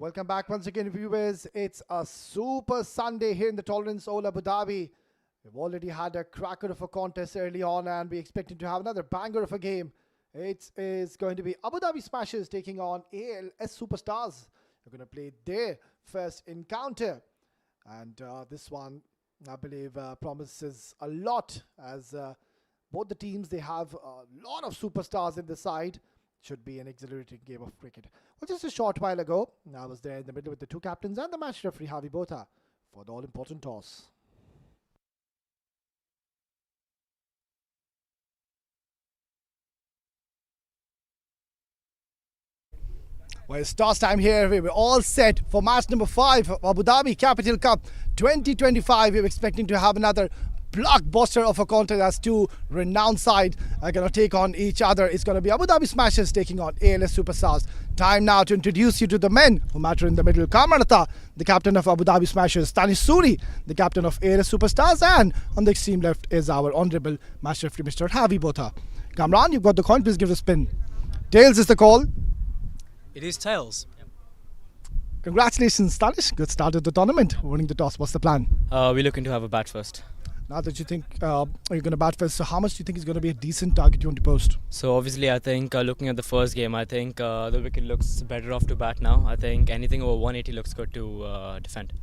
Welcome back once again, viewers. It's a super Sunday here in the Tolerance Oval Abu Dhabi. We've already had a cracker of a contest early on, and we're expecting to have another banger of a game. It is going to be Abu Dhabi Smashers taking on ALS Superstars. They're going to play their first encounter. And this one, I believe, promises a lot as both the teams, they have a lot of superstars in the side. Should be an exhilarating game of cricket. Well, just a short while ago, I was there in the middle with the two captains and the match referee Javi Botha for the all-important toss. Well, it's toss time here. We're all set for match number 5 of Abu Dhabi Capital Cup 2025. We're expecting to have another blockbuster of a contest as two renowned sides are going to take on each other. It's going to be Abu Dhabi Smashers taking on ALS Superstars. Time now to introduce you to the men who matter in the middle. Kamranata, the captain of Abu Dhabi Smashers. Tanis Suri, the captain of ALS Superstars. And on the extreme left is our honourable match referee, Mr. Javi Botha. Kamran, you've got the coin. Please give it a spin. Tails is the call. It is tails. Congratulations, Tanish. Good start of the tournament. Winning the toss. What's the plan? We're looking to have a bat first. Now that you think you're going to bat first, so how much do you think is going to be a decent target you want to post? So obviously I think looking at the first game, I think the wicket looks better off to bat now. I think anything over 180 looks good to defend.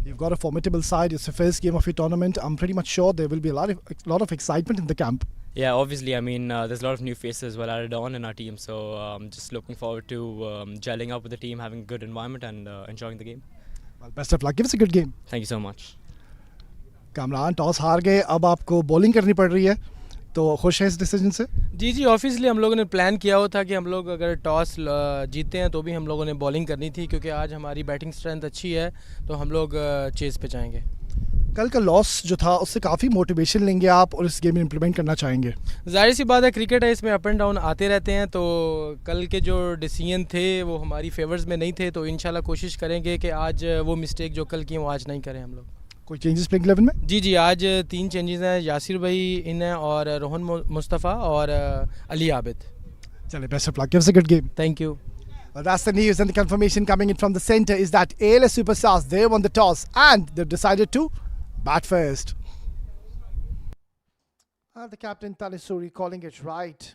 You've got a formidable side. It's the first game of your tournament. I'm pretty much sure there will be a lot of excitement in the camp. Yeah, obviously, I mean, there's a lot of new faces as well added on in our team. So I'm just looking forward to gelling up with the team, having a good environment and enjoying the game. Well, best of luck. Give us a good game. Thank you so much. Kamran toss हार गए, अब आपको bowling करनी पड़ रही है, तो खुश हैं इस डिसीजन से? जी ऑब्वियसली हम लोगों ने प्लान किया हुआ था कि हम लोग अगर टॉस जीते हैं तो भी हम लोगों ने बॉलिंग करनी थी, क्योंकि आज हमारी बैटिंग स्ट्रेंथ अच्छी है, तो हम लोग चेस पे जाएंगे. कल का लॉस जो था उससे काफ़ी मोटिवेशन लेंगे आप और इस गेम में इम्प्लीमेंट करना चाहेंगे? जाहिर सी बात है, क्रिकेट है, इसमें अप एंड डाउन आते रहते हैं, तो कल के जो डिसीजन थे वो हमारी फेवर्स में नहीं थे, तो इंशाल्लाह कोशिश करेंगे कि आज वो मिस्टेक जो कल की वो आज नहीं करें हम लोग. कोई चेंजेस प्लेइंग 11 में? जी आज 3 चेंजेस हैं. यासिर भाई इन है और रोहन मुस्तफ़ा और अली आबिद. चलिए, best of luck. Give us a good game. Thank you. Well, that's the news, and the confirmation coming in from the centre is that ALS Superstars, they won the toss and they've decided to bat first. The captain Tanisuri calling it right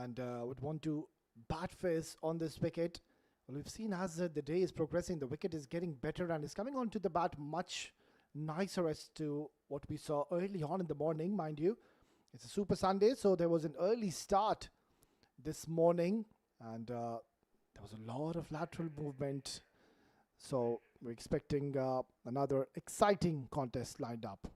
and would want to bat first on this wicket. Well, we've seen as the day is progressing, the wicket is getting better and is coming onto the bat much nicer as to what we saw early on in the morning. Mind you, it's a Super Sunday, so there was an early start this morning and there was a lot of lateral movement. So we're expecting another exciting contest lined up.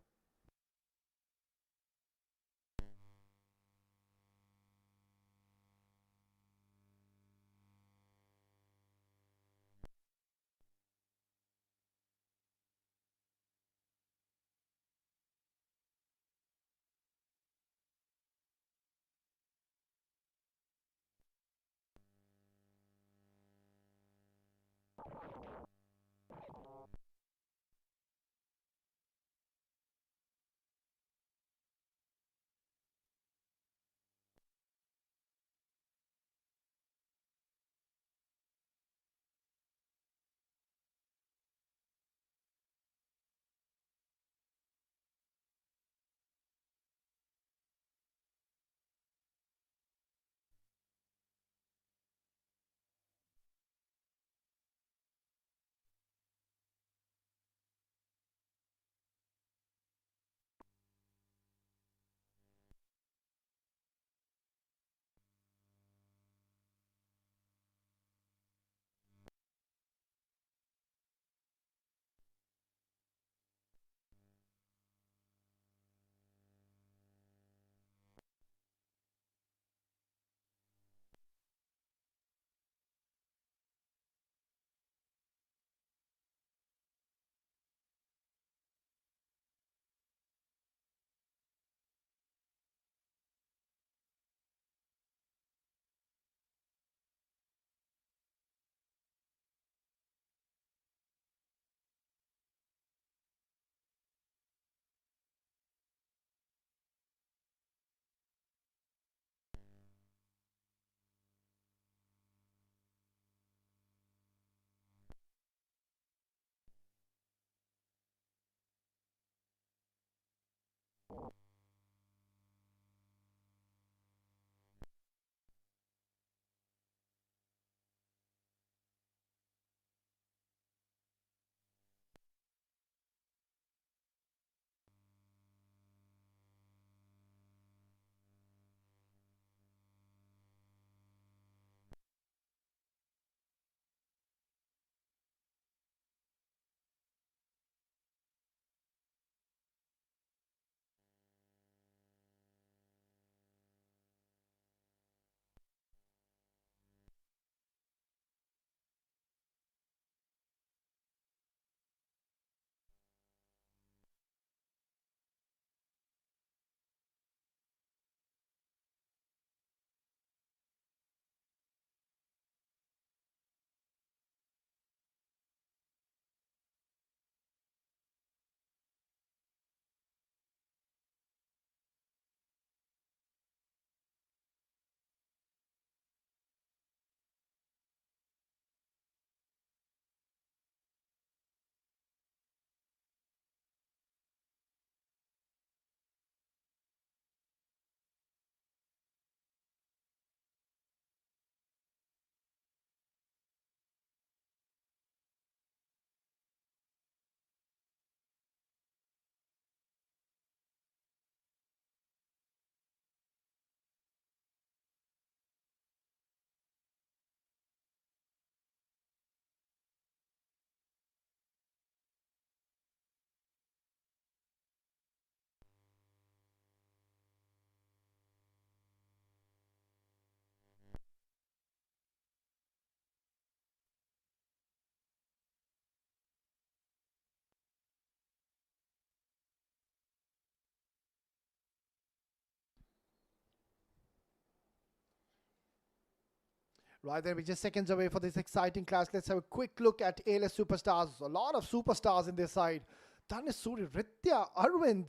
Right then, we're just seconds away for this exciting clash. Let's have a quick look at ALS superstars. A lot of superstars in this side. Tanis Suri, Ritya, Arvind,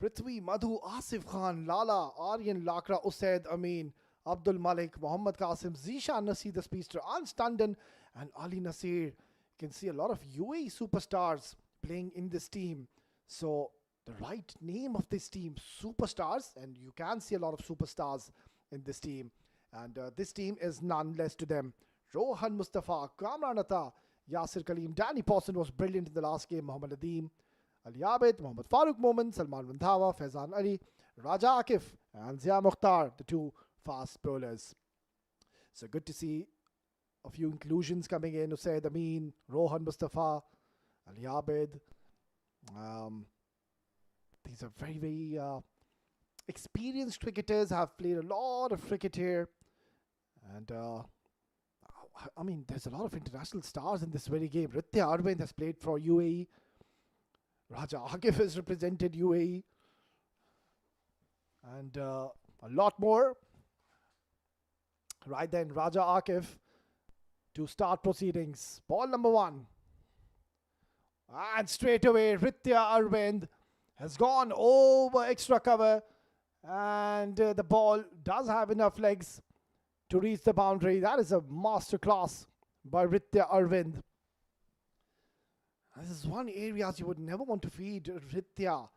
Prithvi, Madhu, Asif Khan, Lala, Aryan, Lakra, Usaid, Amin, Abdul Malik, Mohammad Qasim, Zishan Nasir, the speedster, Ans Tandon, and Ali Nasir. You can see a lot of UAE superstars playing in this team. So, the right name of this team, superstars, and you can see a lot of superstars in this team. And this team is none less to them. Rohan Mustafa, Kamran Atta, Yasir Kaleem, Danny Pawson was brilliant in the last game, Mohammad Nadeem, Ali Abid, Mohammad Farooq Momin, Salman Randhawa, Faizan Ali, Raja Akif, and Zia Mukhtar, the two fast bowlers. So good to see a few inclusions coming in. Usaid Amin, Rohan Mustafa, Ali Abid. These are very, very experienced cricketers, have played a lot of cricket here. And I mean, there's a lot of international stars in this very game. Ritya Arvind has played for UAE. Raja Akif has represented UAE. And a lot more. Right then, Raja Akif to start proceedings. Ball number 1. And straight away, Ritya Arvind has gone over extra cover. And the ball does have enough legs to reach the boundary. That is a masterclass by Ritya Arvind. This is one area you would never want to feed Ritya.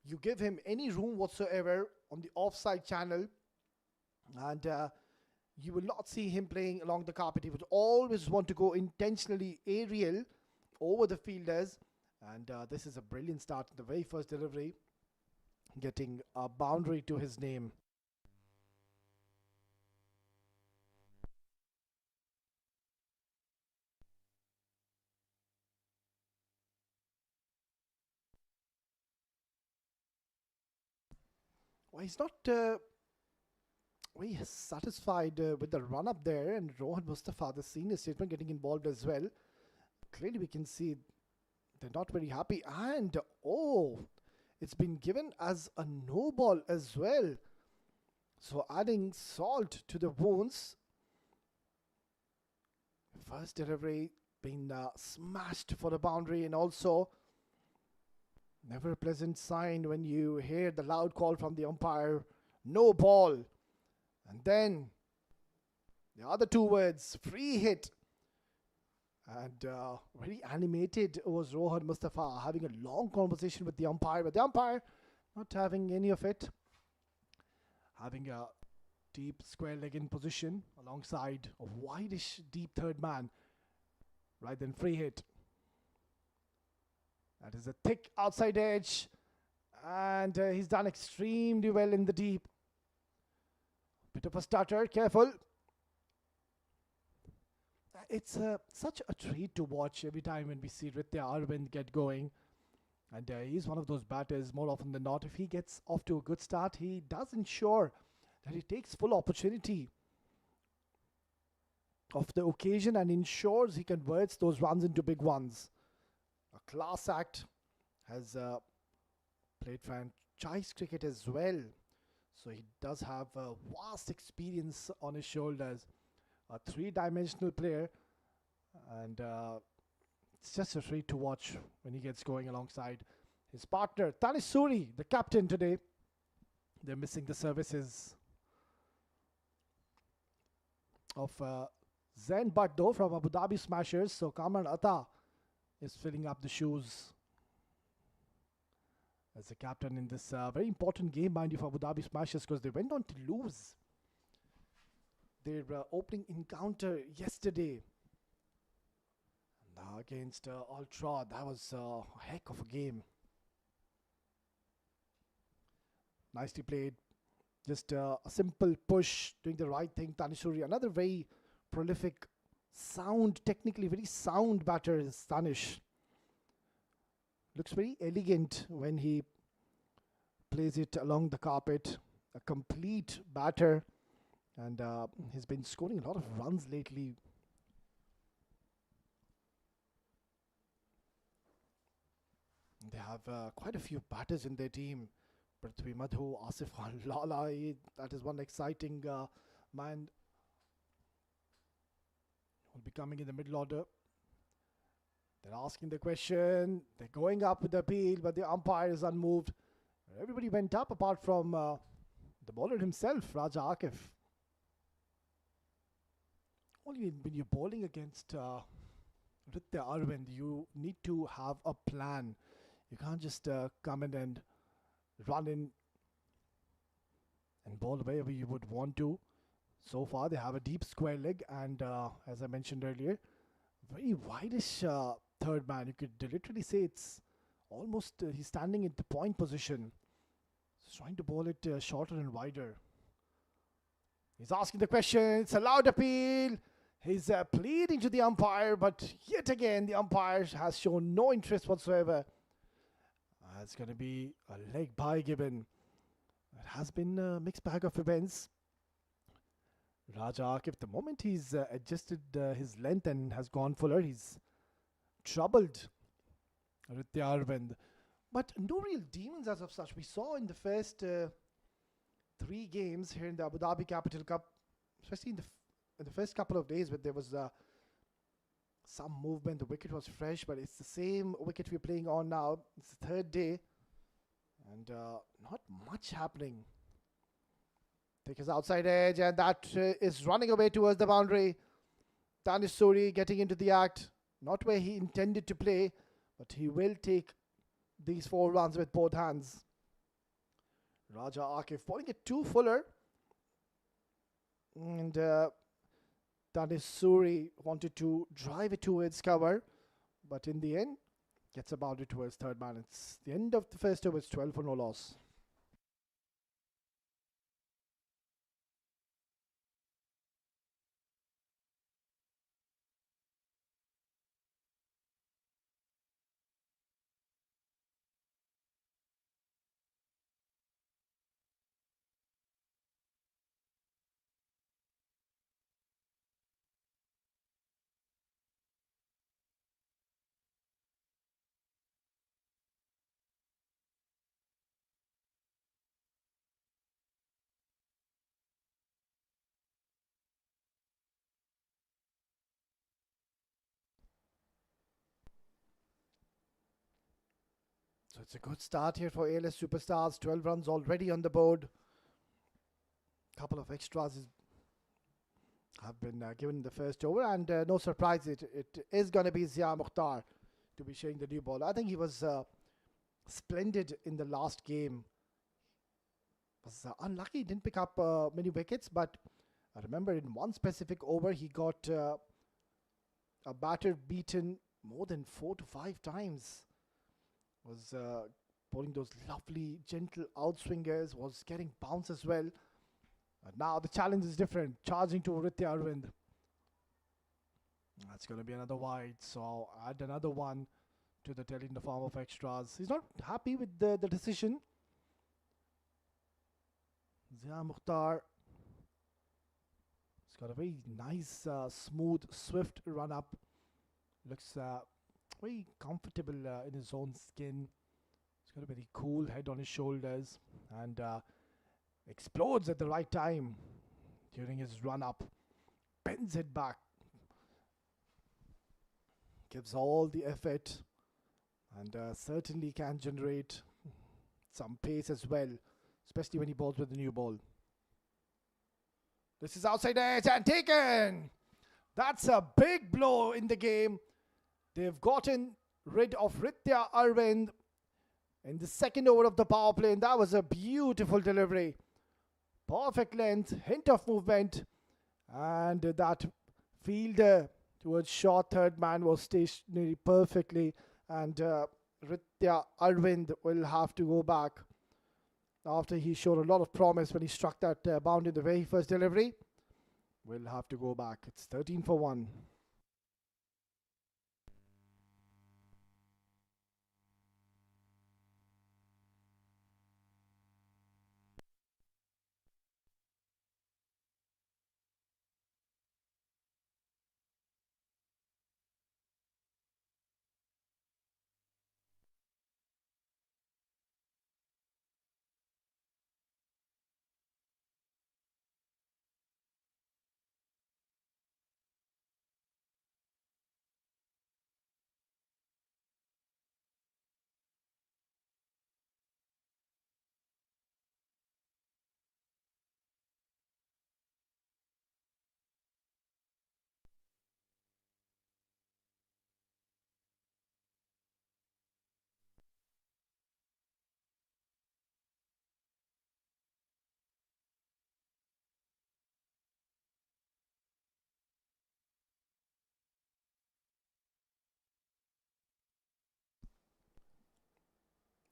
You give him any room whatsoever on the offside channel, and you will not see him playing along the carpet. He would always want to go intentionally aerial over the fielders. And this is a brilliant start in the very first delivery, getting a boundary to his name. Well, he's not very satisfied with the run up there, and Rohan Mustafa, the senior statesman, getting involved as well. Clearly we can see they're not very happy, and oh, it's been given as a no ball as well. So adding salt to the wounds. First delivery being smashed for the boundary, and also never a pleasant sign when you hear the loud call from the umpire, no ball. And then the other two words, free hit. And very animated was Rohan Mustafa, having a long conversation with the umpire, but the umpire not having any of it. Having a deep square leg in position alongside a wideish deep third man. Right then, free hit. That is a thick outside edge, and he's done extremely well in the deep. Bit of a stutter, careful. It's such a treat to watch every time when we see Ritya Arvind get going. And he's one of those batters, more often than not, if he gets off to a good start, he does ensure that he takes full opportunity of the occasion and ensures he converts those runs into big ones. A class act, has played franchise cricket as well. So he does have a vast experience on his shoulders. A three-dimensional player, and it's just a treat to watch when he gets going alongside his partner Tanis Suri, the captain today. They're missing the services of Zain Butt though from Abu Dhabi Smashers, so Kamran Atta is filling up the shoes as a captain in this very important game, mind you, for Abu Dhabi Smashers, because they went on to lose their opening encounter yesterday against Ultra. That was a heck of a game. Nicely played. Just a simple push, doing the right thing. Tanishuri, another very prolific, sound, technically very sound batter is Tanish. Looks very elegant when he plays it along the carpet. A complete batter. And he's been scoring a lot of runs lately. They have quite a few batters in their team. Prithvi, Madhu, Asif Khan, Lala. That is one exciting man. will be coming in the middle order. They're asking the question. They're going up with the appeal, but the umpire is unmoved. Everybody went up apart from the bowler himself, Raja Akif. Only when you're bowling against Ritya Arvind, you need to have a plan. You can't just come in and run in and bowl wherever you would want to. So far, they have a deep square leg, and as I mentioned earlier, very wideish third man. You could literally say it's almost he's standing in the point position. He's trying to bowl it shorter and wider. He's asking the question. It's a loud appeal. He's pleading to the umpire, but yet again, the umpire has shown no interest whatsoever. It's going to be a leg bye given. It has been a mixed bag of events. Raja Akif, the moment he's adjusted his length and has gone fuller, he's troubled Ritya Arvind. But no real demons as of such. We saw in the first 3 games here in the Abu Dhabi Capital Cup, especially in the first couple of days, where there was some movement. The wicket was fresh, but it's the same wicket we're playing on now. It's the 3rd day, and not much happening. Take his outside edge, and that is running away towards the boundary. Danish Suri getting into the act, not where he intended to play, but he will take these 4 runs with both hands. Raja Akif bowling it too fuller, and Danish Suri wanted to drive it towards cover, but in the end, gets a boundary towards third man. It's the end of the first over. It's 12 for no loss. So it's a good start here for ALS Superstars. 12 runs already on the board. Couple of extras have been given in the first over, and no surprise, it is going to be Zia Mukhtar to be sharing the new ball. I think he was splendid in the last game. Was unlucky, he didn't pick up many wickets, but I remember in one specific over he got a batter beaten more than 4 to 5 times. Was bowling those lovely gentle outswingers, was getting bounce as well. Now the challenge is different, charging to Ritya Arvind. That's going to be another wide, so I'll add another one to the tally in the form of extras. He's not happy with the decision. Zia Mukhtar, he's got a very nice, smooth, swift run up. Looks very comfortable in his own skin. He's got a very cool head on his shoulders, and explodes at the right time during his run up. Bends it back. Gives all the effort, and certainly can generate some pace as well, especially when he bowls with the new ball. This is outside edge and taken. That's a big blow in the game. They've gotten rid of Ritya Arvind in the second over of the power play, and that was a beautiful delivery. Perfect length, hint of movement, and that fielder towards short third man was stationary perfectly, and Ritya Arvind will have to go back after he showed a lot of promise when he struck that bound in the very first delivery. Will have to go back. It's 13 for 1.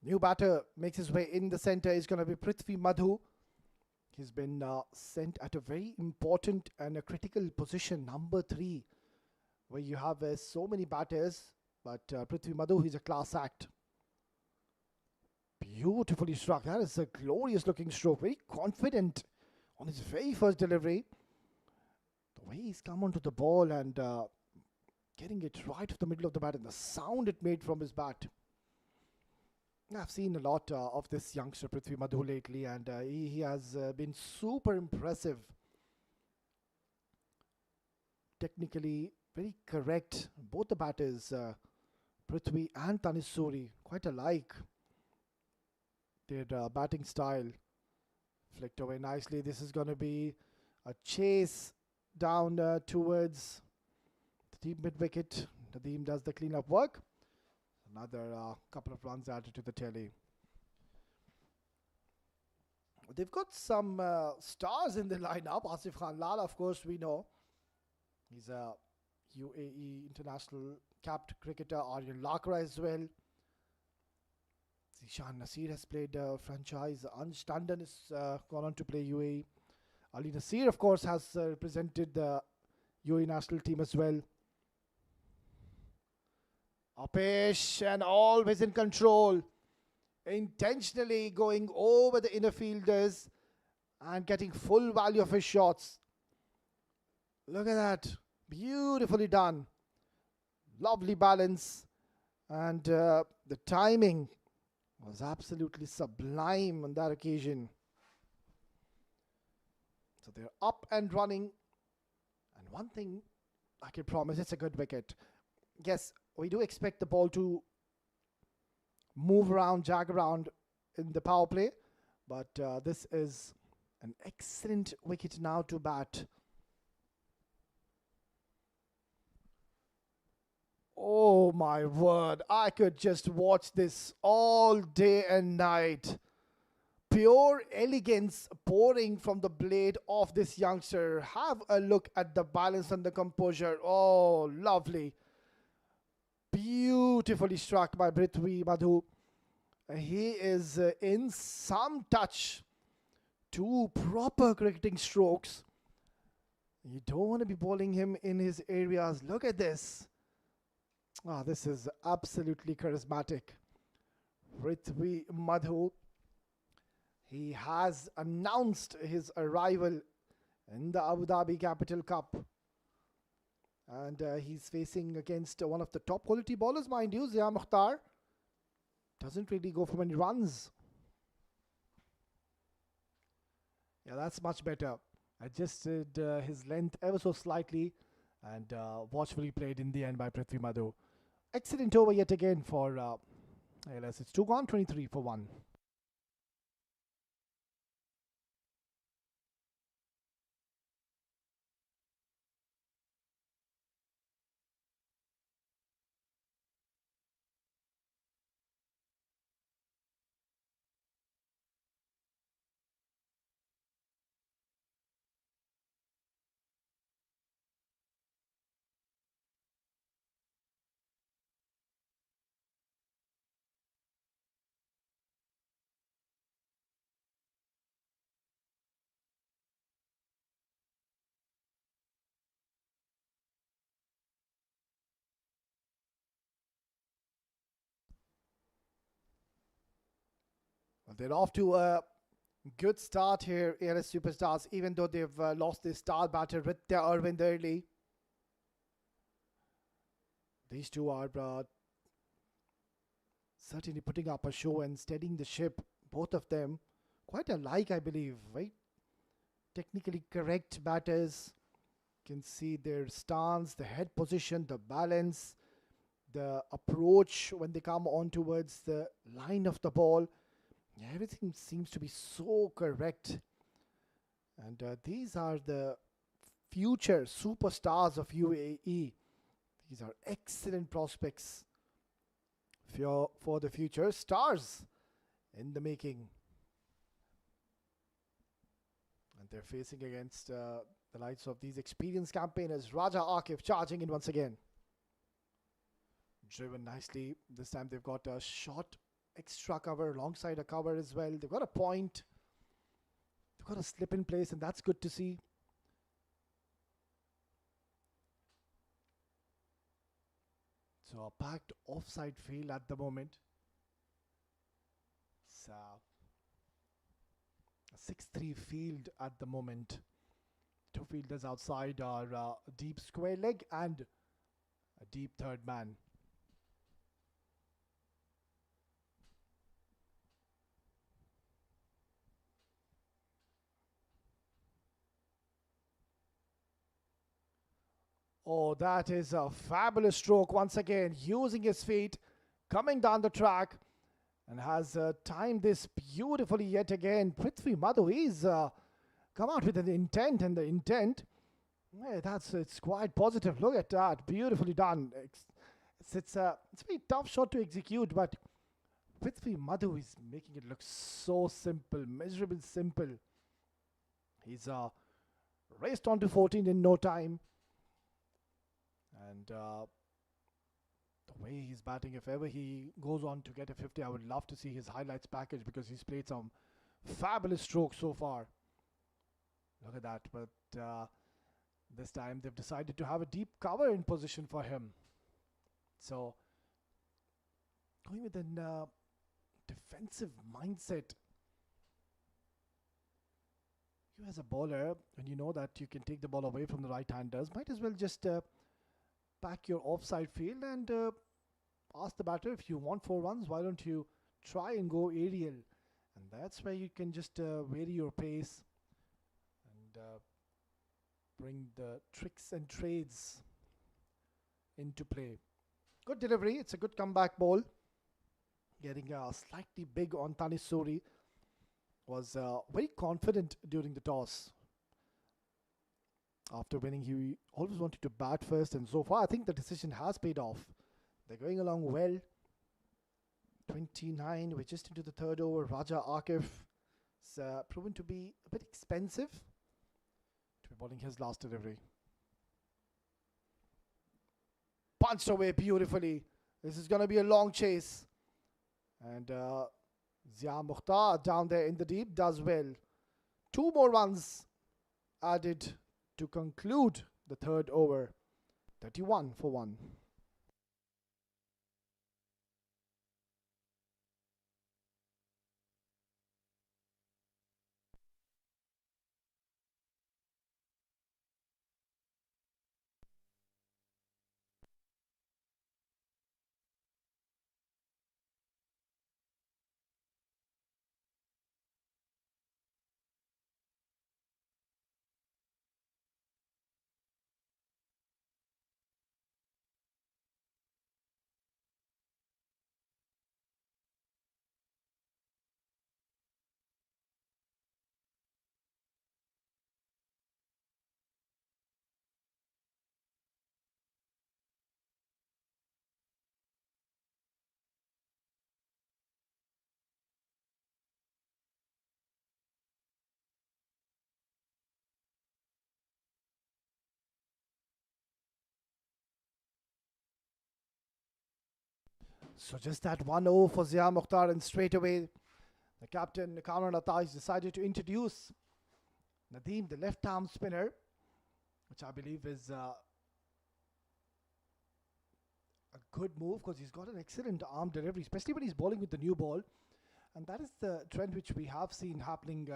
New batter makes his way in the center is going to be Prithvi Madhu. He's been sent at a very important and a critical position, number 3, where you have so many batters. But Prithvi Madhu, he's a class act. Beautifully struck. That is a glorious looking stroke. Very confident on his very first delivery. The way he's come onto the ball and getting it right to the middle of the bat and the sound it made from his bat. I've seen a lot of this youngster Prithvi Madhu lately, and he has been super impressive. Technically very correct. Both the batters, Prithvi and Tanisuri, quite alike. Their batting style flicked away nicely. This is going to be a chase down towards the deep mid-wicket. Nadeem does the clean-up work. Another couple of runs added to the tally. They've got some stars in the lineup. Asif Khan Lal, of course, we know. He's a UAE international capped cricketer. Aryan Lakra as well. Zishan Nasir has played franchise. Ansh Tandon has gone on to play UAE. Ali Nasir, of course, has represented the UAE national team as well. Apesh, and always in control. Intentionally going over the inner fielders and getting full value of his shots. Look at that. Beautifully done. Lovely balance. And the timing was absolutely sublime on that occasion. So they're up and running. And one thing I can promise, it's a good wicket. Yes, we do expect the ball to move around, jag around in the power play. But this is an excellent wicket now to bat. Oh my word, I could just watch this all day and night. Pure elegance pouring from the blade of this youngster. Have a look at the balance and the composure. Oh, lovely. Beautifully struck by Prithvi Madhu. He is in some touch. 2 proper cricketing strokes. You don't want to be bowling him in his areas. Look at this. Ah, this is absolutely charismatic. Prithvi Madhu. He has announced his arrival in the Abu Dhabi Capital Cup. And he's facing against one of the top quality bowlers, mind you, Zia Mukhtar. Doesn't really go for many runs. Yeah, that's much better. Adjusted his length ever so slightly and watchfully played in the end by Prithvi Madhu. Excellent over yet again for ALS. It's 2 gone, 23 for 1. Well, they're off to a good start here, ALS Superstars, even though they've lost their star batter with their Arvind early. These two are certainly putting up a show and steadying the ship, both of them. Quite alike, I believe, right? Technically correct batters. You can see their stance, the head position, the balance, the approach when they come on towards the line of the ball. Everything seems to be so correct. And these are the future superstars of UAE. These are excellent prospects for the future. Stars in the making. And they're facing against the likes of these experienced campaigners. Raja Akif charging in once again. Driven nicely. This time they've got a shot extra cover alongside a cover as well. They've got a point. They've got a slip in place, and that's good to see. So a packed offside field at the moment. So a 6-3 field at the moment. Two fielders outside are a deep square leg and a deep third man. Oh, that is a fabulous stroke once again, using his feet, coming down the track, and has timed this beautifully yet again. Prithvi Madhu, he's come out with an intent, and the intent, it's quite positive. Look at that, beautifully done. It's a very tough shot to execute, but Prithvi Madhu is making it look so simple, miserable simple. He's raced on to 14 in no time. And the way he's batting, if ever he goes on to get a 50, I would love to see his highlights package, because he's played some fabulous strokes so far. Look at that. But this time they've decided to have a deep cover in position for him. So going with a defensive mindset. You as a bowler, when you know that you can take the ball away from the right-handers, might as well just pack your offside field and ask the batter, if you want 4 runs, why don't you try and go aerial? And that's where you can just vary your pace and bring the tricks and trades into play. Good delivery. It's a good comeback ball. Getting slightly big on Tanis Suri. Was very confident during the toss. After winning, he always wanted to bat first, and so far I think the decision has paid off. They're going along well. 29, we're just into the third over. Raja Akif is proven to be a bit expensive to be bowling his last delivery. Punched away beautifully. This is going to be a long chase. And Zia Mukhtar down there in the deep does well. 2 more runs added to conclude the third over. 31 for 1. So just that 1-0 for Zia Mukhtar, and straight away the captain Kamran Ataj decided to introduce Nadeem, the left arm spinner, which I believe is a good move, because he's got an excellent arm delivery, especially when he's bowling with the new ball. And that is the trend which we have seen happening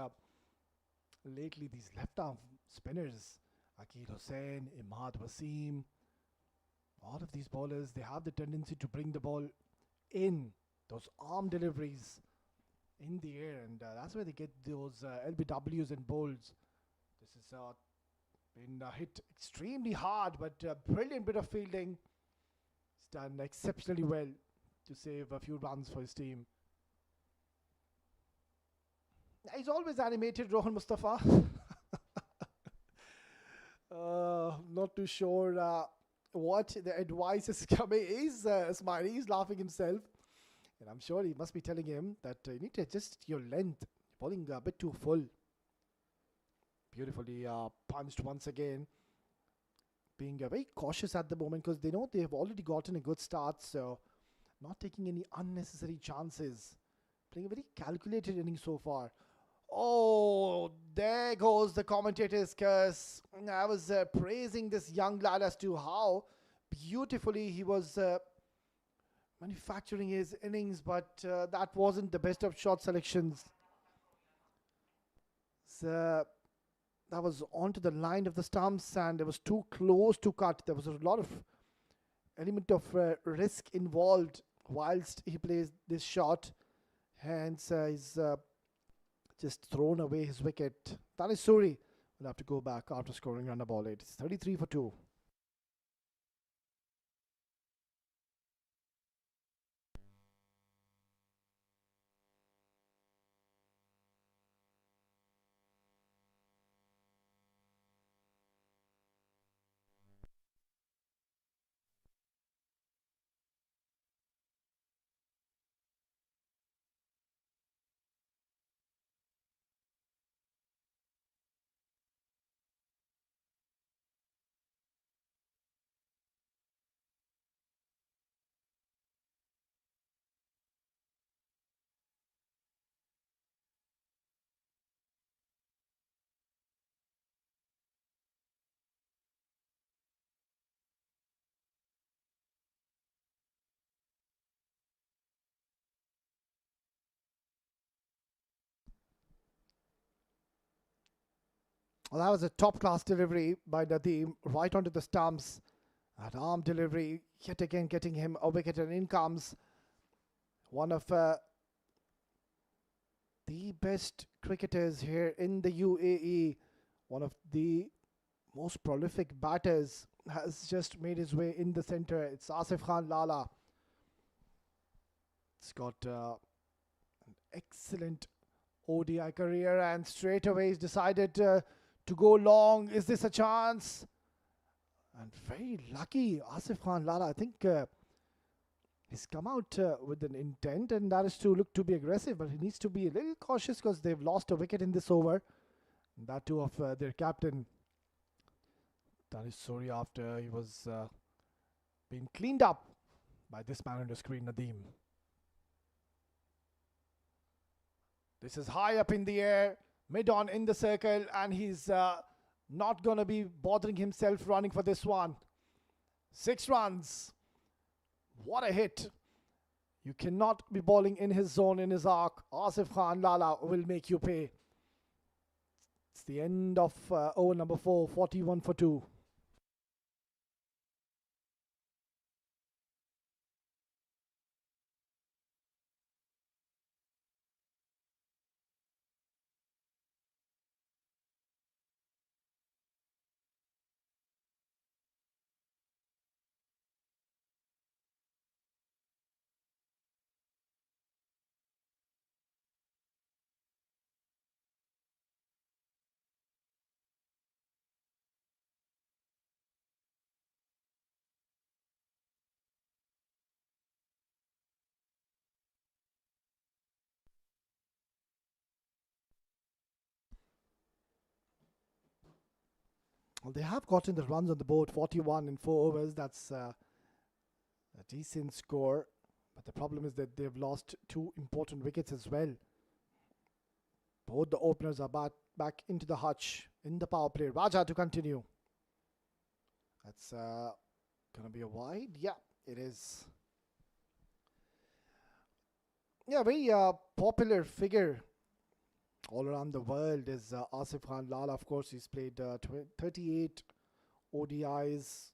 lately. These left arm spinners, Akil Hussain, Imad Wasim, all of these bowlers, they have the tendency to bring the ball in, those arm deliveries in the air, and that's where they get those LBWs and bowls. This has been hit extremely hard, but brilliant bit of fielding. He's done exceptionally well to save a few runs for his team. He's always animated, Rohan Mustafa. Not too sure what the advice is coming. He's smiling, he's laughing himself. And I'm sure he must be telling him that you need to adjust your length. You're bowling a bit too full. Beautifully punched once again. Being very cautious at the moment, because they know they've already gotten a good start. So not taking any unnecessary chances. Playing a very calculated inning so far. Oh, there goes the commentator's curse. I was praising this young lad as to how beautifully he was manufacturing his innings, but that wasn't the best of shot selections. So that was onto the line of the stumps and it was too close to cut. There was a lot of element of risk involved whilst he plays this shot. Hence, he's just thrown away his wicket. Dhabi will have to go back after scoring run a ball 8. It's 33 for 2. Well, that was a top-class delivery by Nadeem, right onto the stumps. That arm delivery, yet again getting him a wicket, and in comes one of the best cricketers here in the UAE. One of the most prolific batters has just made his way in the centre. It's Asif Khan Lala. It's got an excellent ODI career and straight away he's decided to go long. Is this a chance? And very lucky Asif Khan Lala. I think he's come out with an intent, and that is to look to be aggressive, but he needs to be a little cautious because they've lost a wicket in this over. And that too of their captain Dhabi after he was being cleaned up by this man on the screen, Nadeem. This is high up in the air, mid on in the circle, and he's not going to be bothering himself running for this one. 6 runs. What a hit. You cannot be bowling in his zone, in his arc. Asif Khan Lala will make you pay. It's the end of over number 4, 41 for 2. Well, they have gotten the runs on the board, 41 in 4 overs. That's a decent score. But the problem is that they've lost 2 important wickets as well. Both the openers are back into the hutch in the power play. Raja to continue. That's going to be a wide. Yeah, it is. Yeah, very popular figure all around the world is Asif Khan Lala. Of course, he's played 38 ODIs,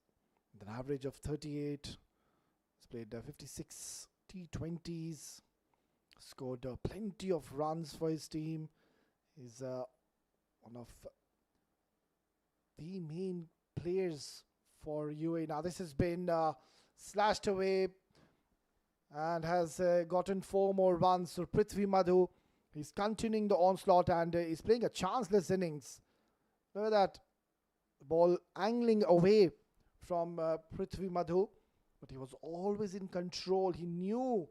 with an average of 38. He's played 56 T20s, scored plenty of runs for his team. He's one of the main players for UAE. Now, this has been slashed away and has gotten 4 more runs. So, Prithvi Madhu, he's continuing the onslaught and he's playing a chanceless innings. Look at that. The ball angling away from Prithvi Madhu, but he was always in control. He knew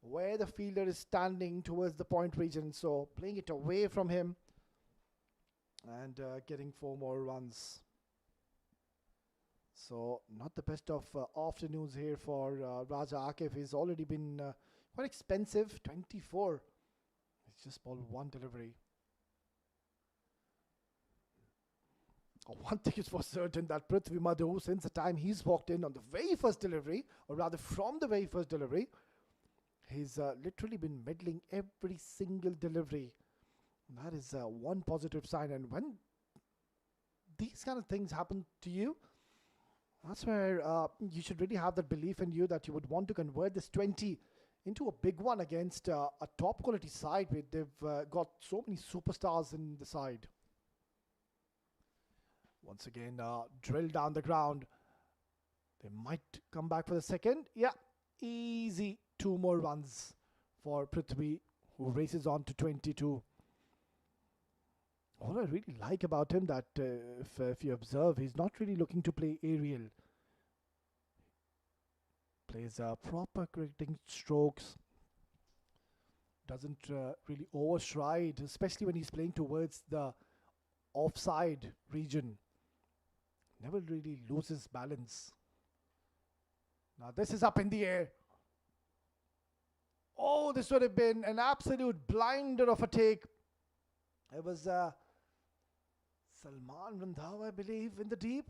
where the fielder is standing towards the point region, so playing it away from him and getting 4 more runs. So not the best of afternoons here for Raja Akif. He's already been quite expensive, 24. It's just ball one delivery. One thing is for certain, that Prithvi Madhu, since the time he's walked in on the very first delivery, or rather from the very first delivery, he's literally been meddling every single delivery. That is one positive sign. And when these kind of things happen to you, that's where you should really have that belief in you that you would want to convert this 20 into a big one against a top quality side where they've got so many superstars in the side. Once again, drill down the ground. They might come back for the second. Yeah, easy 2 more runs for Prithvi, who races on to 22. All I really like about him that if you observe, he's not really looking to play aerial. Plays proper cricketing strokes. Doesn't really overstride, especially when he's playing towards the offside region. Never really loses balance. Now this is up in the air. Oh, this would have been an absolute blinder of a take. It was Salman Randhawa, I believe, in the deep.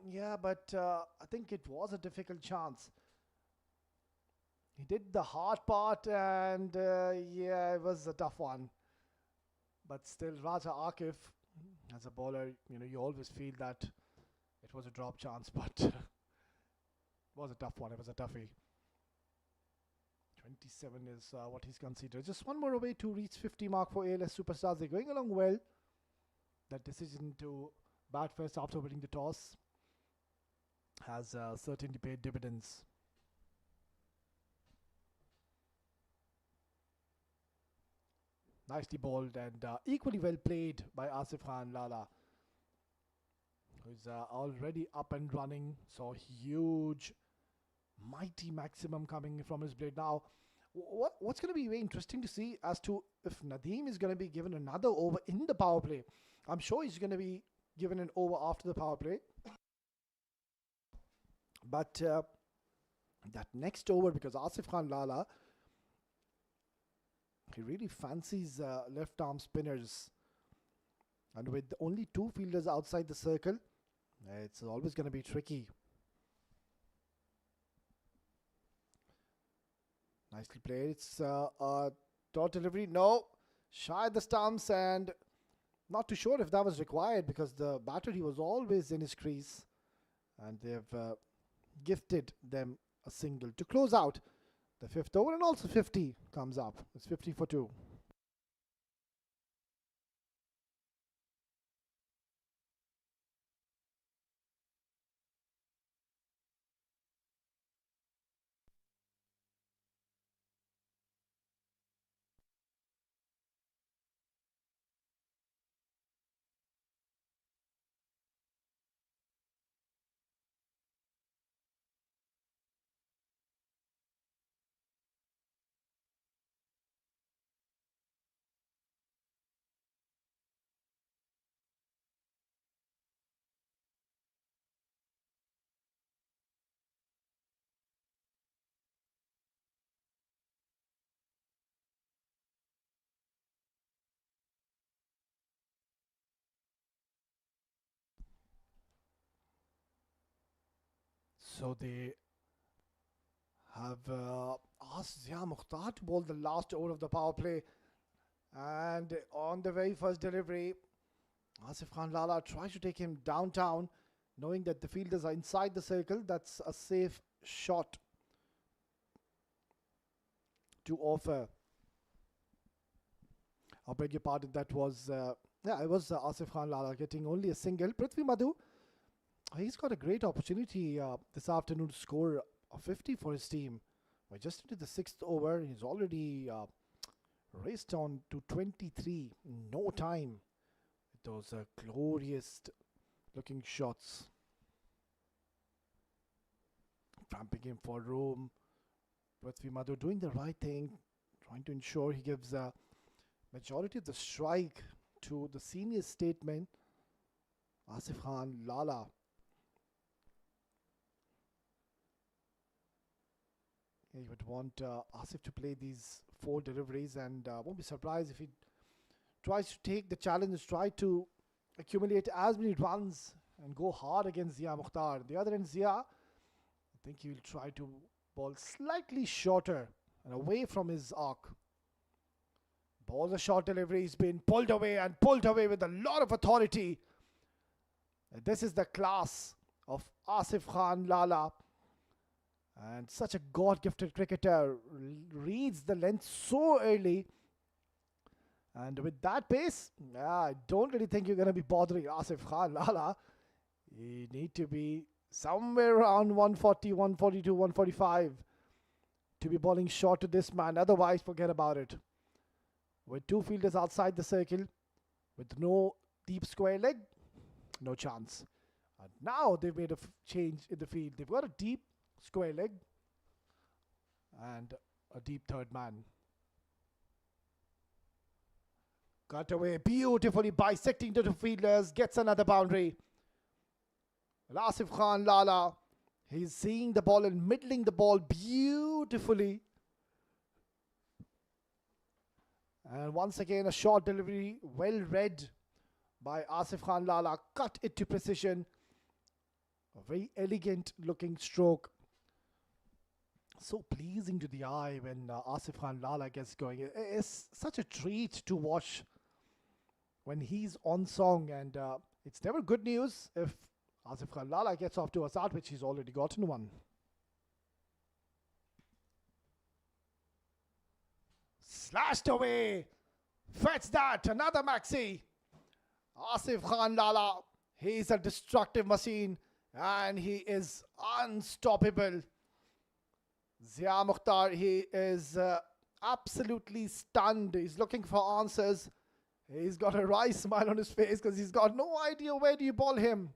Yeah, but I think it was a difficult chance. He did the hard part, and yeah, it was a tough one. But still, Raja Akif, as a bowler, you always feel that it was a drop chance, but it was a tough one. It was a toughie. 27 is what he's considered. Just one more away to reach 50 mark for ALS Superstars. They're going along well. That decision to bat first after winning the toss has certainly paid dividends. Nicely bowled and equally well played by Asif Khan Lala, who's already up and running. So huge, mighty maximum coming from his blade. Now, what's going to be very interesting to see as to if Nadeem is going to be given another over in the power play. I'm sure he's going to be given an over after the power play. But that next over, because Asif Khan Lala, he really fancies left arm spinners. And with only 2 fielders outside the circle, it's always going to be tricky. Nicely played. It's a dot delivery. No. Shy the stumps, and not too sure if that was required because the batter, he was always in his crease. And they've gifted them a single to close out the 5th over, and also 50 comes up. It's 50 for 2. So they have asked Zia Mukhtar to bowl the last over of the power play. And on the very first delivery, Asif Khan Lala tries to take him downtown, knowing that the fielders are inside the circle. That's a safe shot to offer. I beg your pardon, that was, it was Asif Khan Lala getting only a single. Prithvi Madhu, he's got a great opportunity this afternoon to score a 50 for his team. We're just into the 6th over. He's already raced on to 23 in no time. Those glorious looking shots. Tramping him for room. Prithvi Madhu doing the right thing, trying to ensure he gives majority of the strike to the senior statesman, Asif Khan Lala. He would want Asif to play these 4 deliveries, and won't be surprised if he tries to take the challenge, try to accumulate as many runs and go hard against Zia Mukhtar. The other end, Zia, I think he will try to ball slightly shorter and away from his arc. Ball's a short delivery. He's been pulled away with a lot of authority. This is the class of Asif Khan Lala. And such a God-gifted cricketer, reads the length so early. And with that pace, I don't really think you're going to be bothering Asif Khan Lala. You need to be somewhere around 140, 142, 145 to be bowling short to this man. Otherwise, forget about it. With 2 fielders outside the circle, with no deep square leg, no chance. And now they've made a change in the field. They've got a deep square leg and a deep third man. Cut away beautifully, bisecting the 2 fielders, gets another boundary. And Asif Khan Lala, he's seeing the ball and middling the ball beautifully. And once again, a short delivery, well read by Asif Khan Lala. Cut it to precision. A very elegant looking stroke. So pleasing to the eye when Asif Khan Lala gets going. It's such a treat to watch when he's on song. And it's never good news if Asif Khan Lala gets off to a start, which he's already gotten one. Slashed away. Fetch that. Another maxi. Asif Khan Lala. He's a destructive machine. And he is unstoppable. Zia Mukhtar, he is absolutely stunned. He's looking for answers. He's got a wry smile on his face because he's got no idea where do you ball him.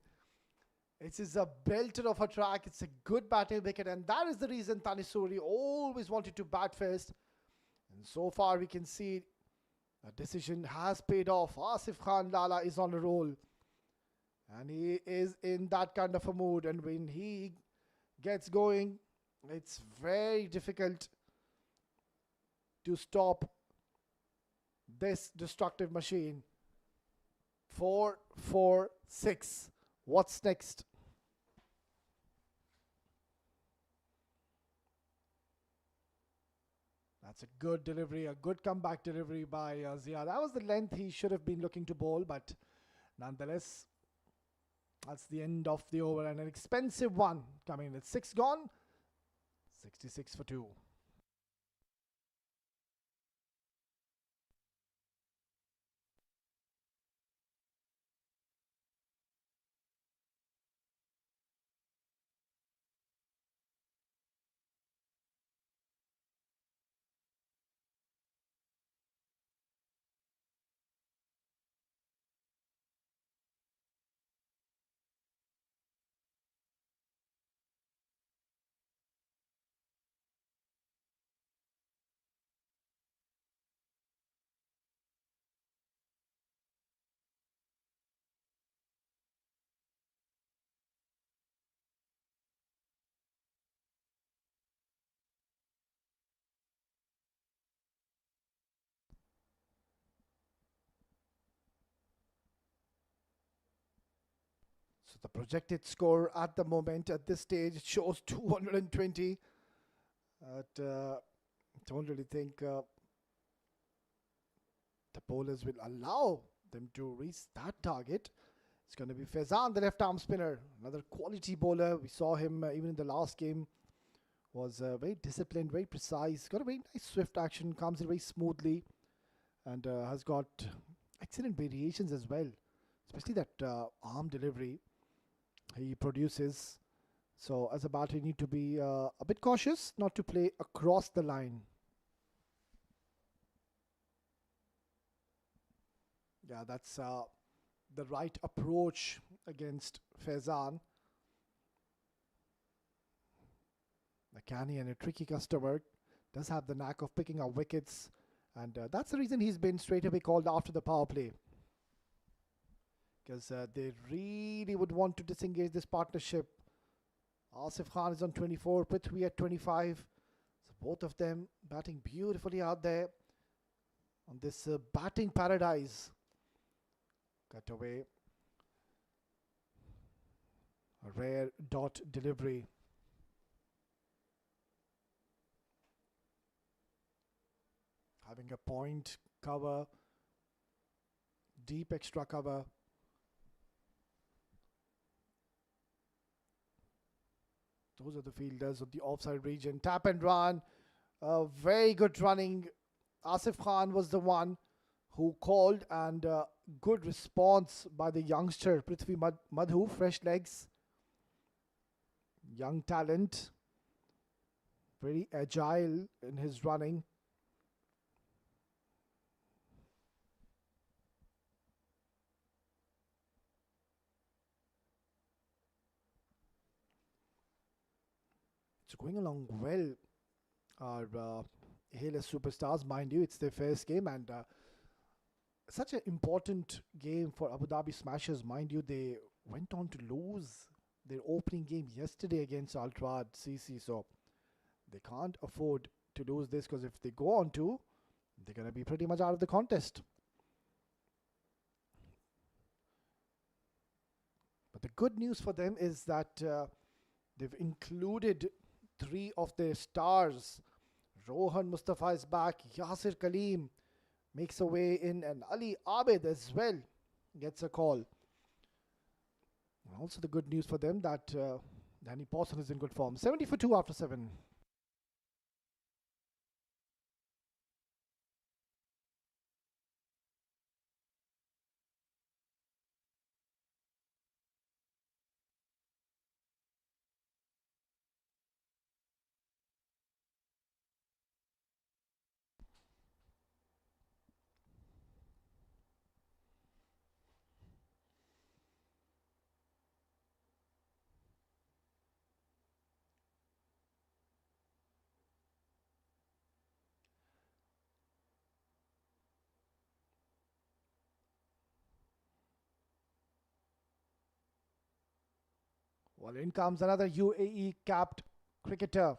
It is a belter of a track. It's a good batting wicket, and that is the reason Tanisuri always wanted to bat first. And so far we can see a decision has paid off. Asif Khan Lala is on a roll. And he is in that kind of a mood. And when he gets going, it's very difficult to stop this destructive machine. 4, 4, 6. What's next? That's a good delivery, a good comeback delivery by Zia. That was the length he should have been looking to bowl, but nonetheless, that's the end of the over and an expensive one coming in. It's 6 gone, 66 for 2. So the projected score at the moment, at this stage, shows 220. Don't really think the bowlers will allow them to reach that target. It's going to be Faizan, the left arm spinner, another quality bowler. We saw him even in the last game. Was very disciplined, very precise. Got a very nice swift action, comes in very smoothly, and has got excellent variations as well. Especially that arm delivery he produces. So as a batter, you need to be a bit cautious not to play across the line. Yeah, that's the right approach against Faizan. A canny and a tricky customer, does have the knack of picking up wickets, and that's the reason he's been straight away called after the power play. Because they really would want to disengage this partnership. Asif Khan is on 24, Prithvi at 25. So Both of them batting beautifully out there on this batting paradise. Cut away. A rare dot delivery. Having a point cover, deep extra cover. Those are the fielders of the offside region. Tap and run. Very good running. Asif Khan was the one who called, and good response by the youngster Prithvi Madhu. Fresh legs. Young talent. Very agile in his running. It's going along well. Our ALS superstars, mind you, it's their first game, and such an important game for Abu Dhabi Smashers. Mind you, they went on to lose their opening game yesterday against Al Trad CC, so they can't afford to lose this, because if they go on to, they're going to be pretty much out of the contest. But the good news for them is that they've included 3 of their stars. Rohan Mustafa is back. Yasir Kaleem makes a way in, and Ali Abed as well gets a call. And also the good news for them that Danny Pawson is in good form. 70 for 2 after 7. Well, in comes another UAE capped cricketer,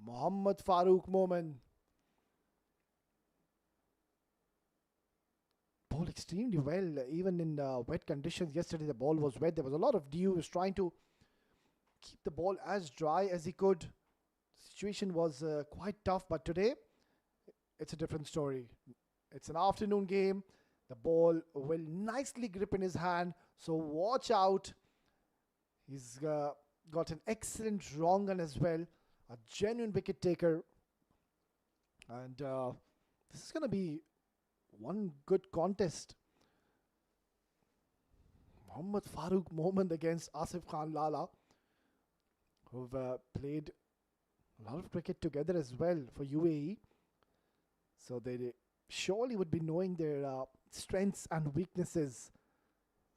Mohammad Farooq Momin. Bowled extremely well, even in wet conditions. Yesterday the ball was wet. There was a lot of dew. He was trying to keep the ball as dry as he could. The situation was quite tough, but today it's a different story. It's an afternoon game. The ball will nicely grip in his hand, so watch out. He's got an excellent wrong gun as well, a genuine wicket taker, and this is going to be one good contest. Mohammad Farooq Momin against Asif Khan Lala, who've played a lot of cricket together as well for UAE, so they surely would be knowing their strengths and weaknesses.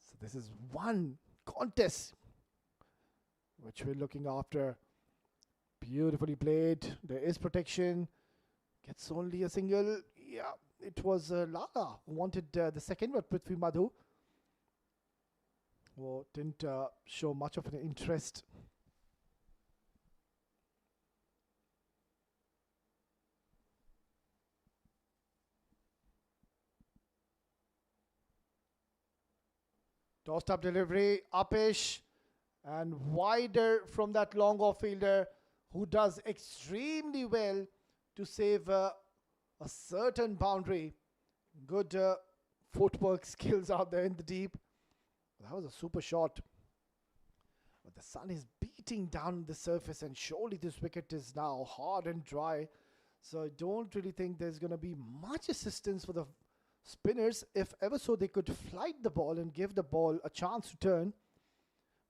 So this is one contest which we're looking after. Beautifully played. There is protection. Gets only a single. Yeah, it was Lala who wanted the second, but Prithvi Madhu didn't show much of an interest. Tossed up delivery, upish, and wider from that long off fielder, who does extremely well to save a certain boundary. Good footwork skills out there in the deep. That was a super shot. But the sun is beating down the surface, and surely this wicket is now hard and dry. So I don't really think there's going to be much assistance for the spinners. If ever so, they could flight the ball and give the ball a chance to turn.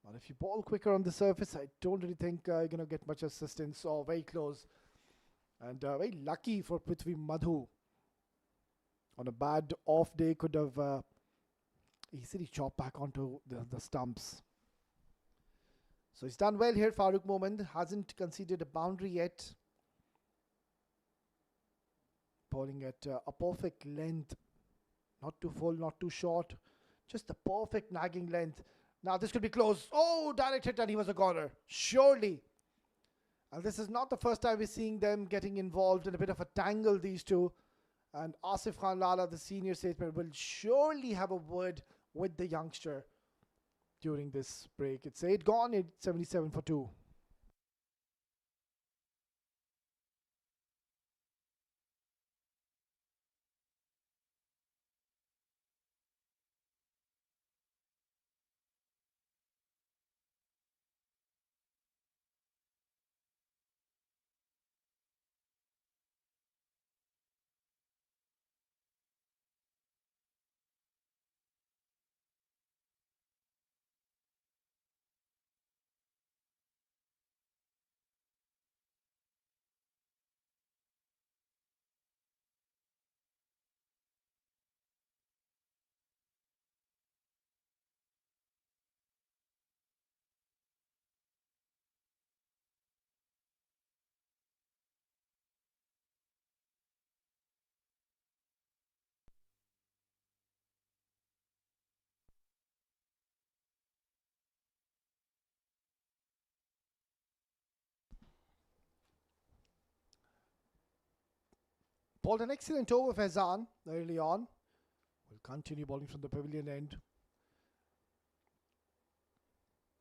But if you ball quicker on the surface, I don't really think you're going to get much assistance, or very close. And very lucky for Prithvi Madhu. On a bad off day, could have easily chopped back onto the stumps. So he's done well here. Farooq Momin hasn't conceded a boundary yet. Bowling at a perfect length. Not too full, not too short. Just the perfect nagging length. Now this could be close. Oh, direct hit, and he was a goner. Surely. And this is not the first time we're seeing them getting involved in a bit of a tangle, these two. And Asif Khan Lala, the senior statesman, will surely have a word with the youngster during this break. It's 8 gone, it's 77 for 2. Bowled an excellent over Faizan early on. Will continue bowling from the pavilion end.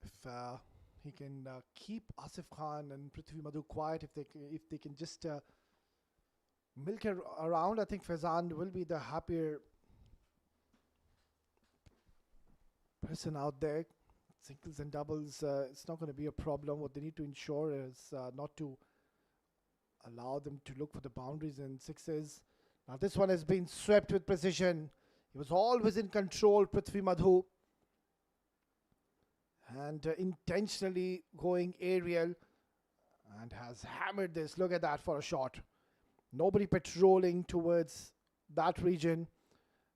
If he can keep Asif Khan and Prithvi Madhu quiet, if they can just milk around, I think Faizan will be the happier person out there. Singles and doubles, it's not going to be a problem. What they need to ensure is not to allow them to look for the boundaries and sixes. Now this one has been swept with precision. He was always in control, Prithvi Madhu. And intentionally going aerial and has hammered this. Look at that for a shot. Nobody patrolling towards that region.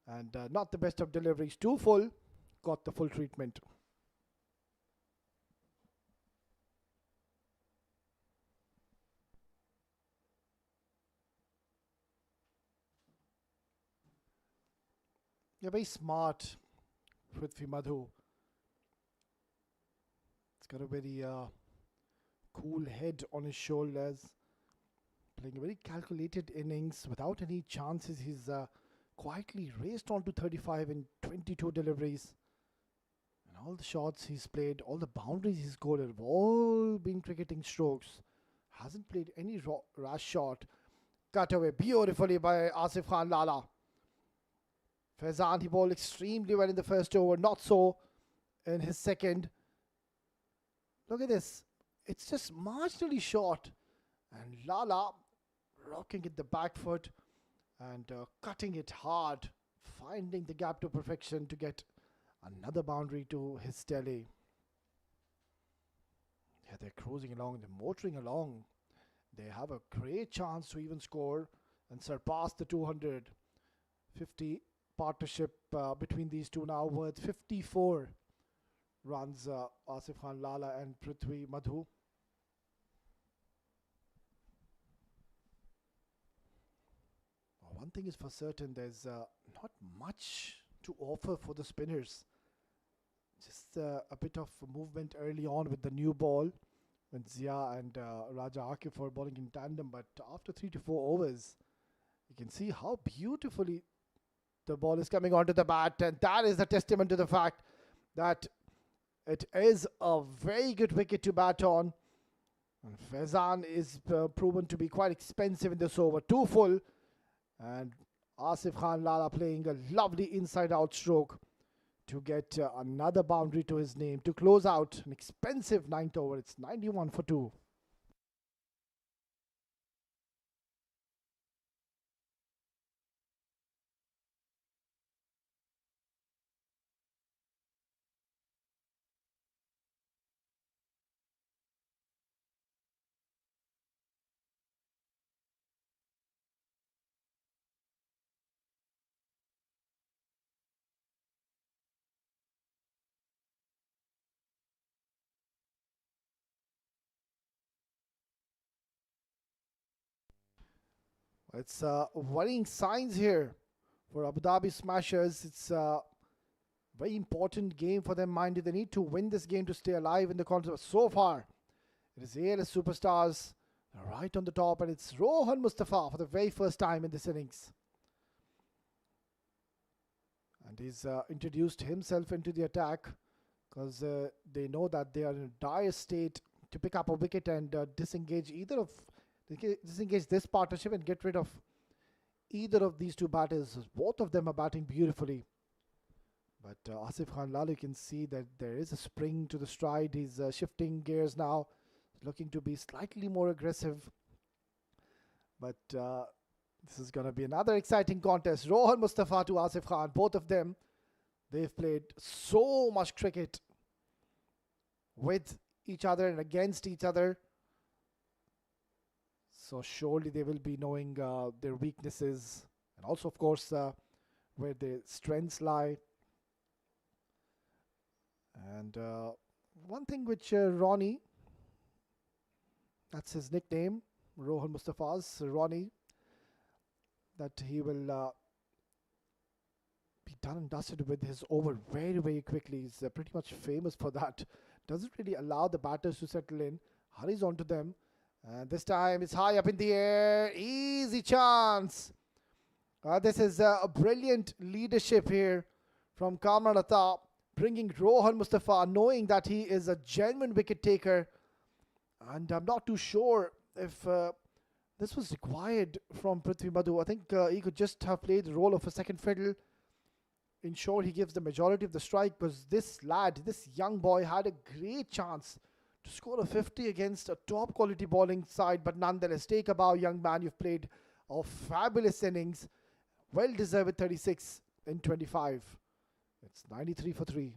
And not the best of deliveries. Too full. Got the full treatment. Yeah, very smart, Prithvi Madhu. It's got a very cool head on his shoulders. Playing a very calculated innings without any chances. He's quietly raced on to 35 in 22 deliveries. And all the shots he's played, all the boundaries he's scored have all been cricketing strokes. Hasn't played any rash shot. Cut away beautifully by Asif Khan Lala. Faizan, he bowled extremely well in the first over, not so in his second. Look at this. It's just marginally short. And Lala rocking it the back foot and cutting it hard, finding the gap to perfection to get another boundary to his telly. Yeah, they're cruising along, they're motoring along. They have a great chance to even score and surpass the 250 partnership between these two now, worth 54 runs, Asif Khan Lala and Prithvi Madhu. One thing is for certain, there's not much to offer for the spinners. Just a bit of movement early on with the new ball when Zia and Raja Akif are bowling in tandem, but after 3 to 4 overs, you can see how beautifully the ball is coming onto the bat, and that is a testament to the fact that it is a very good wicket to bat on. And Faizan is proven to be quite expensive in this over. Too full. And Asif Khan Lala playing a lovely inside-out stroke to get another boundary to his name to close out an expensive 9th over. It's 91 for 2. It's worrying signs here for Abu Dhabi Smashers. It's a very important game for them, mind you. They need to win this game to stay alive in the contest. So far, It is ALS superstars right on the top, and it's Rohan Mustafa for the very first time in this innings. And he's introduced himself into the attack because they know that they are in a dire state to pick up a wicket and disengage this partnership and get rid of either of these two batters. Both of them are batting beautifully. But Asif Khan Lal, you can see that there is a spring to the stride. He's shifting gears now, looking to be slightly more aggressive. But this is going to be another exciting contest. Rohan Mustafa to Asif Khan, both of them, they've played so much cricket with each other and against each other. So surely they will be knowing their weaknesses and also, of course, where their strengths lie. And one thing which Ronnie, that's his nickname, Rohan Mustafa's, Ronnie, that he will be done and dusted with his over very, very quickly. He's pretty much famous for that. Doesn't really allow the batters to settle in, hurries onto them. And this time it's high up in the air, easy chance. This is a brilliant leadership here from Kamran Atta, bringing Rohan Mustafa, knowing that he is a genuine wicket taker. And I'm not too sure if this was required from Prithvi Madhu. I think he could just have played the role of a second fiddle, ensure he gives the majority of the strike, because this lad, this young boy, had a great chance to score a 50 against a top quality bowling side. But nonetheless, take a bow, young man. You've played a fabulous innings. Well deserved 36 in 25. It's 93 for 3.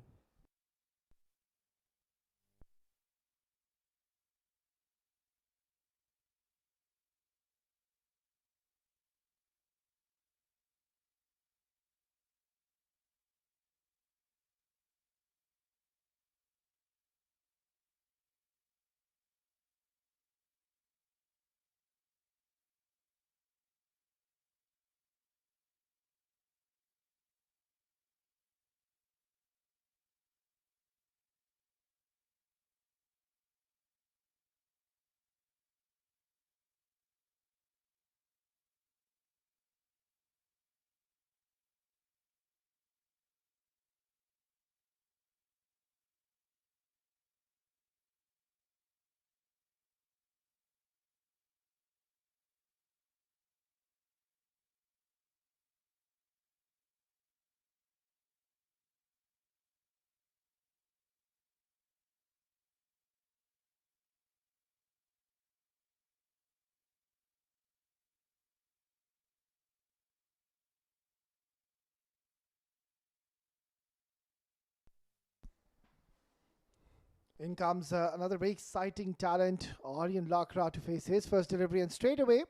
In comes another very exciting talent, Aryan Lakra, to face his first delivery, and straight away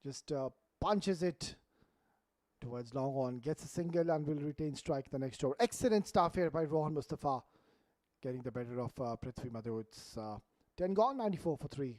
just punches it towards long on, gets a single and will retain strike the next over. Excellent stuff here by Rohan Mustafa, getting the better of Prithvi Madhu. It's 10 gone, 94 for 3.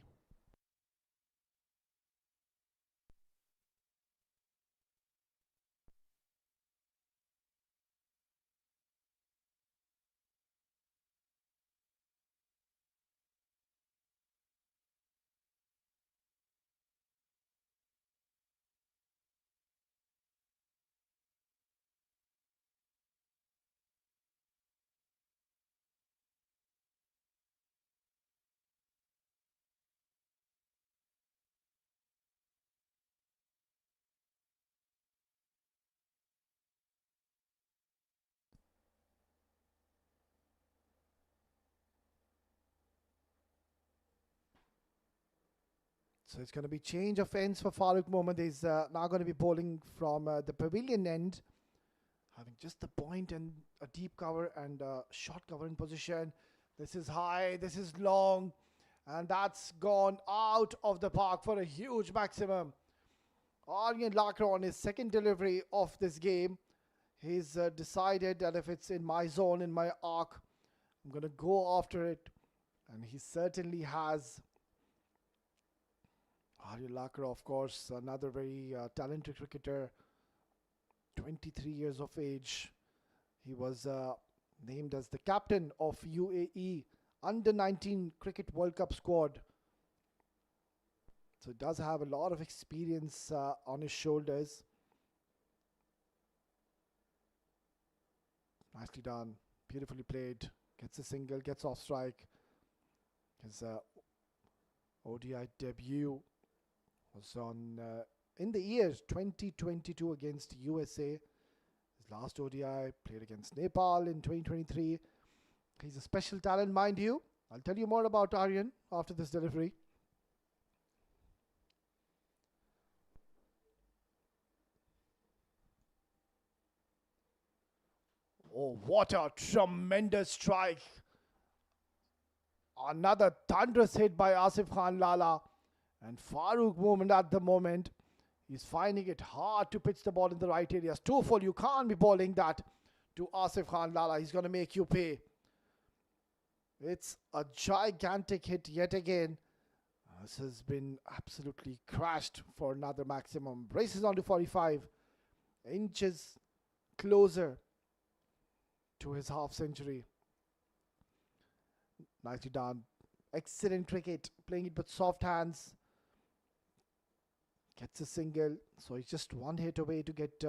So it's going to be change of ends for Farooq Mohammad. He's now going to be bowling from the pavilion end, having just the point and a deep cover and short cover in position. This is high, this is long, and that's gone out of the park for a huge maximum. Aryan Lakra on his second delivery of this game. He's decided that if it's in my zone, in my arc, I'm going to go after it. And he certainly has. Aryan Lakra, of course, another very talented cricketer, 23 years of age. He was named as the captain of UAE under 19 Cricket World Cup squad. So he does have a lot of experience on his shoulders. Nicely done. Beautifully played. Gets a single, gets off strike. His ODI debut was on in the year 2022 against USA. His last ODI played against Nepal in 2023. He's a special talent, mind you. I'll tell you more about Aryan after this delivery. Oh, what a tremendous strike. Another thunderous hit by Asif Khan Lala. And Farooq Mohammed at the moment, he's finding it hard to pitch the ball in the right areas. 2-4, you can't be bowling that to Asif Khan Lala. He's going to make you pay. It's a gigantic hit yet again. This has been absolutely crashed for another maximum. Races on to 45. Inches closer to his half century. Nicely done. Excellent cricket. Playing it with soft hands. Gets a single. So he's just one hit away to get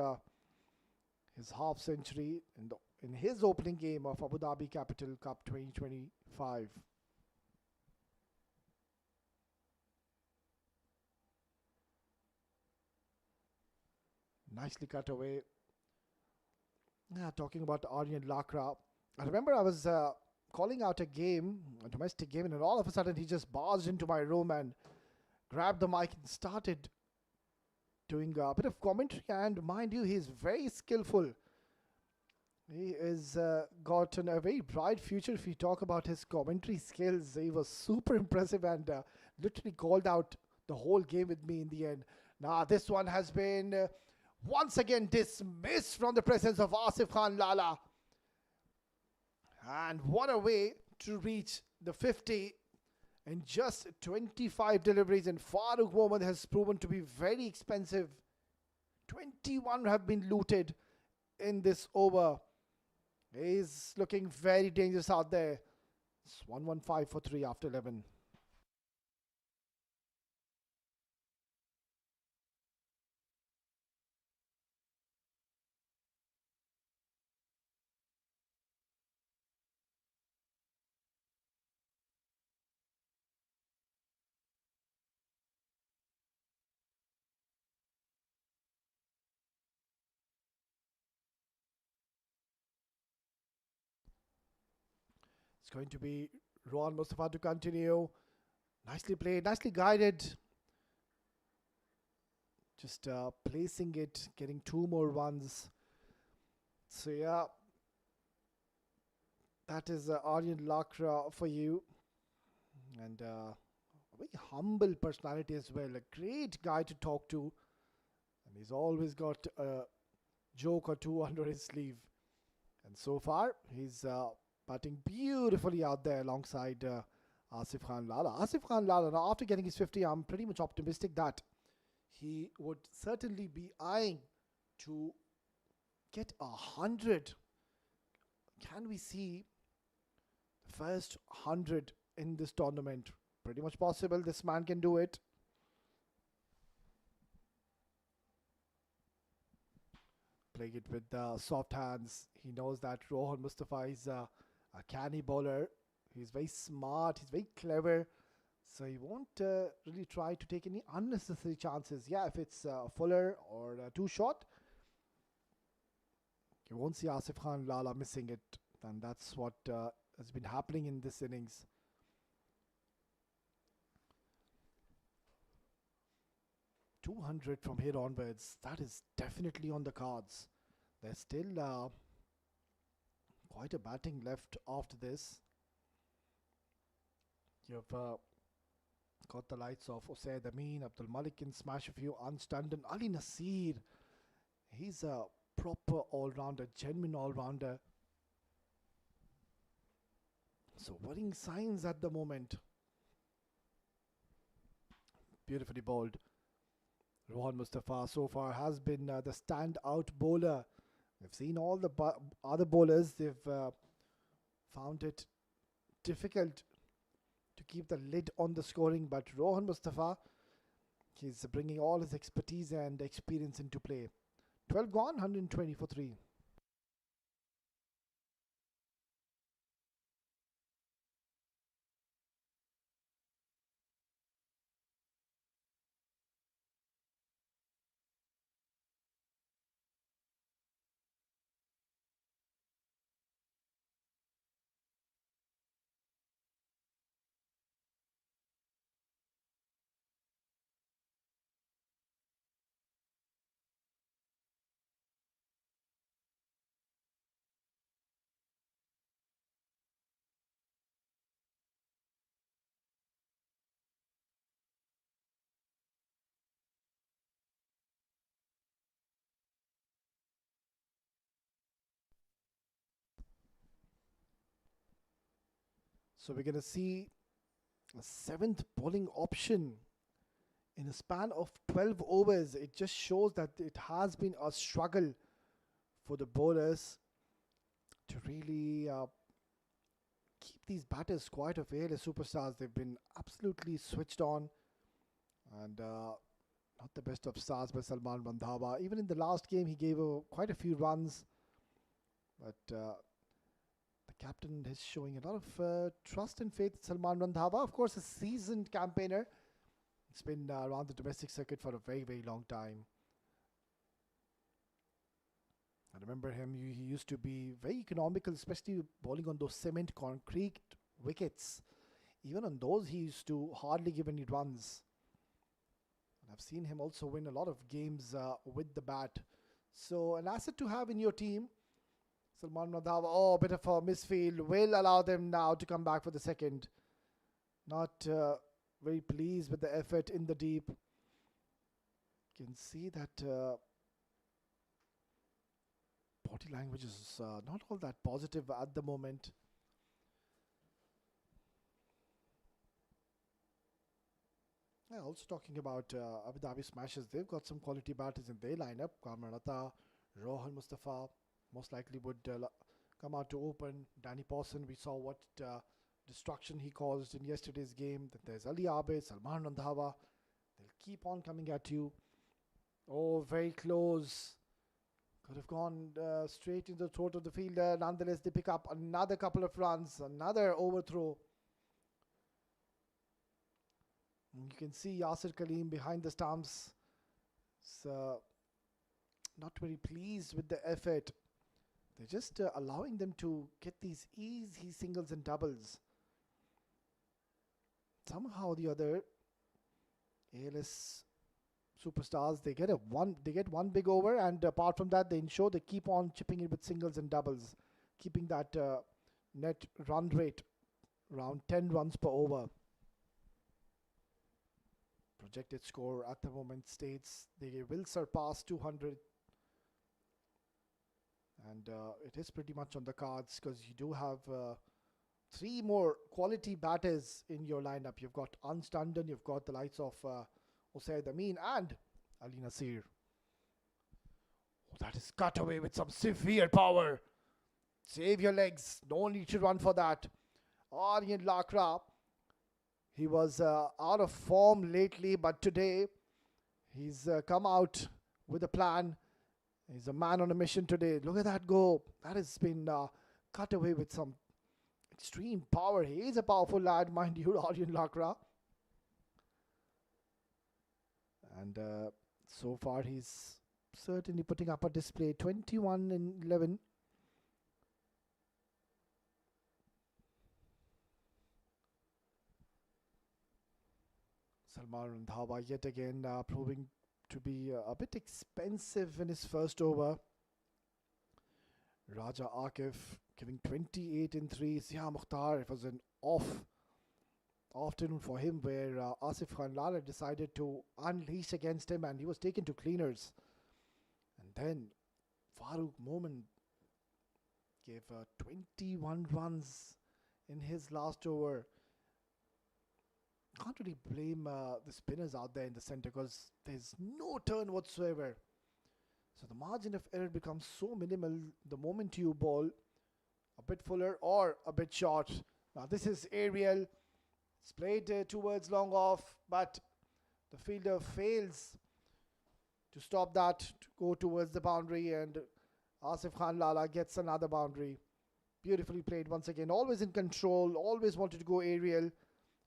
his half century in his opening game of Abu Dhabi Capital Cup 2025. Nicely cut away. Talking about Aryan Lakra. I remember I was calling out a game, a domestic game, and all of a sudden he just barged into my room and grabbed the mic and started doing a bit of commentary. And mind you, he's very skillful. He has gotten a very bright future if you talk about his commentary skills. He was super impressive and literally called out the whole game with me in the end. Now this one has been once again dismissed from the presence of Asif Khan Lala. And what a way to reach the 50 in just 25 deliveries. And Farooq Mohammed has proven to be very expensive. 21 have been looted in this over. He's looking very dangerous out there. It's 115 for 3 after 11. It's going to be Rohan Mustafa to continue. Nicely played, nicely guided. Just placing it, getting 2 more runs. So yeah, that is Aryan Lakra for you. And a very humble personality as well. A great guy to talk to. And he's always got a joke or two under his sleeve. And so far, he's batting beautifully out there alongside Asif Khan Lala. Asif Khan Lala, now after getting his 50, I'm pretty much optimistic that he would certainly be eyeing to get 100. Can we see the first 100 in this tournament? Pretty much possible. This man can do it. Playing it with soft hands. He knows that Rohan Mustafa is a canny bowler. He's very smart. He's very clever. So he won't really try to take any unnecessary chances. Yeah, if it's fuller or too short, you won't see Asif Khan Lala missing it. And that's what has been happening in this innings. .200 from here onwards. That is definitely on the cards. There's still quite a batting left after this. You've got the likes of Usaid Amin, Abdul Malik can smash a few, unstunned, and Ali Nasir. He's a proper all-rounder, genuine all-rounder. So worrying signs at the moment. Beautifully bowled. Rohan Mustafa so far has been the standout bowler. We've seen all the other bowlers, they've found it difficult to keep the lid on the scoring, but Rohan Mustafa, he's bringing all his expertise and experience into play. 12 gone, 120 for 3. So we're going to see a 7th bowling option in a span of 12 overs. It just shows that it has been a struggle for the bowlers to really keep these batters quiet of ALS superstars. They've been absolutely switched on, and not the best of stars by Salman Randhawa. Even in the last game, he gave quite a few runs, but the captain is showing a lot of trust and faith in Salman Randhawa. Of course, a seasoned campaigner. It's been around the domestic circuit for a very, very long time. I remember him, he used to be very economical, especially bowling on those cement concrete wickets. Even on those, he used to hardly give any runs. And I've seen him also win a lot of games with the bat. So an asset to have in your team. Salman Randhawa, a bit of a misfield, will allow them now to come back for the second. Not very pleased with the effort in the deep. You can see that body language is not all that positive at the moment. Yeah, also talking about Abu Dhabi Smashers, they've got some quality batters in their lineup. Kamran Atta, Rohan Mustafa most likely would come out to open. Danny Pawson, we saw what destruction he caused in yesterday's game. Then there's Ali Abid, Salman Randhawa. They'll keep on coming at you. Oh, very close. Could have gone straight into the throat of the fielder. Nonetheless, they pick up another couple of runs, another overthrow. And you can see Yasir Kaleem behind the stumps. Not very pleased with the effort. They're just allowing them to get these easy singles and doubles. Somehow or the other, ALS superstars, they get one big over, and apart from that, they ensure they keep on chipping in with singles and doubles, keeping that net run rate around 10 runs per over. Projected score at the moment states they will surpass 200. And it is pretty much on the cards because you do have 3 more quality batters in your lineup. You've got Ansh Tandon, you've got the likes of Usaid Amin and Ali Nasir. Oh, that is cut away with some severe power. Save your legs. No need to run for that. Aryan Lakra. He was out of form lately, but today he's come out with a plan. He's a man on a mission today. Look at that go. That has been cut away with some extreme power. He is a powerful lad, mind you, Aryan Lakra. And so far he's certainly putting up a display. 21 and 11. Salman Randhawa yet again proving to be a bit expensive in his first over. Raja Akif giving 28 in 3. Zia Mukhtar, it was an off afternoon for him where Asif Khan Lala decided to unleash against him and he was taken to cleaners. And then Farooq Momin gave 21 runs in his last over. Can't really blame the spinners out there in the center because there's no turn whatsoever. So the margin of error becomes so minimal the moment you bowl a bit fuller or a bit short. Now this is aerial. It's played towards long off, but the fielder fails to stop that to go towards the boundary, and Asif Khan Lala gets another boundary. Beautifully played once again. Always in control. Always wanted to go aerial,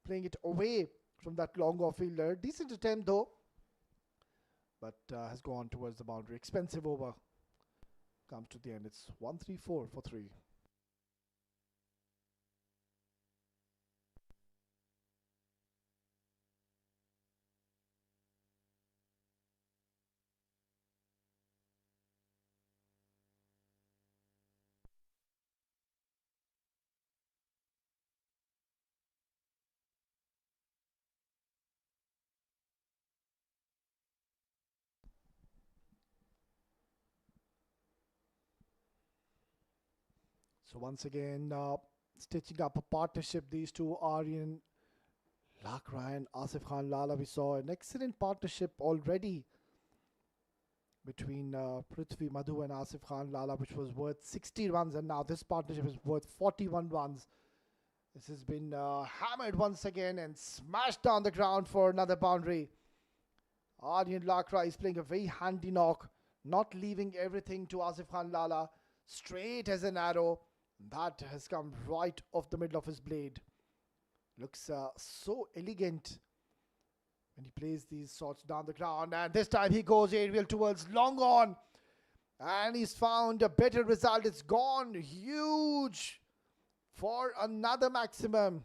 playing it away from that long off fielder. Decent attempt though, but has gone towards the boundary. Expensive over. Comes to the end. It's 1-3-4 for 3. So once again, stitching up a partnership, these two, Aryan Lakra and Asif Khan Lala. We saw an excellent partnership already between Prithvi Madhu and Asif Khan Lala, which was worth 60 runs, and now this partnership is worth 41 runs. This has been hammered once again and smashed down the ground for another boundary. Aryan Lakra is playing a very handy knock, not leaving everything to Asif Khan Lala. Straight as an arrow. That has come right off the middle of his blade. Looks so elegant when he plays these shots down the ground. And this time he goes aerial towards long on. And he's found a better result. It's gone huge for another maximum.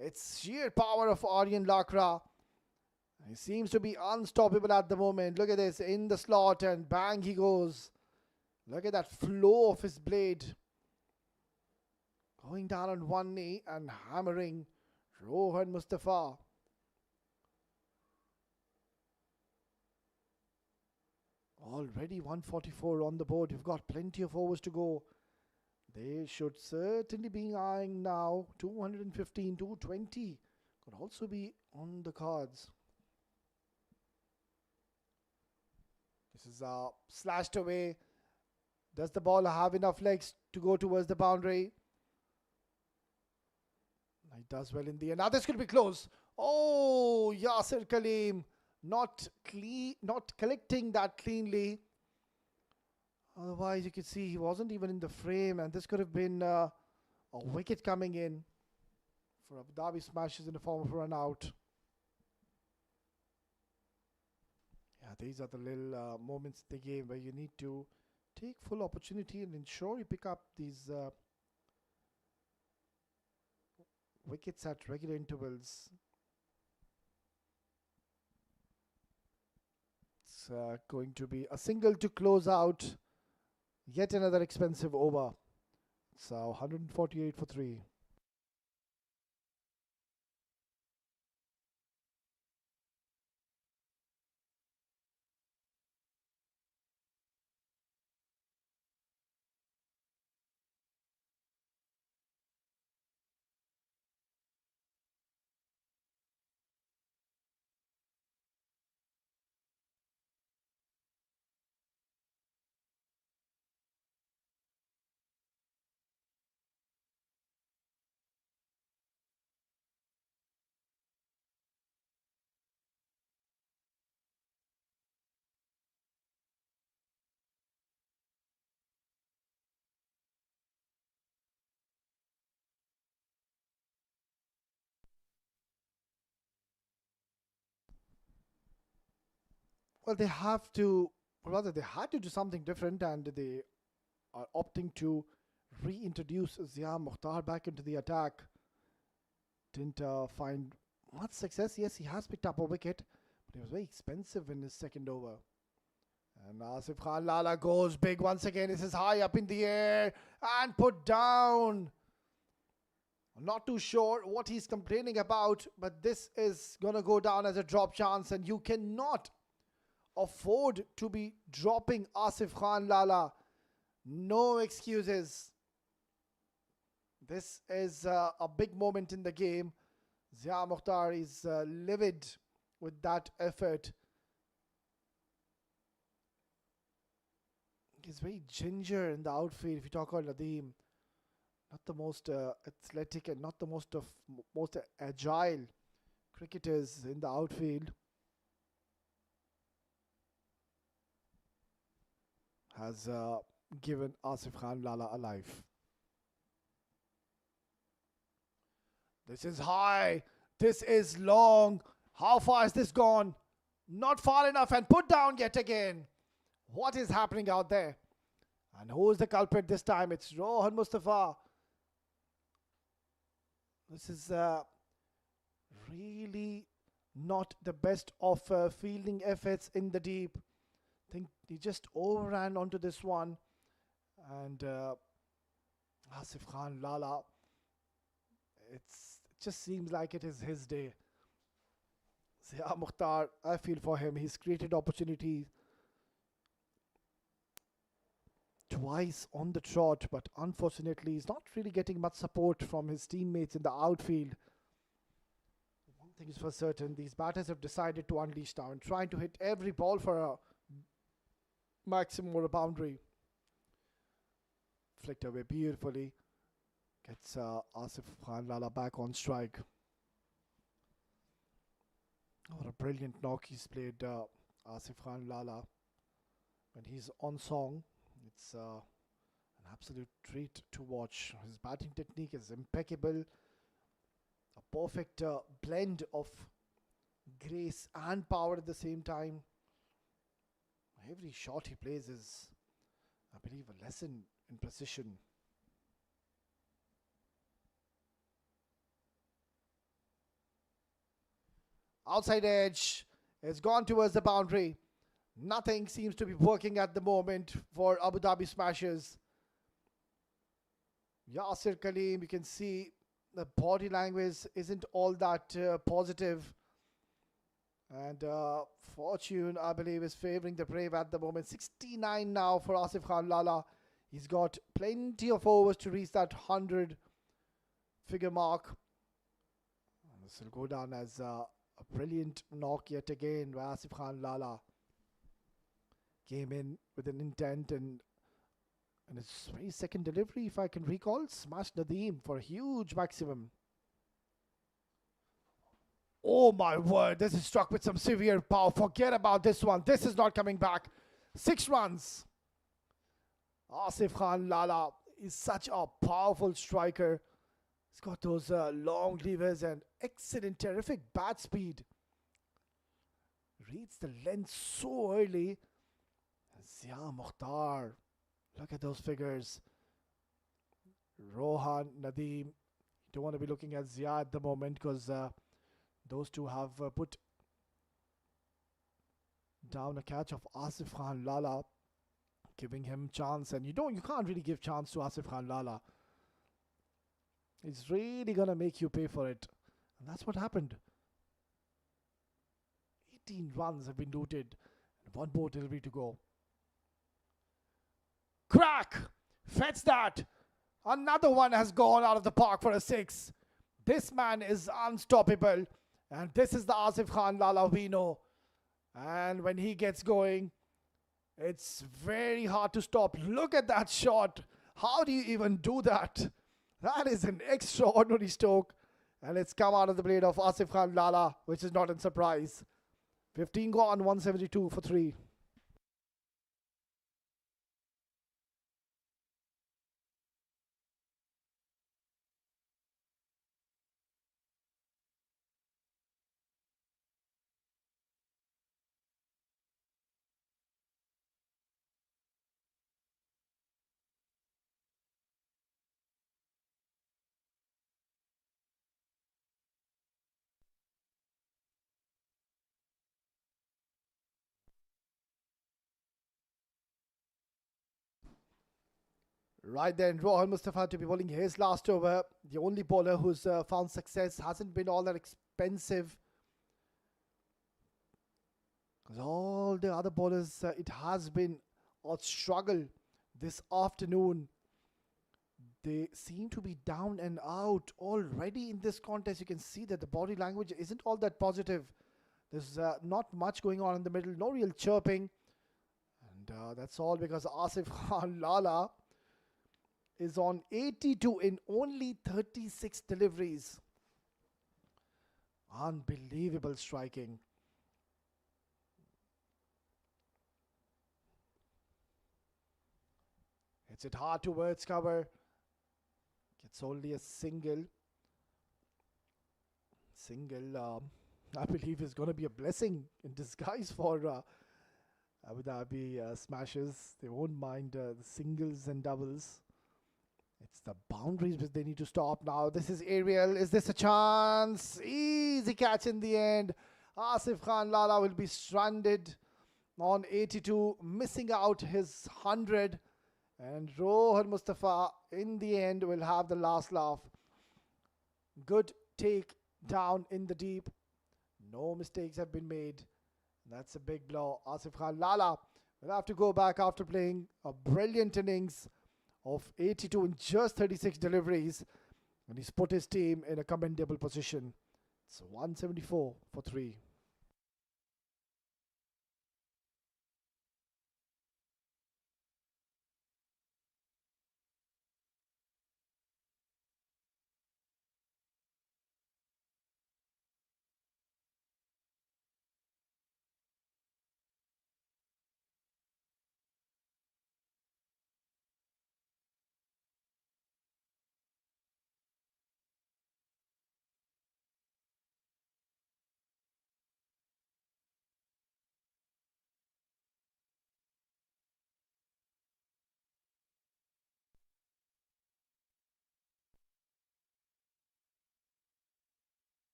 It's sheer power of Aryan Lakra. He seems to be unstoppable at the moment. Look at this, in the slot, and bang he goes. Look at that flow of his blade. Going down on one knee and hammering Rohan Mustafa. Already 144 on the board. You've got plenty of overs to go. They should certainly be eyeing now 215, 220. Could also be on the cards. This is slashed away. Does the ball have enough legs to go towards the boundary? He does well in the end. Now this could be close. Oh, Yasir Kaleem not collecting that cleanly. Otherwise, you could see he wasn't even in the frame, and this could have been a wicket coming in for Abu Dhabi smashes in the form of a run out. Yeah, these are the little moments in the game where you need to take full opportunity and ensure you pick up these wickets at regular intervals. It's going to be a single to close out yet another expensive over. So 148 for 3. Well, they have to, or rather, they had to do something different, and they are opting to reintroduce Zia Mukhtar back into the attack. Didn't find much success. Yes, he has picked up a wicket, but he was very expensive in his second over. And Asif Khan Lala goes big once again. This is high up in the air and put down. I'm not too sure what he's complaining about, but this is going to go down as a drop chance, and you cannot afford to be dropping Asif Khan Lala. No excuses. This is a big moment in the game. Zia Mukhtar is livid with that effort. He's very ginger in the outfield if you talk about Nadeem. Not the most athletic and not the most agile cricketers in the outfield. Has given Asif Khan Lala a life. This is high. This is long. How far has this gone? Not far enough, and put down yet again. What is happening out there? And who is the culprit this time? It's Rohan Mustafa. This is really not the best of fielding efforts in the deep. I think he just overran onto this one. And Asif Khan Lala, it just seems like it is his day. Zia Mukhtar, I feel for him. He's created opportunities twice on the trot, but unfortunately he's not really getting much support from his teammates in the outfield. One thing is for certain, these batters have decided to unleash now and trying to hit every ball for a maximum or a boundary. Flicked away beautifully. Gets Asif Khan Lala back on strike. What a brilliant knock he's played, Asif Khan Lala. When he's on song, it's an absolute treat to watch. His batting technique is impeccable. A perfect blend of grace and power at the same time. Every shot he plays is, I believe, a lesson in precision. Outside edge. It's gone towards the boundary. Nothing seems to be working at the moment for Abu Dhabi Smashers. Yasir Kaleem, you can see the body language isn't all that positive. And fortune, I believe, is favouring the brave at the moment. 69 now for Asif Khan Lala. He's got plenty of overs to reach that 100 figure mark. This will go down as a brilliant knock yet again by Asif Khan Lala. Came in with an intent and his very second delivery, if I can recall, smashed Nadeem for a huge maximum. Oh my word, this is struck with some severe power. Forget about this one. This is not coming back. 6 runs. Asif Khan Lala is such a powerful striker. He's got those long levers and excellent, terrific bat speed. Reads the length so early. Zia Mukhtar. Look at those figures. Rohan, Nadeem. You don't want to be looking at Zia at the moment because those two have put down a catch of Asif Khan Lala, giving him chance. And you can't really give chance to Asif Khan Lala. It's really gonna make you pay for it. And that's what happened. 18 runs have been looted. And one more delivery to go. Crack! Fetch that! Another one has gone out of the park for a 6. This man is unstoppable. And this is the Asif Khan Lala we know. And when he gets going, it's very hard to stop. Look at that shot. How do you even do that? That is an extraordinary stroke. And it's come out of the blade of Asif Khan Lala, which is not a surprise. 15 gone, 172 for 3. Right then, Rohan Mustafa to be bowling his last over. The only bowler who's found success, hasn't been all that expensive. Because all the other bowlers, it has been a struggle this afternoon. They seem to be down and out already in this contest. You can see that the body language isn't all that positive. There's not much going on in the middle, no real chirping. And that's all because Asif Khan Lala is on 82 in only 36 deliveries. Unbelievable striking. Hits it hard towards cover. Gets only a single. I believe is going to be a blessing in disguise for Abu Dhabi smashes. They won't mind the singles and doubles. It's the boundaries which they need to stop now. This is aerial. Is this a chance? Easy catch in the end. Asif Khan Lala will be stranded on 82, missing out his 100. And Rohan Mustafa in the end will have the last laugh. Good take down in the deep. No mistakes have been made. That's a big blow. Asif Khan Lala will have to go back after playing a brilliant innings of 82 in just 36 deliveries. And he's put his team in a commendable position. It's 174 for 3.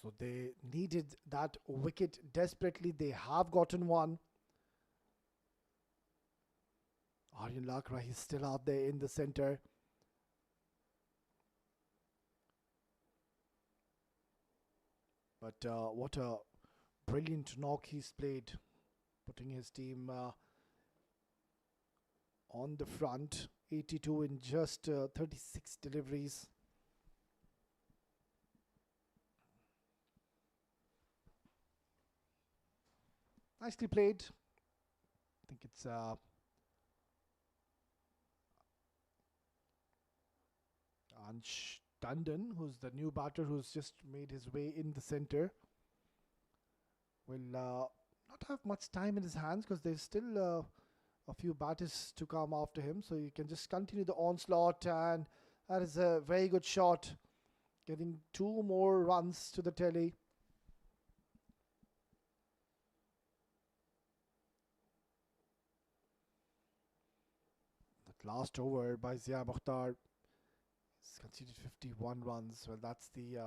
So they needed that wicket desperately. They have gotten one. Aryan Lakra, he's still out there in the center. But what a brilliant knock he's played, putting his team on the front. 82 in just 36 deliveries. Nicely played. I think it's Ansh Tandon, who's the new batter who's just made his way in the center. Will not have much time in his hands because there's still a few batters to come after him. So you can just continue the onslaught, and that is a very good shot. Getting 2 more runs to the telly. Last over by Zia Mukhtar has conceded 51 runs. Well, that's the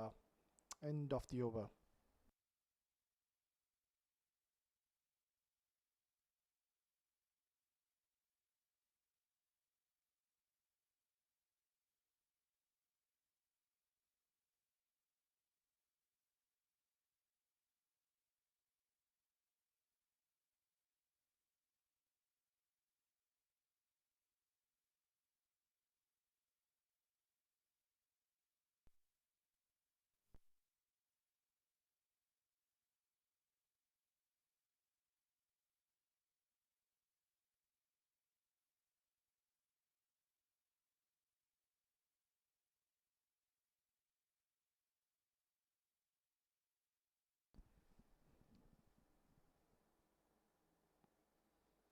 end of the over.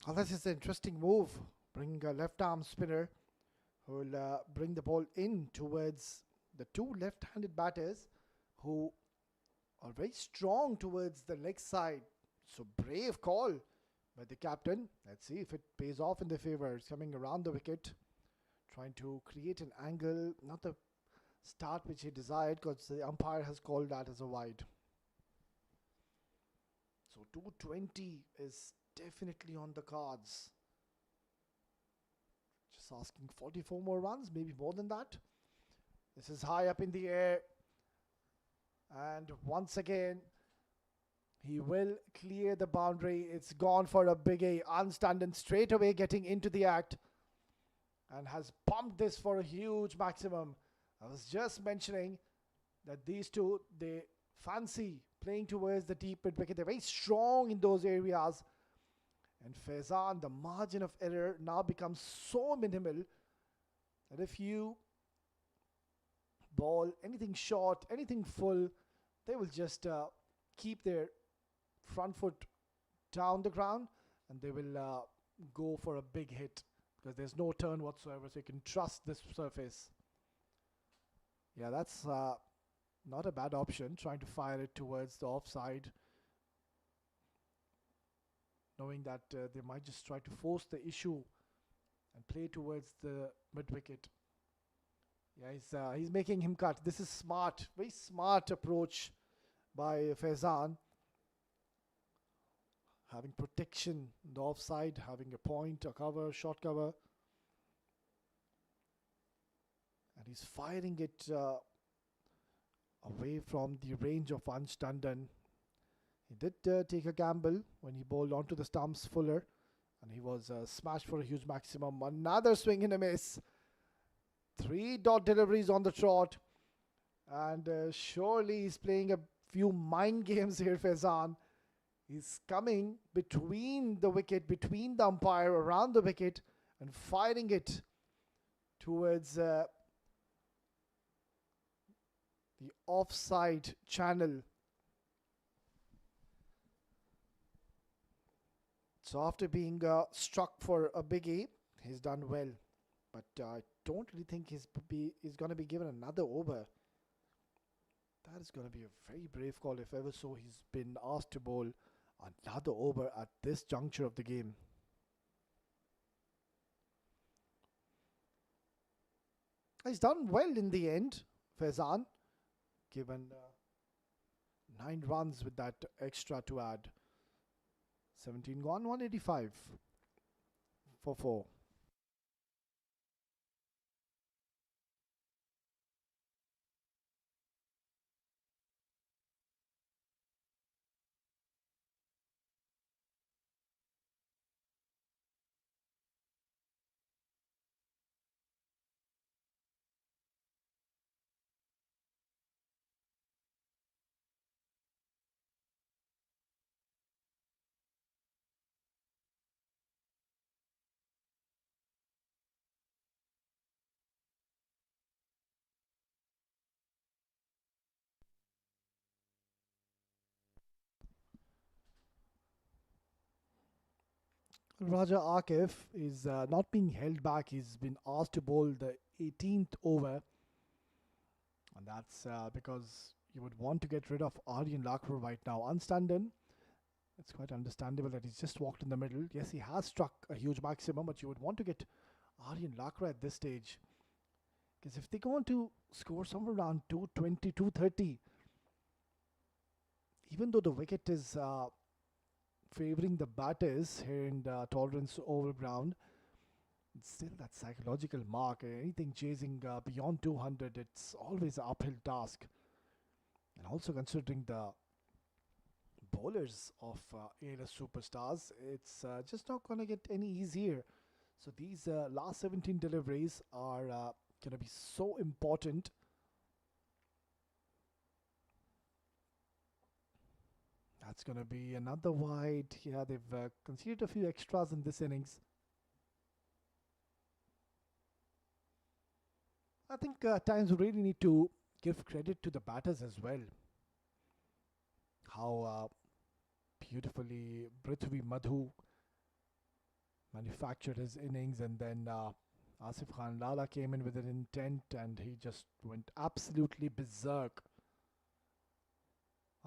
Oh, this is an interesting move. Bring a left arm spinner who will bring the ball in towards the 2 left-handed batters who are very strong towards the leg side. So brave call by the captain. Let's see if it pays off in their favor. It's coming around the wicket, trying to create an angle, not the start which he desired because the umpire has called that as a wide. So 220 is definitely on the cards. Just asking 44 more runs, maybe more than that. This is high up in the air. And once again, he will clear the boundary. It's gone for a big A. Unstanding straight away getting into the act and has pumped this for a huge maximum. I was just mentioning that these two, they fancy playing towards the deep mid wicket. They're very strong in those areas. And Faizan, the margin of error now becomes so minimal that if you ball anything short, anything full, they will just keep their front foot down the ground and they will go for a big hit because there's no turn whatsoever, so you can trust this surface. Yeah, that's not a bad option, trying to fire it towards the offside, knowing that they might just try to force the issue and play towards the mid-wicket. Yeah, he's making him cut. This is smart, very smart approach by Faizan. Having protection on the offside, having a point, a cover, short cover. And he's firing it away from the range of Ansh Tandon. He did take a gamble when he bowled onto the stumps fuller. And he was smashed for a huge maximum. Another swing and a miss. 3 dot deliveries on the trot. And surely he's playing a few mind games here, Faizan. He's coming between the wicket, between the umpire, around the wicket, and firing it towards the offside channel. So after being struck for a biggie, he's done well. But I don't really think he's going to be given another over. That is going to be a very brave call if ever so he's been asked to bowl another over at this juncture of the game. He's done well in the end, Faizan, given 9 runs with that extra to add. 17 gone, 185 for 4. Raja Akif is not being held back. He's been asked to bowl the 18th over. And that's because you would want to get rid of Aryan Lakra right now. Ansh Tandon, it's quite understandable that he's just walked in the middle. Yes, he has struck a huge maximum, but you would want to get Aryan Lakra at this stage. Because if they go on to score somewhere around 220, 230, even though the wicket is favouring the batters here in the Tolerance Oval ground, it's still that psychological mark. Anything chasing beyond 200, it's always an uphill task. And also considering the bowlers of ALS superstars, it's just not going to get any easier. So these last 17 deliveries are going to be so important. That's going to be another wide. Yeah, they've conceded a few extras in this innings. I think at times we really need to give credit to the batters as well. How beautifully Prithvi Madhu manufactured his innings, and then Asif Khan Lala came in with an intent and he just went absolutely berserk.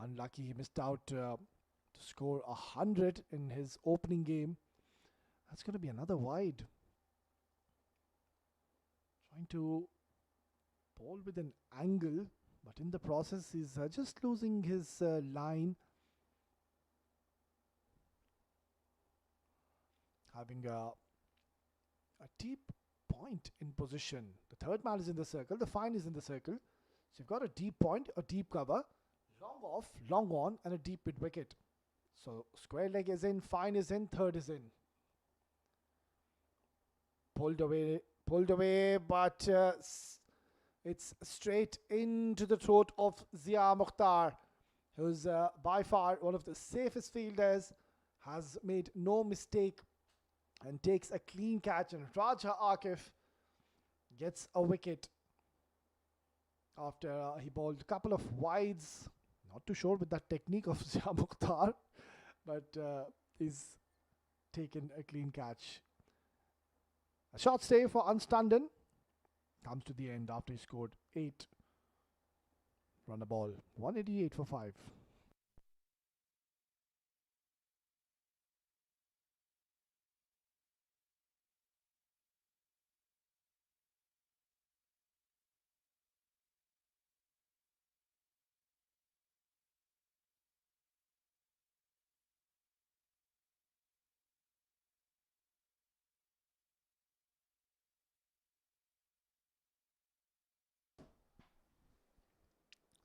Unlucky he missed out to score 100 in his opening game. That's going to be another wide. Trying to bowl with an angle, but in the process he's just losing his line. Having a deep point in position. The third man is in the circle, the fine is in the circle. So you've got a deep point, a deep cover, long off, long on, and a deep mid wicket. So square leg is in, fine is in, third is in. Pulled away, but it's straight into the throat of Zia Mukhtar, who's by far one of the safest fielders, has made no mistake and takes a clean catch, and Raja Akif gets a wicket after he bowled a couple of wides. Not too sure with that technique of Zia Mukhtar, but he's taken a clean catch. A short stay for Unstanden comes to the end after he scored 8 run a ball, 188 for 5.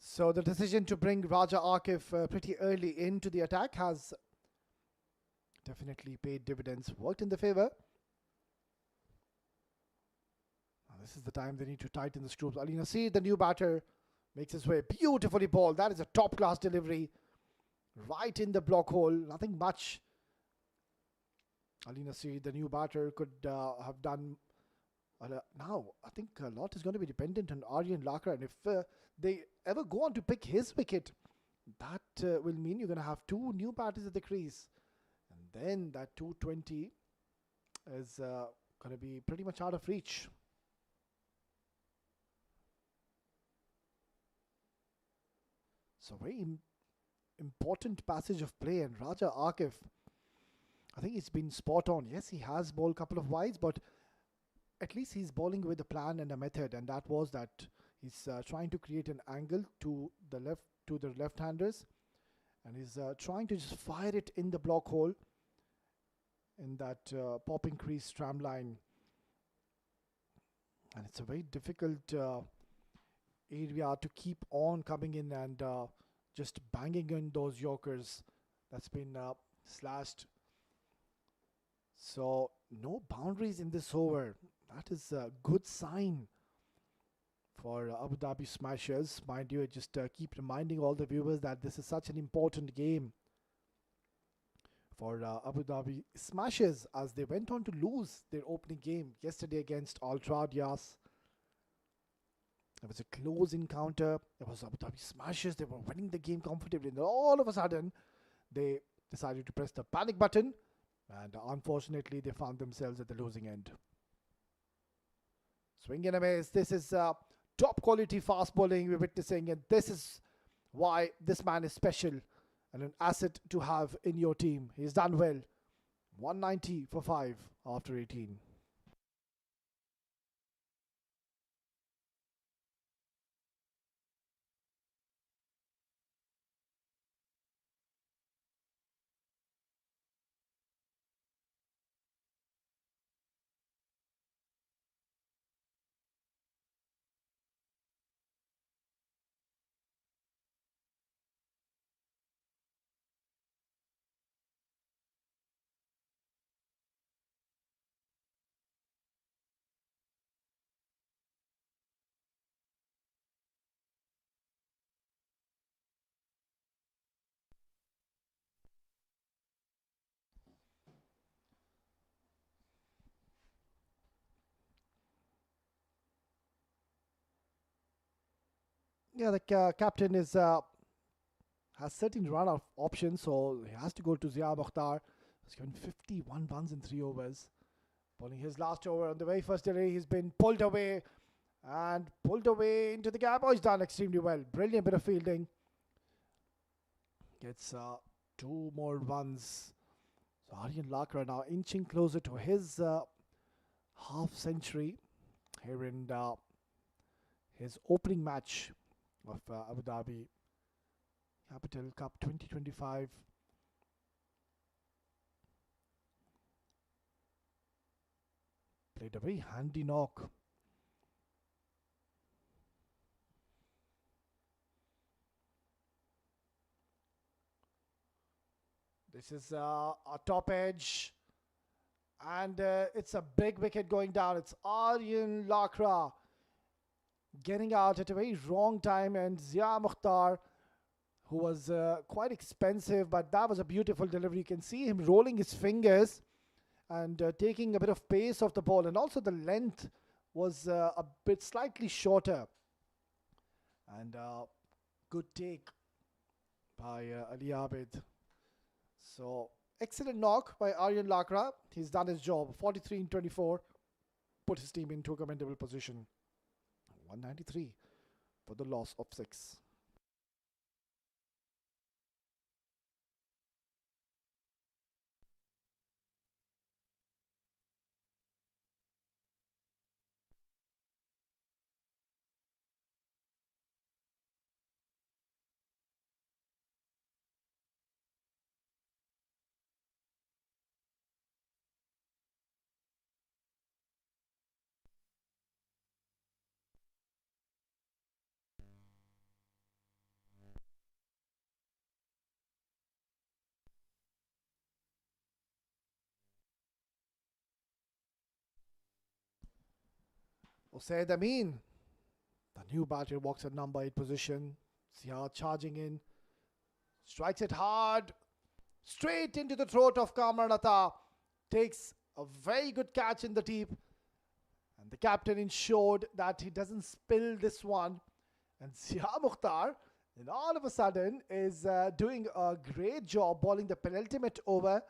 So the decision to bring Raja Akif pretty early into the attack has definitely paid dividends, worked in the favour. This is the time they need to tighten the screws. Ali Nasir, the new batter, makes his way. Beautifully bowled. That is a top-class delivery. Right in the block hole. Nothing much Ali Nasir, the new batter, could have done. Now, I think a lot is going to be dependent on Aryan Lakra. And if they ever go on to pick his wicket, that will mean you're going to have 2 new batters at the crease. And then that 220 is going to be pretty much out of reach. So very important passage of play, and Raja Akif, I think he's been spot on. Yes, he has bowled a couple of wides, but at least he's bowling with a plan and a method, and that was that he's trying to create an angle to the left-handers, and he's trying to just fire it in the block hole in that popping crease tram line. And it's a very difficult area to keep on coming in and just banging in those Yorkers. That's been slashed. So no boundaries in this over. That is a good sign for Abu Dhabi Smashers. Mind you, just keep reminding all the viewers that this is such an important game for Abu Dhabi Smashers, as they went on to lose their opening game yesterday against Al Yas. It was a close encounter. It was Abu Dhabi Smashers. They were winning the game comfortably. And all of a sudden, they decided to press the panic button. And unfortunately, they found themselves at the losing end. Swing and a miss. This is top quality fast bowling we're witnessing. And this is why this man is special and an asset to have in your team. He's done well. 190 for 5 after 18. Yeah, the captain is has certain run of options, so he has to go to Zia Mukhtar. He's given 51 runs in 3 overs. Bowling his last over on the very first delivery, he's been pulled away into the gap. Oh, he's done extremely well. Brilliant bit of fielding. Gets 2 more runs. So Aryan Lakra now inching closer to his half century here in his opening match of Abu Dhabi Capital Cup 2025. Played a very handy knock. This is a top edge, and it's a big wicket going down. It's Aryan Lakra getting out at a very wrong time, and Zia Mukhtar, who was quite expensive, but that was a beautiful delivery. You can see him rolling his fingers and taking a bit of pace off the ball, and also the length was a bit slightly shorter. And good take by Ali Abid. So excellent knock by Aryan Lakra. He's done his job. 43 in 24. Put his team into a commendable position. 193 for the loss of 6. Usaid Amin, the new batter, walks at number 8 position. Zia charging in. Strikes it hard. Straight into the throat of Kamranata. Takes a very good catch in the deep. And the captain ensured that he doesn't spill this one. And Zia Mukhtar, then all of a sudden, is doing a great job bowling the penultimate over,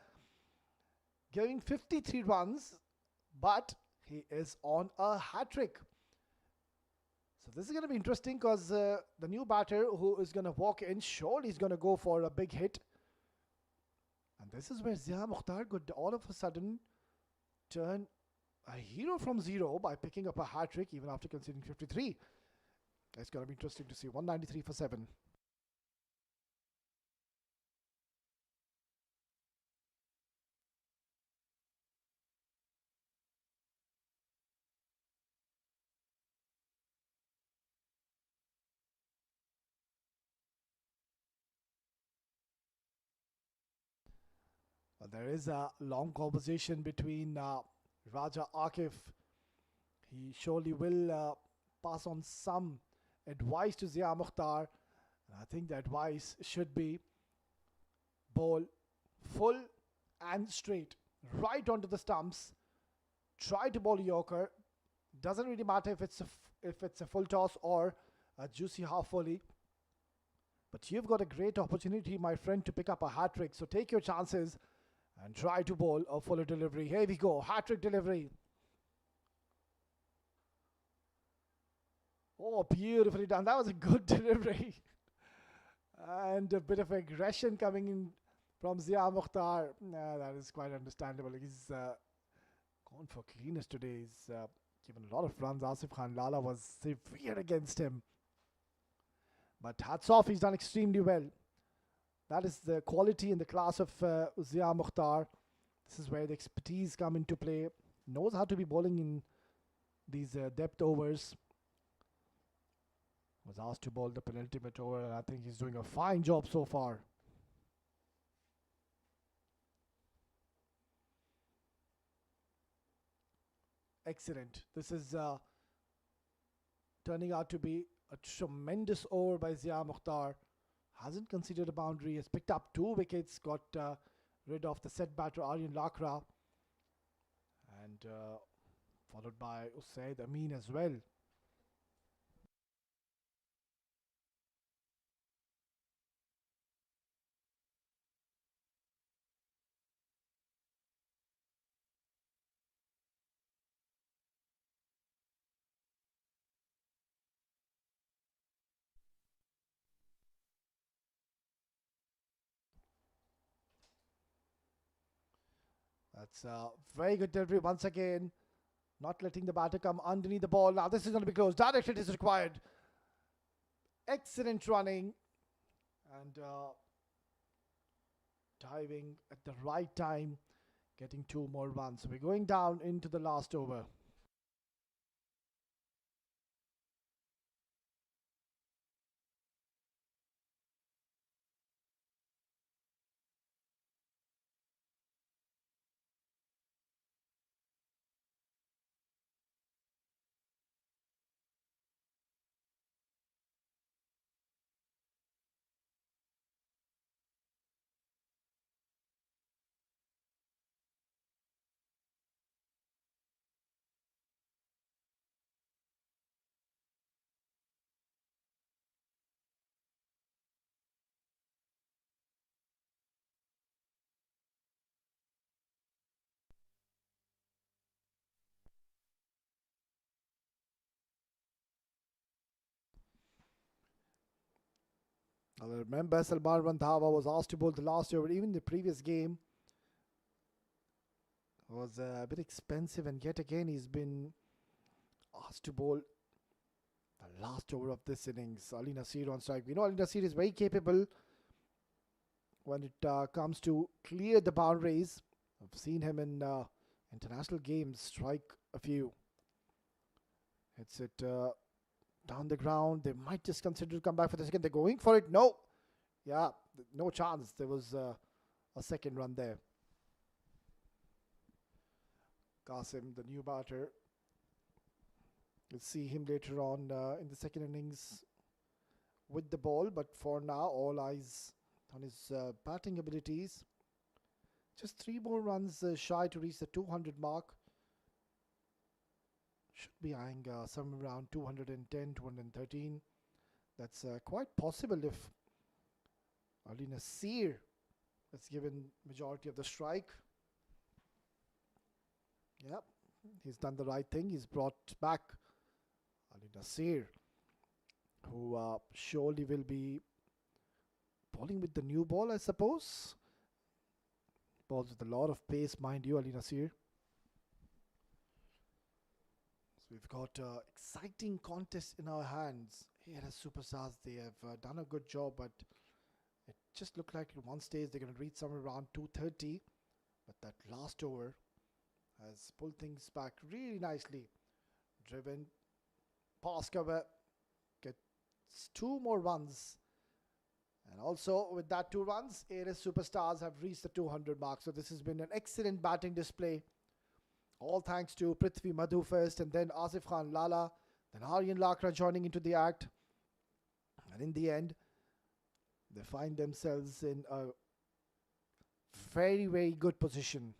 giving 53 runs, but he is on a hat-trick. So this is going to be interesting because the new batter who is going to walk in, surely is going to go for a big hit. And this is where Zia Mukhtar could all of a sudden turn a hero from 0 by picking up a hat-trick even after conceding 53. It's going to be interesting to see. 193 for 7. There is a long conversation between Raja Akif. He surely will pass on some advice to Zia Mukhtar. And I think the advice should be bowl full and straight, right onto the stumps. Try to bowl Yorker. Doesn't really matter if it's a full toss or a juicy half volley. But you've got a great opportunity, my friend, to pick up a hat-trick. So take your chances and try to bowl a fuller delivery. Here we go, hat-trick delivery. Oh, beautifully done. That was a good delivery. And a bit of aggression coming in from Zia Mukhtar. That is quite understandable. He's gone for cleaners today. He's given a lot of runs. Asif Khan Lala was severe against him. But hats off, he's done extremely well. That is the quality and the class of Zia Mukhtar. This is where the expertise come into play. Knows how to be bowling in these depth overs. Was asked to bowl the penultimate over, and I think he's doing a fine job so far. Excellent. This is turning out to be a tremendous over by Zia Mukhtar. Hasn't conceded a boundary, has picked up 2 wickets, got rid of the set batter Aryan Lakra, and followed by Usaid Amin as well. That's a very good delivery once again. Not letting the batter come underneath the ball. Now this is going to be close. Direct hit is required. Excellent running. And diving at the right time. Getting 2 more runs. So we're going down into the last over. I remember Salman Randhawa was asked to bowl the last over, even the previous game was a bit expensive, and yet again he's been asked to bowl the last over of this innings. Ali Nasir on strike. We know Ali Nasir is very capable when it comes to clear the boundaries. I've seen him in international games strike a few. Hits it down the ground. They might just consider to come back for the second. They're going for it. No. Yeah, no chance. There was a second run there. Qasim, the new batter. We'll see him later on in the second innings with the ball. But for now, all eyes on his batting abilities. Just 3 more runs shy to reach the 200 mark. Should be eyeing somewhere around 210, 213. That's quite possible if Ali Nasir has given majority of the strike. Yep, he's done the right thing. He's brought back Ali Nasir, who surely will be bowling with the new ball, I suppose. Balls with a lot of pace, mind you, Ali Nasir. So we've got exciting contest in our hands here as Superstars. They have done a good job, but it just looked like at one stage they're going to reach somewhere around 230. But that last over has pulled things back really nicely. Driven past cover, gets 2 more runs. And also with that 2 runs, ALS Superstars have reached the 200 mark. So this has been an excellent batting display. All thanks to Prithvi Madhu first, and then Asif Khan Lala, then Aryan Lakra joining into the act. And in the end, they find themselves in a very, very good position.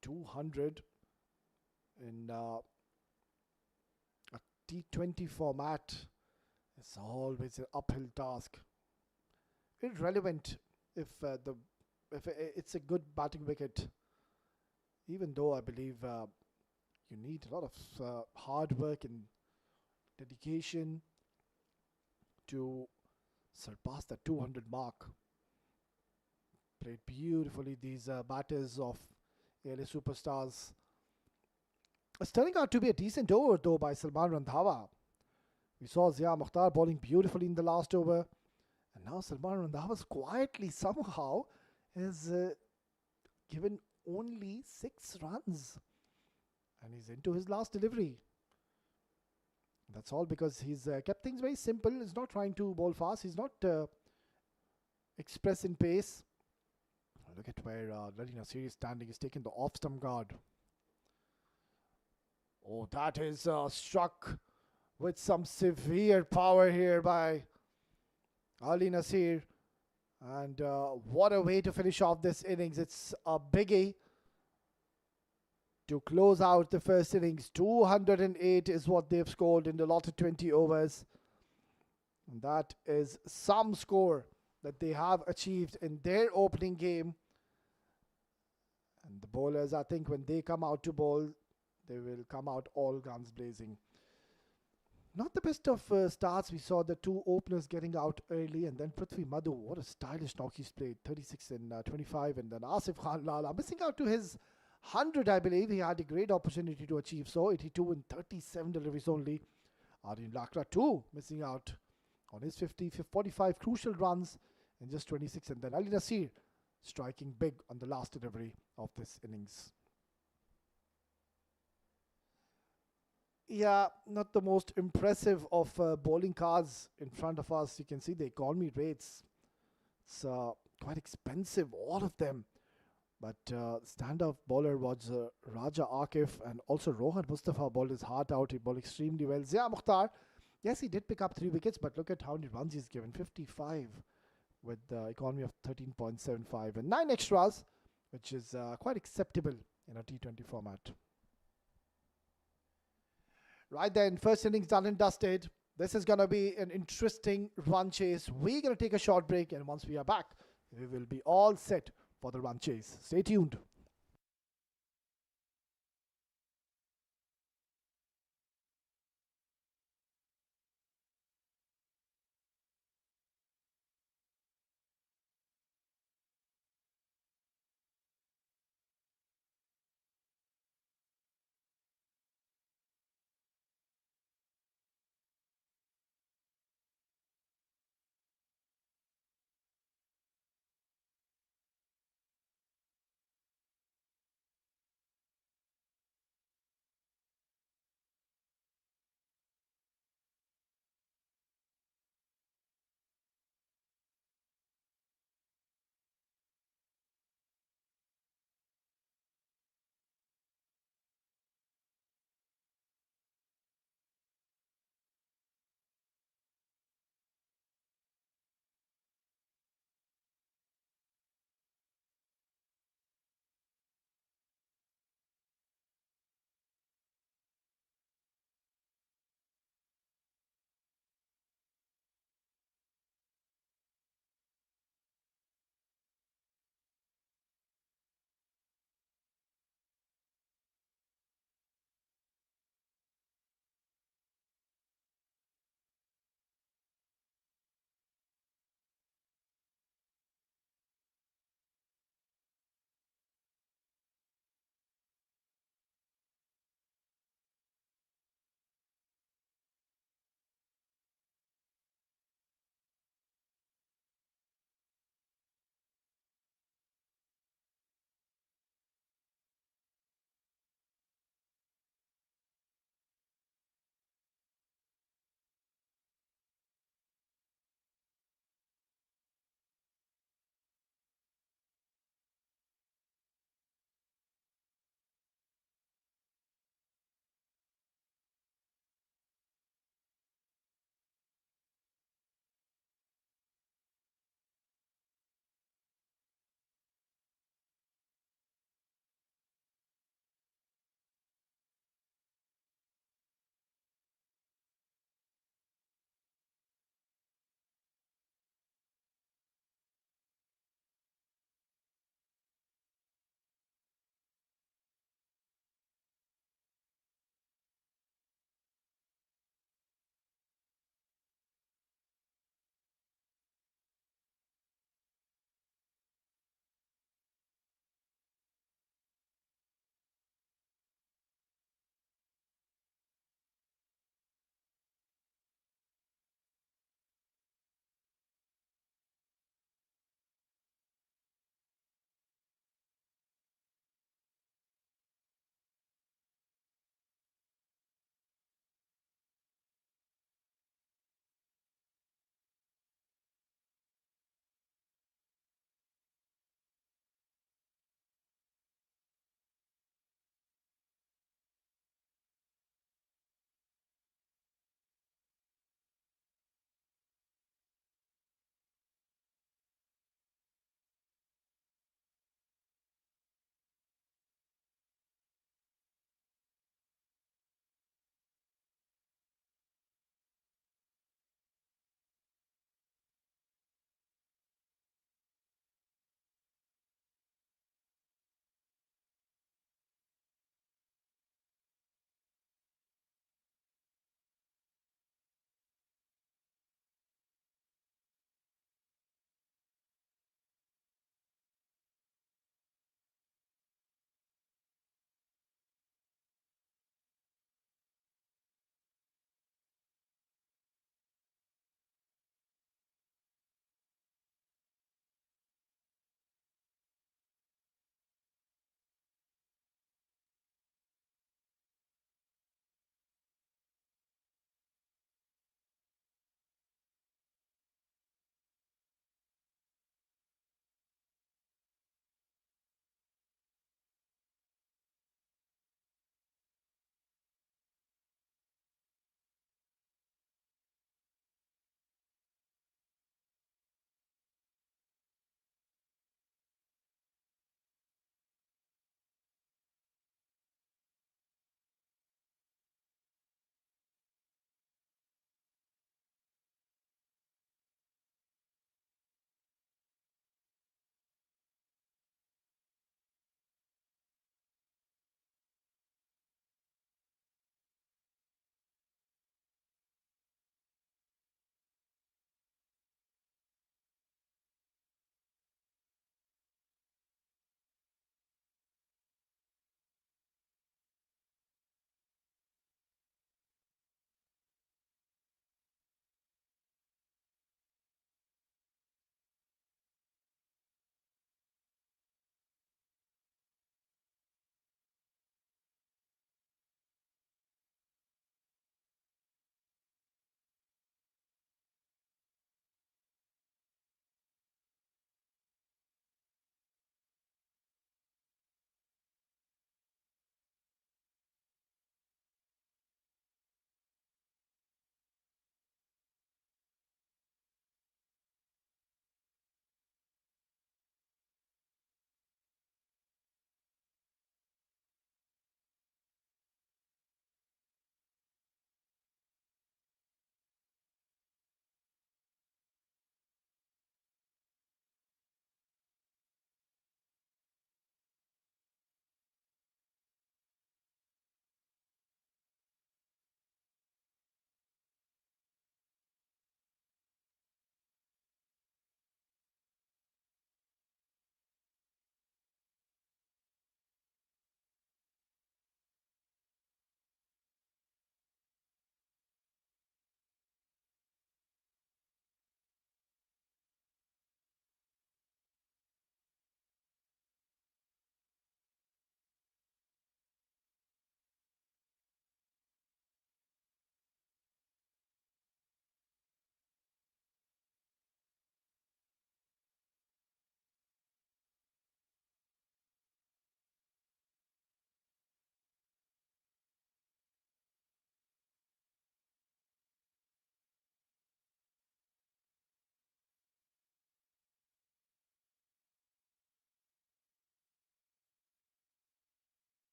200 in a T20 format. It's always an uphill task. Irrelevant if it's a good batting wicket. Even though I believe you need a lot of hard work and dedication to surpass the 200 mark. Played beautifully, these batters of ALS Superstars. It's turning out to be a decent over though by Salman Randhawa. We saw Zia Mukhtar bowling beautifully in the last over. And now Salman Randhawa quietly somehow has given only 6 runs. And he's into his last delivery. That's all because he's kept things very simple. He's not trying to bowl fast. He's not expressing pace. Look at where Ali Nasir is standing. He's taking the off-stump guard. Oh, that is struck with some severe power here by Ali Nasir. And what a way to finish off this innings. It's a biggie to close out the first innings. 208 is what they've scored in the lot of 20 overs. And that is some score that they have achieved in their opening game. And the bowlers, I think when they come out to bowl, they will come out all guns blazing. Not the best of starts. We saw the 2 openers getting out early, and then Prithvi Madhu, what a stylish knock he's played, 36 and 25, and then Asif Khan Lala missing out to his 100, I believe. He had a great opportunity to achieve so, 82 and 37 deliveries only. Aryan Lakra too missing out on his 45 crucial runs in just 26, and then Ali Nasir striking big on the last delivery of this innings. Yeah, not the most impressive of bowling cards in front of us. You can see the economy rates. It's quite expensive, all of them. But standout bowler was Raja Akif, and also Rohan Mustafa bowled his heart out. He bowled extremely well. Zia Mukhtar, yes, he did pick up 3 wickets, but look at how many runs he's given. 55 with the economy of 13.75 and 9 extras, which is quite acceptable in a T20 format. Right then, first innings done and dusted. This is going to be an interesting run chase. We're going to take a short break, and once we are back, we will be all set for the run chase. Stay tuned.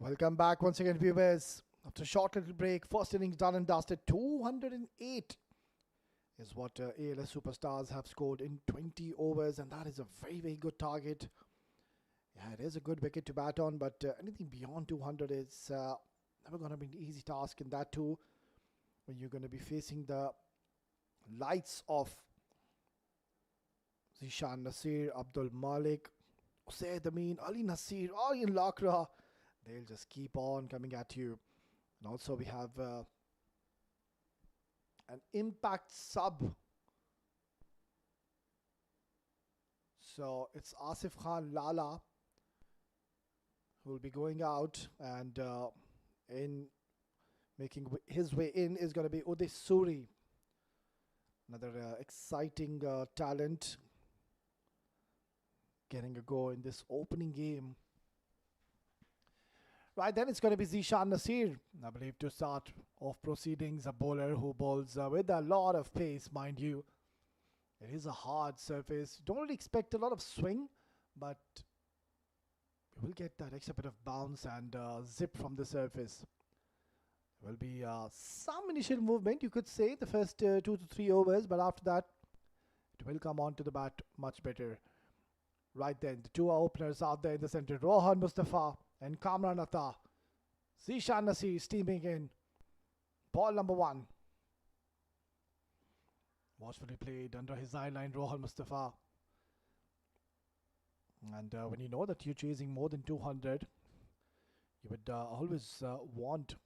Welcome back once again, viewers. After a short little break, first innings done and dusted. 208 is what ALS superstars have scored in 20 overs, and that is a very, very good target. Yeah, it is a good wicket to bat on, but anything beyond 200 is never going to be an easy task, in that too, when you're going to be facing the likes of Zishan Nasir, Abdul Malik, Usaid Amin, Ali Nasir, Aryan Lakra. They'll just keep on coming at you. And also we have an impact sub. So it's Asif Khan Lala who will be going out, and in making his way in is going to be Uday Suri. Another exciting talent getting a go in this opening game. Right, then it's going to be Zishan Nasir, I believe, to start off proceedings. A bowler who bowls with a lot of pace, mind you. It is a hard surface. Don't really expect a lot of swing, but you will get that extra bit of bounce and zip from the surface. There will be some initial movement, you could say, the first 2 to 3 overs, but after that, it will come on to the bat much better. Right then, the two openers out there in the center, Rohan Mustafa and Kamran Atta. Zishan Nasir steaming in. Ball number 1. Watchfully played under his eye line, Rohan Mustafa. And when you know that you're chasing more than 200, you would always want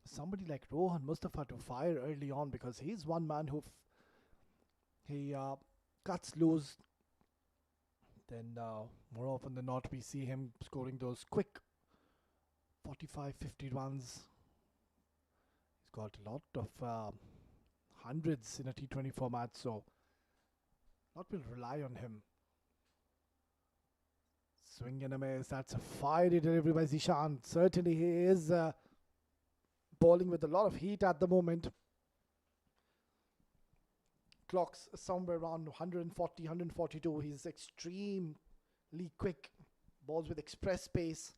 somebody like Rohan Mustafa to fire early on, because he's one man who he cuts loose. Then more often than not, we see him scoring those quick 45-50 runs. He's got a lot of hundreds in a T20 format, so not will rely on him. Swing and a miss. That's a fiery delivery by Zishan. Certainly he is bowling with a lot of heat at the moment. Clocks somewhere around 140, 142. He's extremely quick. Balls with express pace.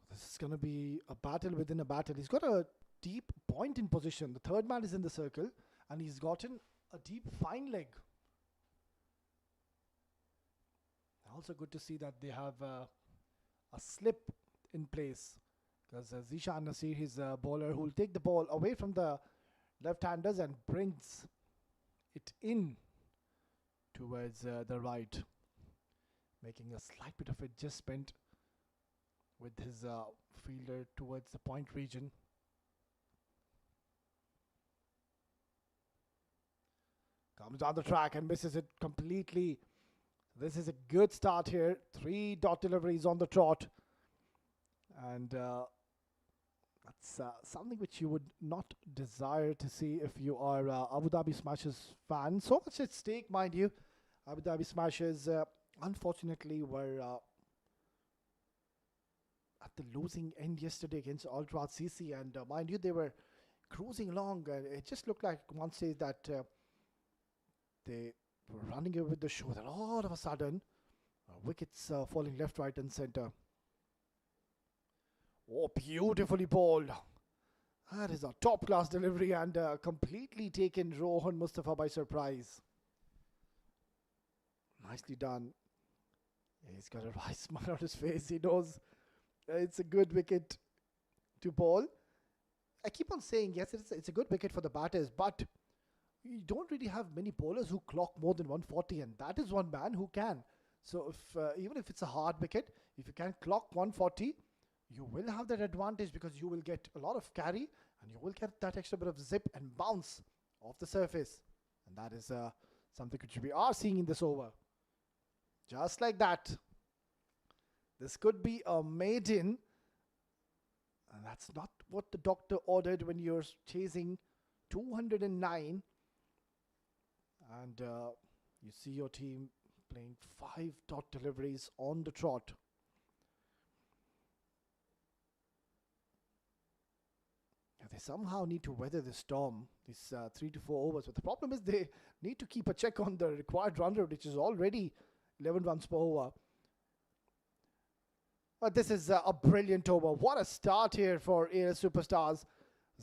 This is going to be a battle within a battle. He's got a deep point in position. The third man is in the circle, and he's gotten a deep fine leg. Also good to see that they have a slip in place, because Zishan Nasir, he's a bowler who will take the ball away from the left-handers and brings it in towards the right, making a slight bit of adjustment with his fielder towards the point region. Comes down the track and misses it completely. This is a good start here. 3 dot deliveries on the trot, and that's something which you would not desire to see if you are Abu Dhabi Smashers fan. So much at stake, mind you. Abu Dhabi Smashers unfortunately were at the losing end yesterday against Ultra CC, and mind you, they were cruising along. It just looked like one stage that they were running away with the show. Then all of a sudden, wickets falling left, right, and center. Oh, beautifully bowled. That is a top-class delivery, and completely taken Rohan Mustafa by surprise. Nicely done. He's got a wry smile on his face. He knows it's a good wicket to bowl. I keep on saying, yes, it's a good wicket for the batters, but you don't really have many bowlers who clock more than 140, and that is one man who can. So if even if it's a hard wicket, if you can clock 140, you will have that advantage, because you will get a lot of carry and you will get that extra bit of zip and bounce off the surface. And that is something which we are seeing in this over. Just like that. This could be a maiden. And that's not what the doctor ordered when you're chasing 209. And you see your team playing 5 dot deliveries on the trot. They somehow need to weather the storm, these 3 to 4 overs. But the problem is they need to keep a check on the required run rate, which is already 11 runs per over. But this is a brilliant over. What a start here for ALS superstars.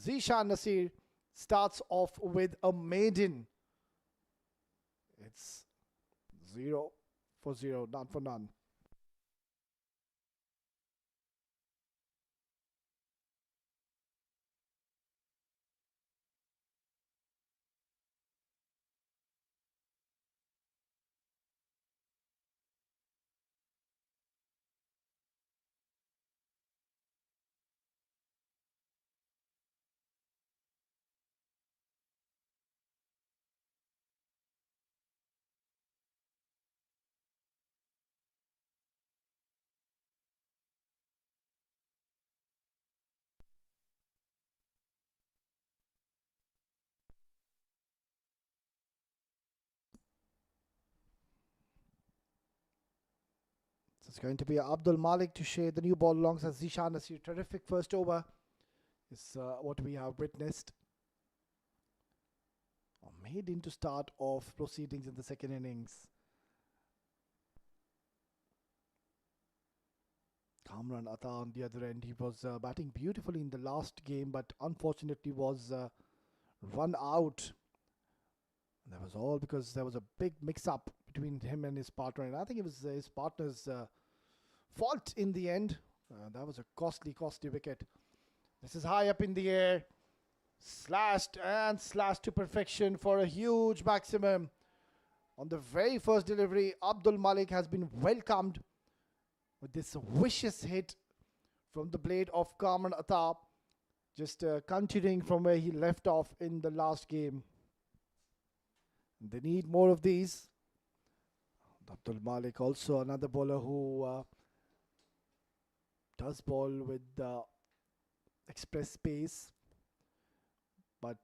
Zishan Nasir starts off with a maiden. It's 0 for 0, none for none. So it's going to be Abdul Malik to share the new ball alongside Zishan Nasir. Terrific first over is what we have witnessed. Made into start of proceedings in the second innings. Kamran Atta on the other end, he was batting beautifully in the last game, but unfortunately was run out. And that was all because there was a big mix-up between him and his partner, and I think it was his partner's fault in the end. That was a costly wicket. This is high up in the air. Slashed and slashed to perfection for a huge maximum. On the very first delivery, Abdul Malik has been welcomed with this vicious hit from the blade of Kamran Atta, just continuing from where he left off in the last game. They need more of these. Abdul Malik also another bowler who does bowl with express pace, but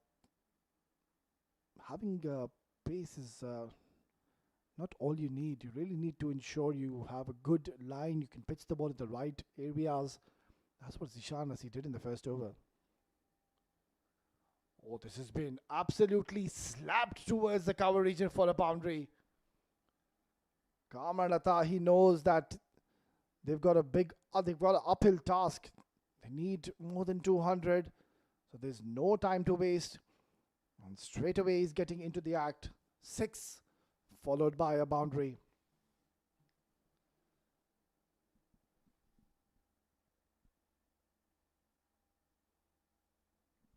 having pace is not all you need. You really need to ensure you have a good line. You can pitch the ball in the right areas. That's what Zishan Nasir did in the first over. Oh, this has been absolutely slapped towards the cover region for a boundary. Kamran Atta, he knows that they've got an uphill task. They need more than 200. So there's no time to waste. And straight away he's getting into the act. 6, followed by a boundary.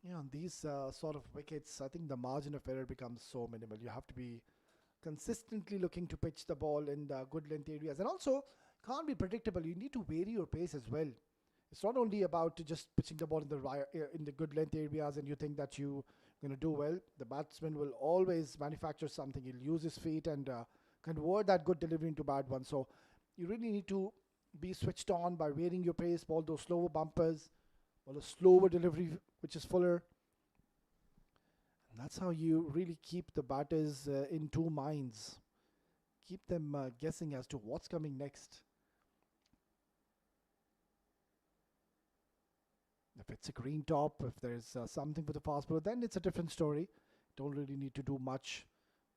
Yeah, on these sort of wickets, I think the margin of error becomes so minimal. You have to be consistently looking to pitch the ball in the good length areas. And also, can't be predictable. You need to vary your pace as well. It's not only about just pitching the ball in the good length areas and you think that you're going to do well. The batsman will always manufacture something. He'll use his feet and convert that good delivery into bad one. So you really need to be switched on by varying your pace, ball those slower bumpers, or a slower delivery which is fuller. And that's how you really keep the batters in two minds. Keep them guessing as to what's coming next. If it's a green top, if there's something for the fast bowler, then it's a different story. Don't really need to do much.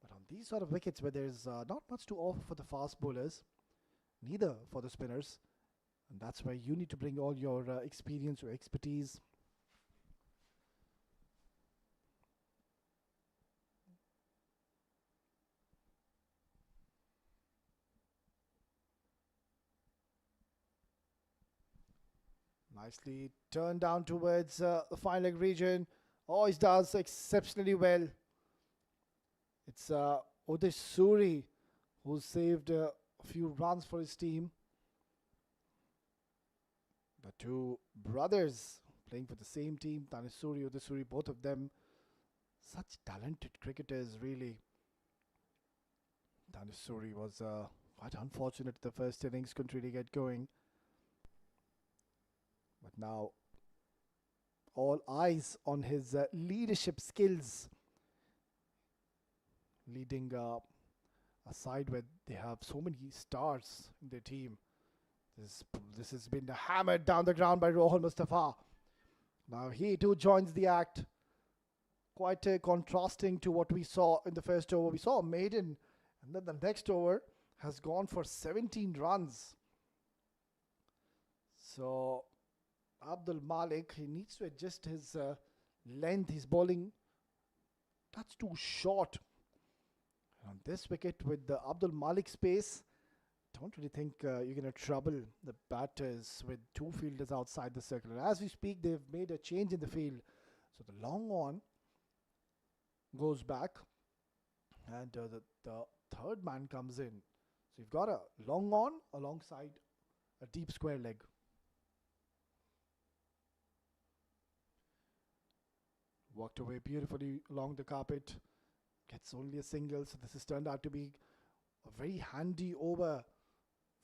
But on these sort of wickets where there's not much to offer for the fast bowlers, neither for the spinners, and that's where you need to bring all your experience, your expertise. Nicely turned down towards the fine leg region. Always does exceptionally well. It's Udish Suri who saved a few runs for his team. The two brothers playing for the same team, Tanisuri, Udish, both of them such talented cricketers, really. Tanisuri was quite unfortunate the first innings, couldn't really get going. But now all eyes on his leadership skills, leading a side where they have so many stars in their team. This has been hammered down the ground by Rohan Mustafa. Now he too joins the act. Quite contrasting to what we saw in the first over. We saw a maiden, and then the next over has gone for 17 runs. Abdul Malik. He needs to adjust his length. He's bowling. That's too short. On this wicket with the Abdul Malik space, don't really think you're going to trouble the batters with two fielders outside the circle. And as we speak, they've made a change in the field. So the long on goes back and the third man comes in. So you've got a long on alongside a deep square leg. Walked away beautifully along the carpet. Gets only a single. So this has turned out to be a very handy over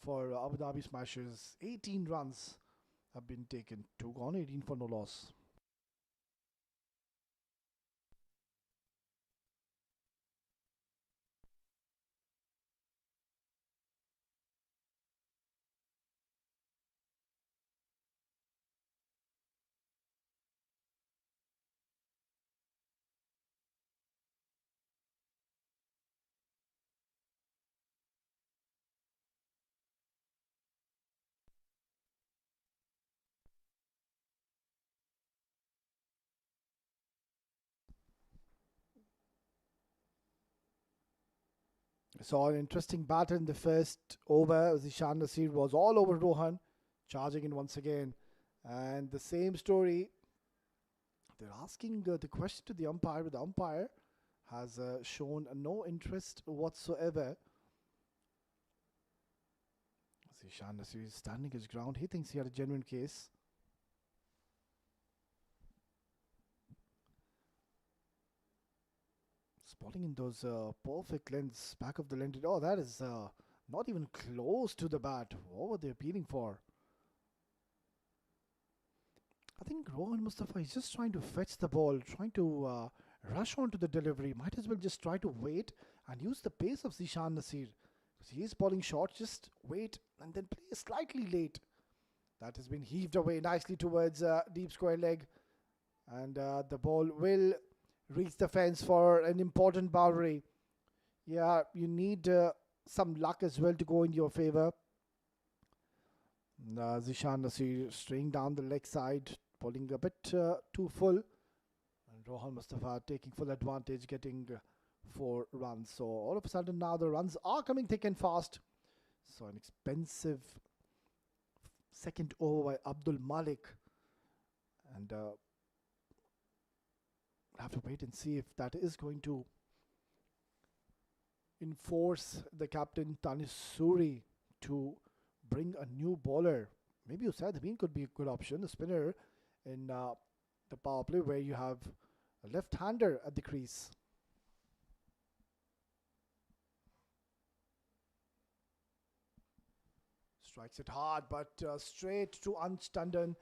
for Abu Dhabi Smashers. 18 runs have been taken. 2 gone, 18 for no loss. Saw an interesting batter in the first over. Zishan Nasir was all over Rohan, charging in once again. And the same story. They're asking the question to the umpire, but the umpire has shown no interest whatsoever. Zishan Nasir is standing his ground. He thinks he had a genuine case. Spotting in those perfect lengths, back of the length. Oh, that is not even close to the bat. What were they appealing for? I think Rohan Mustafa is just trying to fetch the ball, trying to rush onto the delivery. Might as well just try to wait and use the pace of Zishan Nasir. Because he is bowling short, just wait and then play slightly late. That has been heaved away nicely towards deep square leg. And the ball will reach the fence for an important boundary. Yeah, you need some luck as well to go in your favor. Zishan Nasir straying down the leg side, bowling a bit too full. And Rohan Mustafa taking full advantage, getting 4 runs. So all of a sudden now the runs are coming thick and fast. So an expensive second over by Abdul Malik. And have to wait and see if that is going to enforce the captain Tanis Suri to bring a new bowler. Maybe Usaid Habeen could be a good option, a spinner in the power play where you have a left-hander at the crease. Strikes it hard, but straight to Ansh Tandon.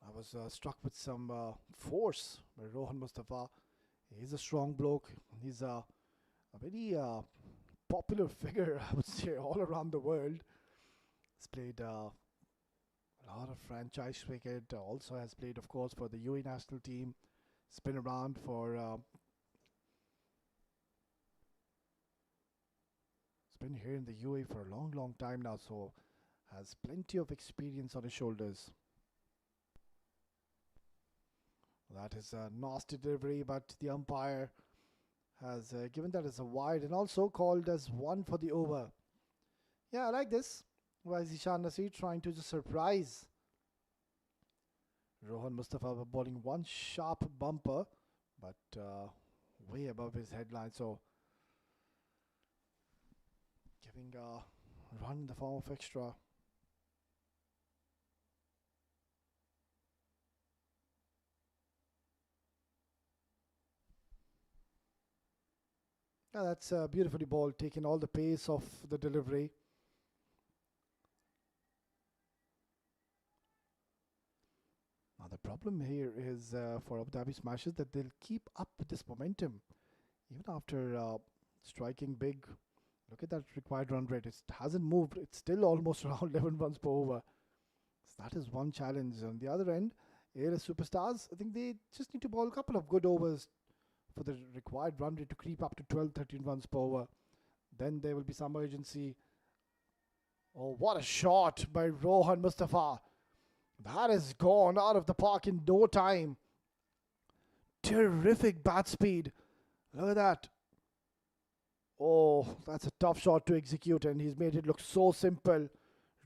I was struck with some force by Rohan Mustafa. He's a strong bloke. He's a very popular figure, I would say, all around the world. He's played a lot of franchise cricket. Also has played, of course, for the UAE national team. He's been around for... he's been here in the UAE for a long, long time now, so has plenty of experience on his shoulders. That is a nasty delivery, but the umpire has given that as a wide and also called as 1 for the over. Yeah, I like this. Why is Zishan Nasir trying to just surprise Rohan Mustafa by bowling one sharp bumper, but way above his headline. So giving a run in the form of extra. Yeah, that's beautifully bowled, taking all the pace of the delivery. Now the problem here is for Abu Dhabi Smashers that they'll keep up with this momentum. Even after striking big, look at that required run rate. It hasn't moved. It's still almost around 11 runs per over. So that is one challenge. On the other end, ALS Superstars, I think they just need to bowl a couple of good overs for the required run rate to creep up to 12, 13 runs per over. Then there will be some urgency. Oh, what a shot by Rohan Mustafa. That is gone out of the park in no time. Terrific bat speed. Look at that. Oh, that's a tough shot to execute, and he's made it look so simple.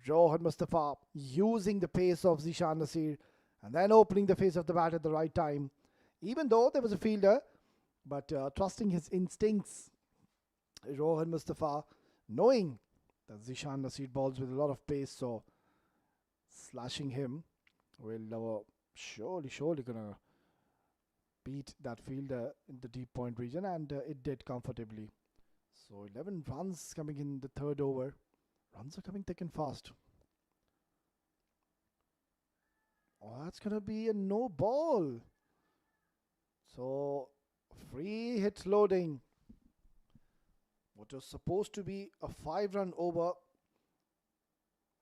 Rohan Mustafa using the pace of Zishan Nasir and then opening the face of the bat at the right time. Even though there was a fielder, but trusting his instincts, Rohan Mustafa, knowing that Zishan Nasir balls with a lot of pace, so slashing him will surely gonna beat that fielder in the deep point region, and it did comfortably. So 11 runs coming in the third over. Runs are coming thick and fast. Oh, that's gonna be a no ball. So free hit loading. What was supposed to be a 5-run over,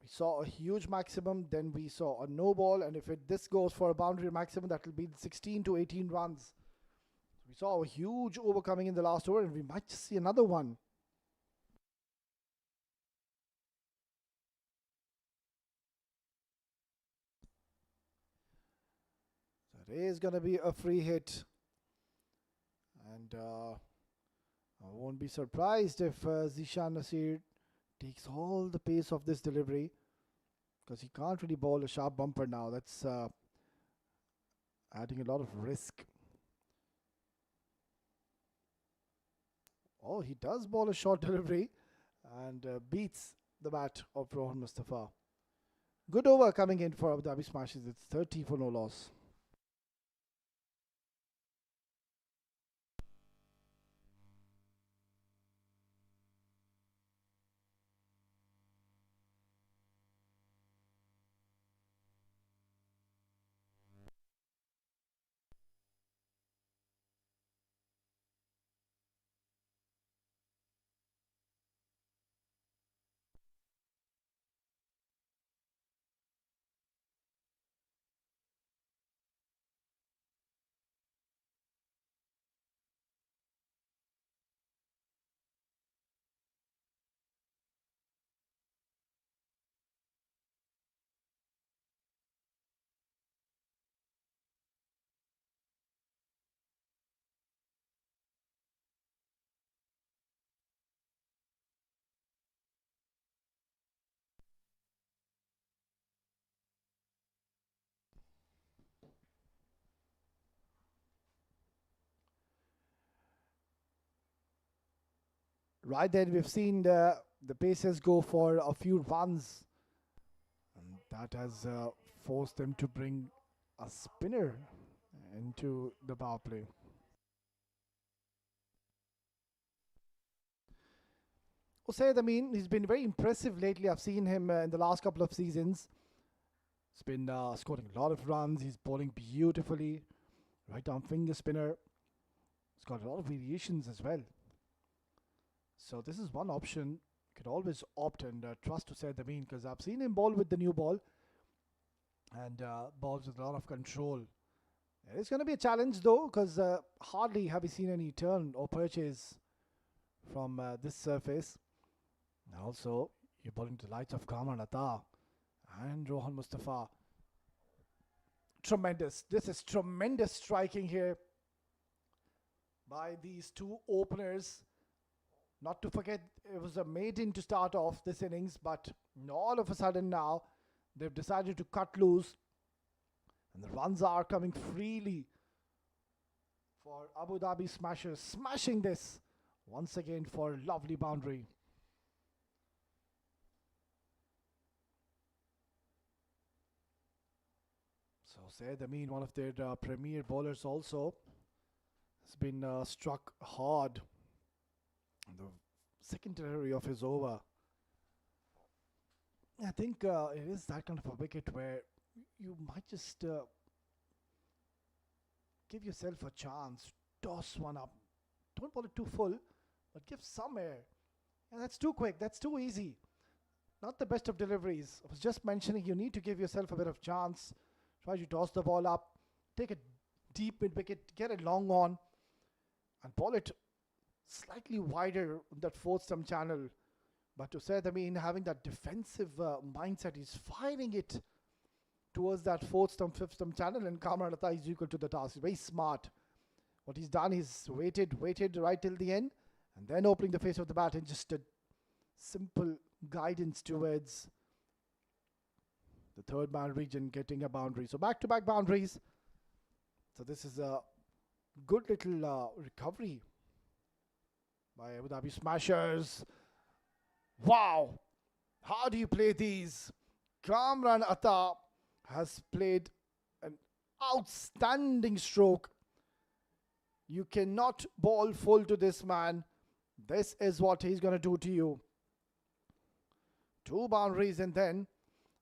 we saw a huge maximum, then we saw a no ball, and if this goes for a boundary maximum, that will be 16 to 18 runs. We saw a huge over coming in the last over, and we might just see another one. So it is going to be a free hit, and I won't be surprised if Zishan Nasir takes all the pace of this delivery, because he can't really bowl a sharp bumper now. That's adding a lot of risk. Oh, he does bowl a short delivery and beats the bat of Rohan Mustafa. Good over coming in for Abu Dhabi Smashes. It's 30 for no loss. Right then, we've seen the Pacers go for a few runs, and that has forced them to bring a spinner into the power play. Usaid Amin, he's been very impressive lately. I've seen him in the last couple of seasons. He's been scoring a lot of runs. He's bowling beautifully. Right arm finger spinner. He's got a lot of variations as well. So this is one option. You could always opt and trust to Usaid Amin, because I've seen him bowl with the new ball and balls with a lot of control. It's going to be a challenge though, because hardly have we seen any turn or purchase from this surface. And also, you're bowling to the lights of Kamran Atta and Rohan Mustafa. Tremendous. This is tremendous striking here by these two openers. Not to forget, it was a maiden to start off this innings, but all of a sudden now, they've decided to cut loose. And the runs are coming freely for Abu Dhabi Smashers, smashing this once again for a lovely boundary. So Said Amin, one of their premier bowlers also, has been struck hard in the second delivery of his over. I think it is that kind of a wicket where you might just give yourself a chance, toss one up. Don't bowl it too full, but give some air. And that's too quick, that's too easy. Not the best of deliveries. I was just mentioning you need to give yourself a bit of chance. Try to toss the ball up, take a deep mid wicket, get it long on, and bowl it slightly wider on that fourth stump channel. But to say, I mean, having that defensive mindset, he's firing it towards that fourth stump, fifth stump channel, and Kamran Atta is equal to the task. He's very smart. What he's done is waited right till the end, and then opening the face of the bat and just a simple guidance towards the third man region, getting a boundary. So back-to-back boundaries. So this is a good little recovery by Abu Dhabi Smashers. Wow! How do you play these? Kamran Atta has played an outstanding stroke. You cannot bowl full to this man. This is what he's going to do to you. 2 boundaries, and then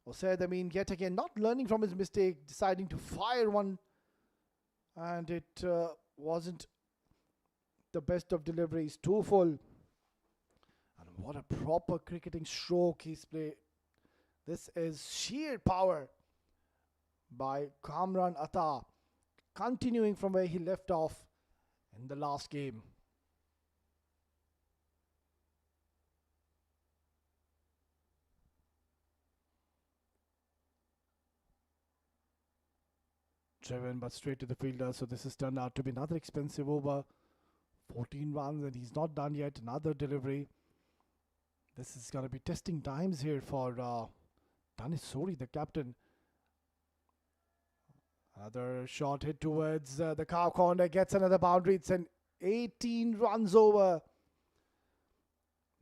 Usaid Amin yet again not learning from his mistake, deciding to fire one, and it wasn't the best of deliveries. 2 full. And what a proper cricketing stroke he's played. This is sheer power by Kamran Atta, continuing from where he left off in the last game. Driven but straight to the fielder, so this has turned out to be another expensive over. 14 runs, and he's not done yet. Another delivery. This is going to be testing times here for Danish Sori, the captain. Another shot hit towards the cow corner, gets another boundary. It's an 18 runs over.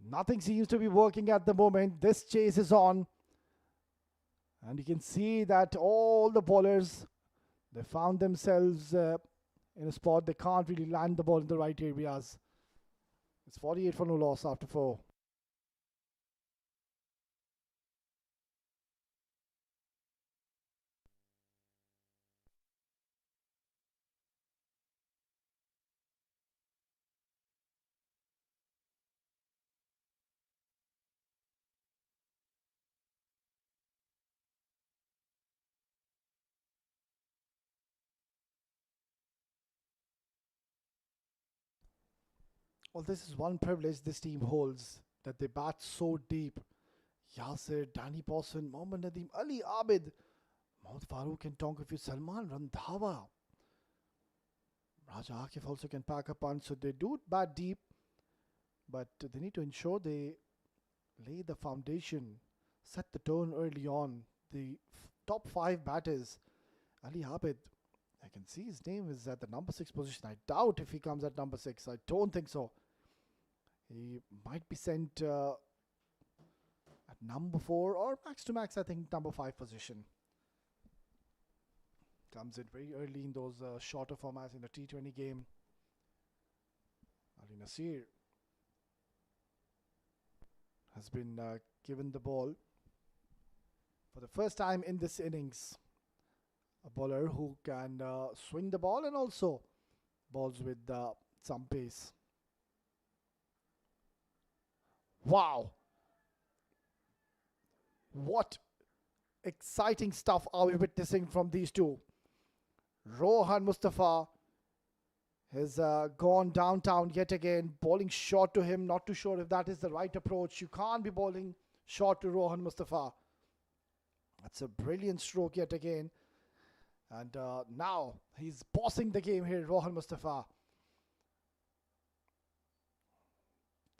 Nothing seems to be working at the moment. This chase is on. And you can see that all the bowlers, they found themselves in a spot they can't really land the ball in the right areas. It's 48 for no loss after 4. Well, this is one privilege this team holds, that they bat so deep. Yasir, Danny Pawson, Mohammad Nadeem, Ali Abid, Mohammad Farooq and Tonkafu Salman Randhawa. Raja Akif also can pack a punch, so they do bat deep, but they need to ensure they lay the foundation, set the tone early on. The top 5 batters, Ali Abid, I can see his name is at the number 6 position. I doubt if he comes at number 6. I don't think so. He might be sent at number 4 or max to max, I think, number 5 position. Comes in very early in those shorter formats in the T20 game. Ali Nasir has been given the ball for the first time in this innings. A bowler who can swing the ball and also balls with some pace. Wow! What exciting stuff are we witnessing from these two? Rohan Mustafa has gone downtown yet again, bowling short to him. Not too sure if that is the right approach. You can't be bowling short to Rohan Mustafa. That's a brilliant stroke yet again. And now he's bossing the game here, Rohan Mustafa.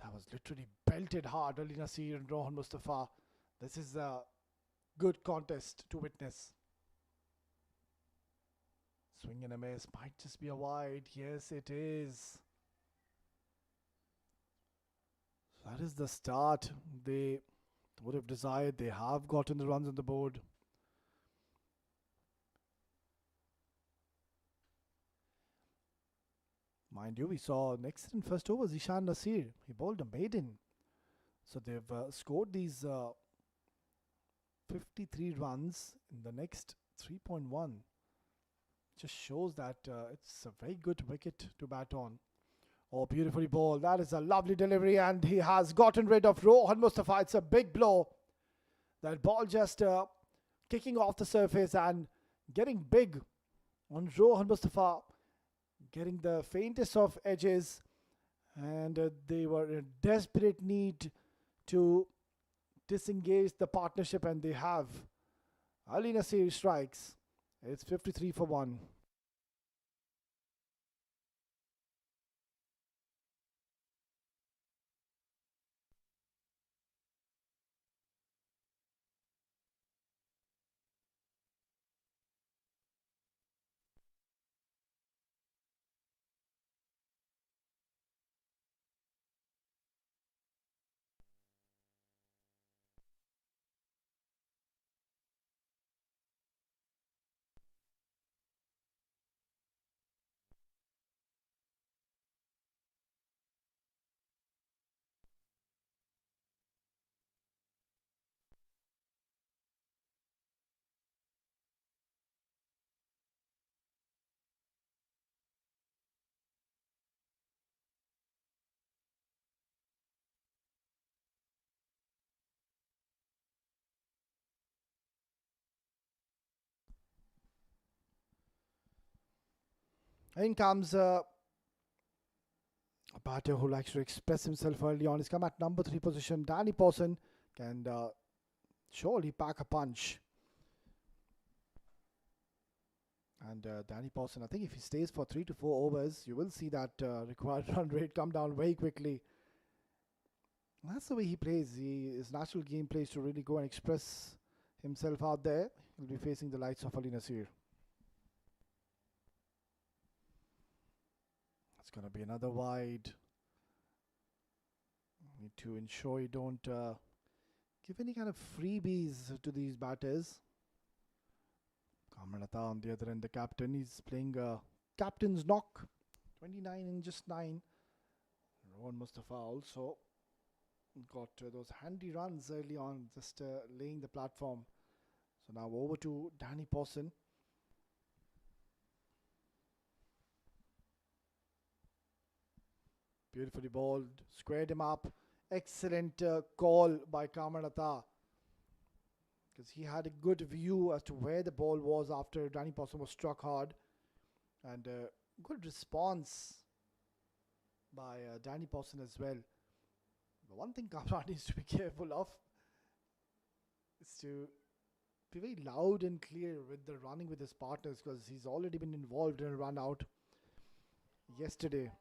That was literally belted hard, Ali Nasir and Rohan Mustafa. This is a good contest to witness. Swing and a miss, might just be a wide. Yes, it is. So that is the start they would have desired. They have gotten the runs on the board. Mind you, we saw an excellent first over, Zishan Nasir. He bowled a maiden. So they've scored these 53 runs in the next 3.1. Just shows that it's a very good wicket to bat on. Oh, beautifully bowled. That is a lovely delivery, and he has gotten rid of Rohan Mustafa. It's a big blow. That ball just kicking off the surface and getting big on Rohan Mustafa, getting the faintest of edges, and they were in desperate need to disengage the partnership, and they have. Ali Nasir strikes. It's 53 for 1. In comes a batter who likes to express himself early on. He's come at number 3 position. Danny Pawson can surely pack a punch. And Danny Pawson, I think if he stays for 3 to 4 overs, you will see that required run rate come down very quickly. And that's the way he plays. His natural game plays to really go and express himself out there. He'll be facing the likes of Ali Nasir. It's going to be another wide. Need to ensure you don't give any kind of freebies to these batters. Kamran on the other end, the captain. He's playing captain's knock. 29 in just 9. Rohan Mustafa also got those handy runs early on, just laying the platform. So now over to Danny Pawson. Beautifully bowled, squared him up. Excellent call by Kamran Atta, because he had a good view as to where the ball was after Danny Pawson was struck hard. And good response by Danny Pawson as well. The one thing Kamran needs to be careful of is to be very loud and clear with the running with his partners, because he's already been involved in a run out yesterday.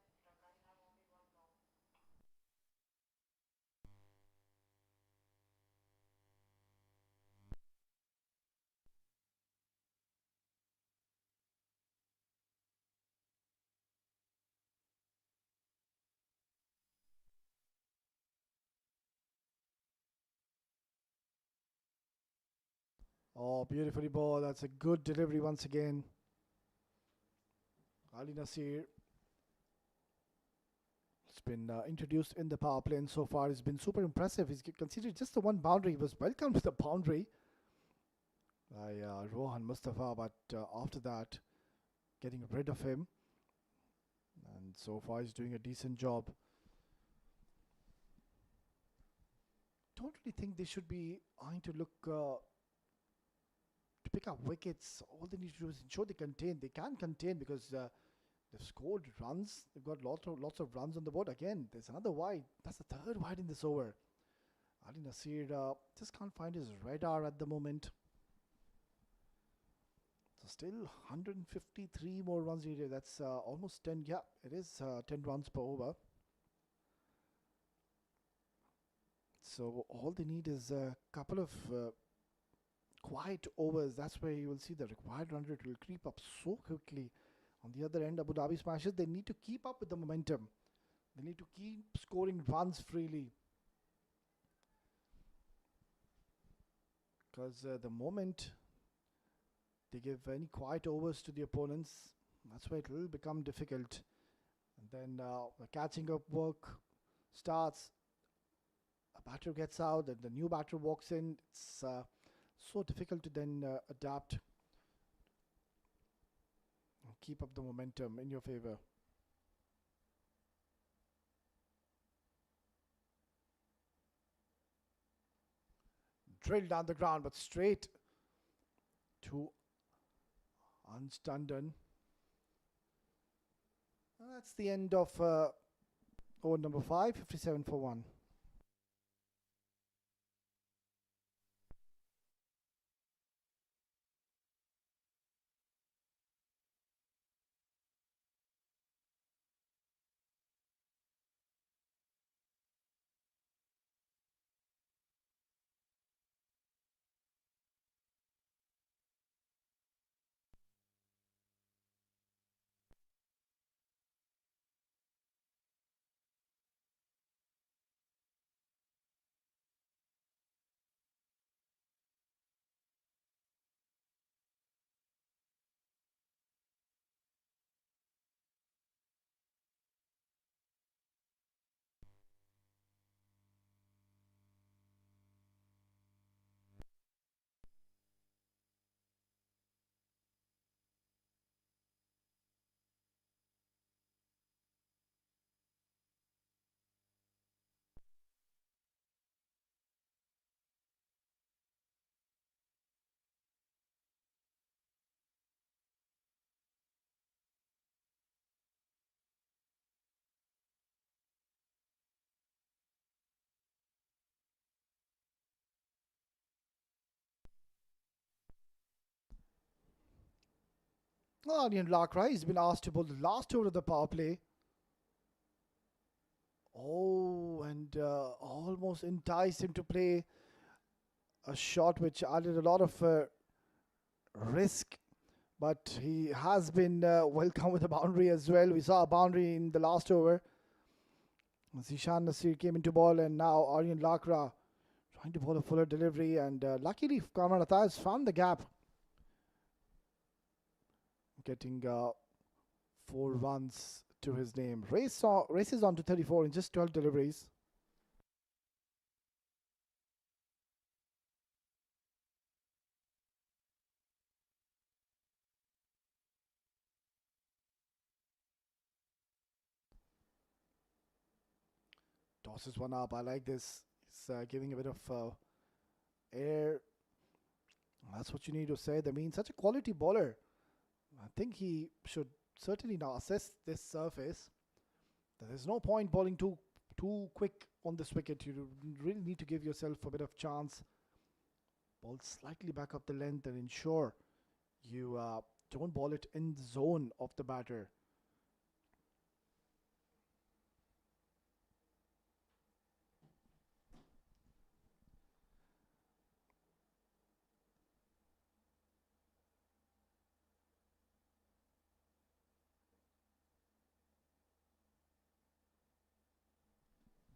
Oh, beautifully ball. That's a good delivery once again. Ali Nasir has been introduced in the power play, and so far he's been super impressive. He's considered just the one boundary. He was welcomed with the boundary by Rohan Mustafa, but after that, getting rid of him. And so far he's doing a decent job. Don't really think they should be eyeing to look to pick up wickets. All they need to do is ensure they contain. They can contain because they've scored runs. They've got lots of runs on the board. Again, there's another wide. That's the third wide in this over. Ali Nasir just can't find his radar at the moment. So still 153 more runs needed. That's almost 10. Yeah, it is 10 runs per over. So all they need is a couple of quiet overs. That's where you will see the required run rate will creep up so quickly. On the other end, Abu Dhabi Smashes, they need to keep up with the momentum. They need to keep scoring runs freely. Because the moment they give any quiet overs to the opponents, that's where it will become difficult. And then the catching up work starts. A batter gets out and the new batter walks in. It's so difficult to then adapt and keep up the momentum in your favor. Drilled down the ground, but straight to Anstanden. That's the end of over number 5, 57 for 1. Aryan Lakra, he's been asked to bowl the last over of the power play. Oh, and almost enticed him to play a shot which added a lot of risk. But he has been welcomed with a boundary as well. We saw a boundary in the last over. Zishan Nasir came into ball, and now Aryan Lakra trying to bowl a fuller delivery, and luckily Kamran Atta has found the gap, getting 4 runs to his name. Races on to 34 in just 12 deliveries. Tosses one up. I like this. He's giving a bit of air. That's what you need to say. I mean, such a quality bowler. I think he should certainly now assess this surface. There's no point bowling too quick on this wicket. You really need to give yourself a bit of chance. Bowl slightly back up the length and ensure you don't bowl it in the zone of the batter.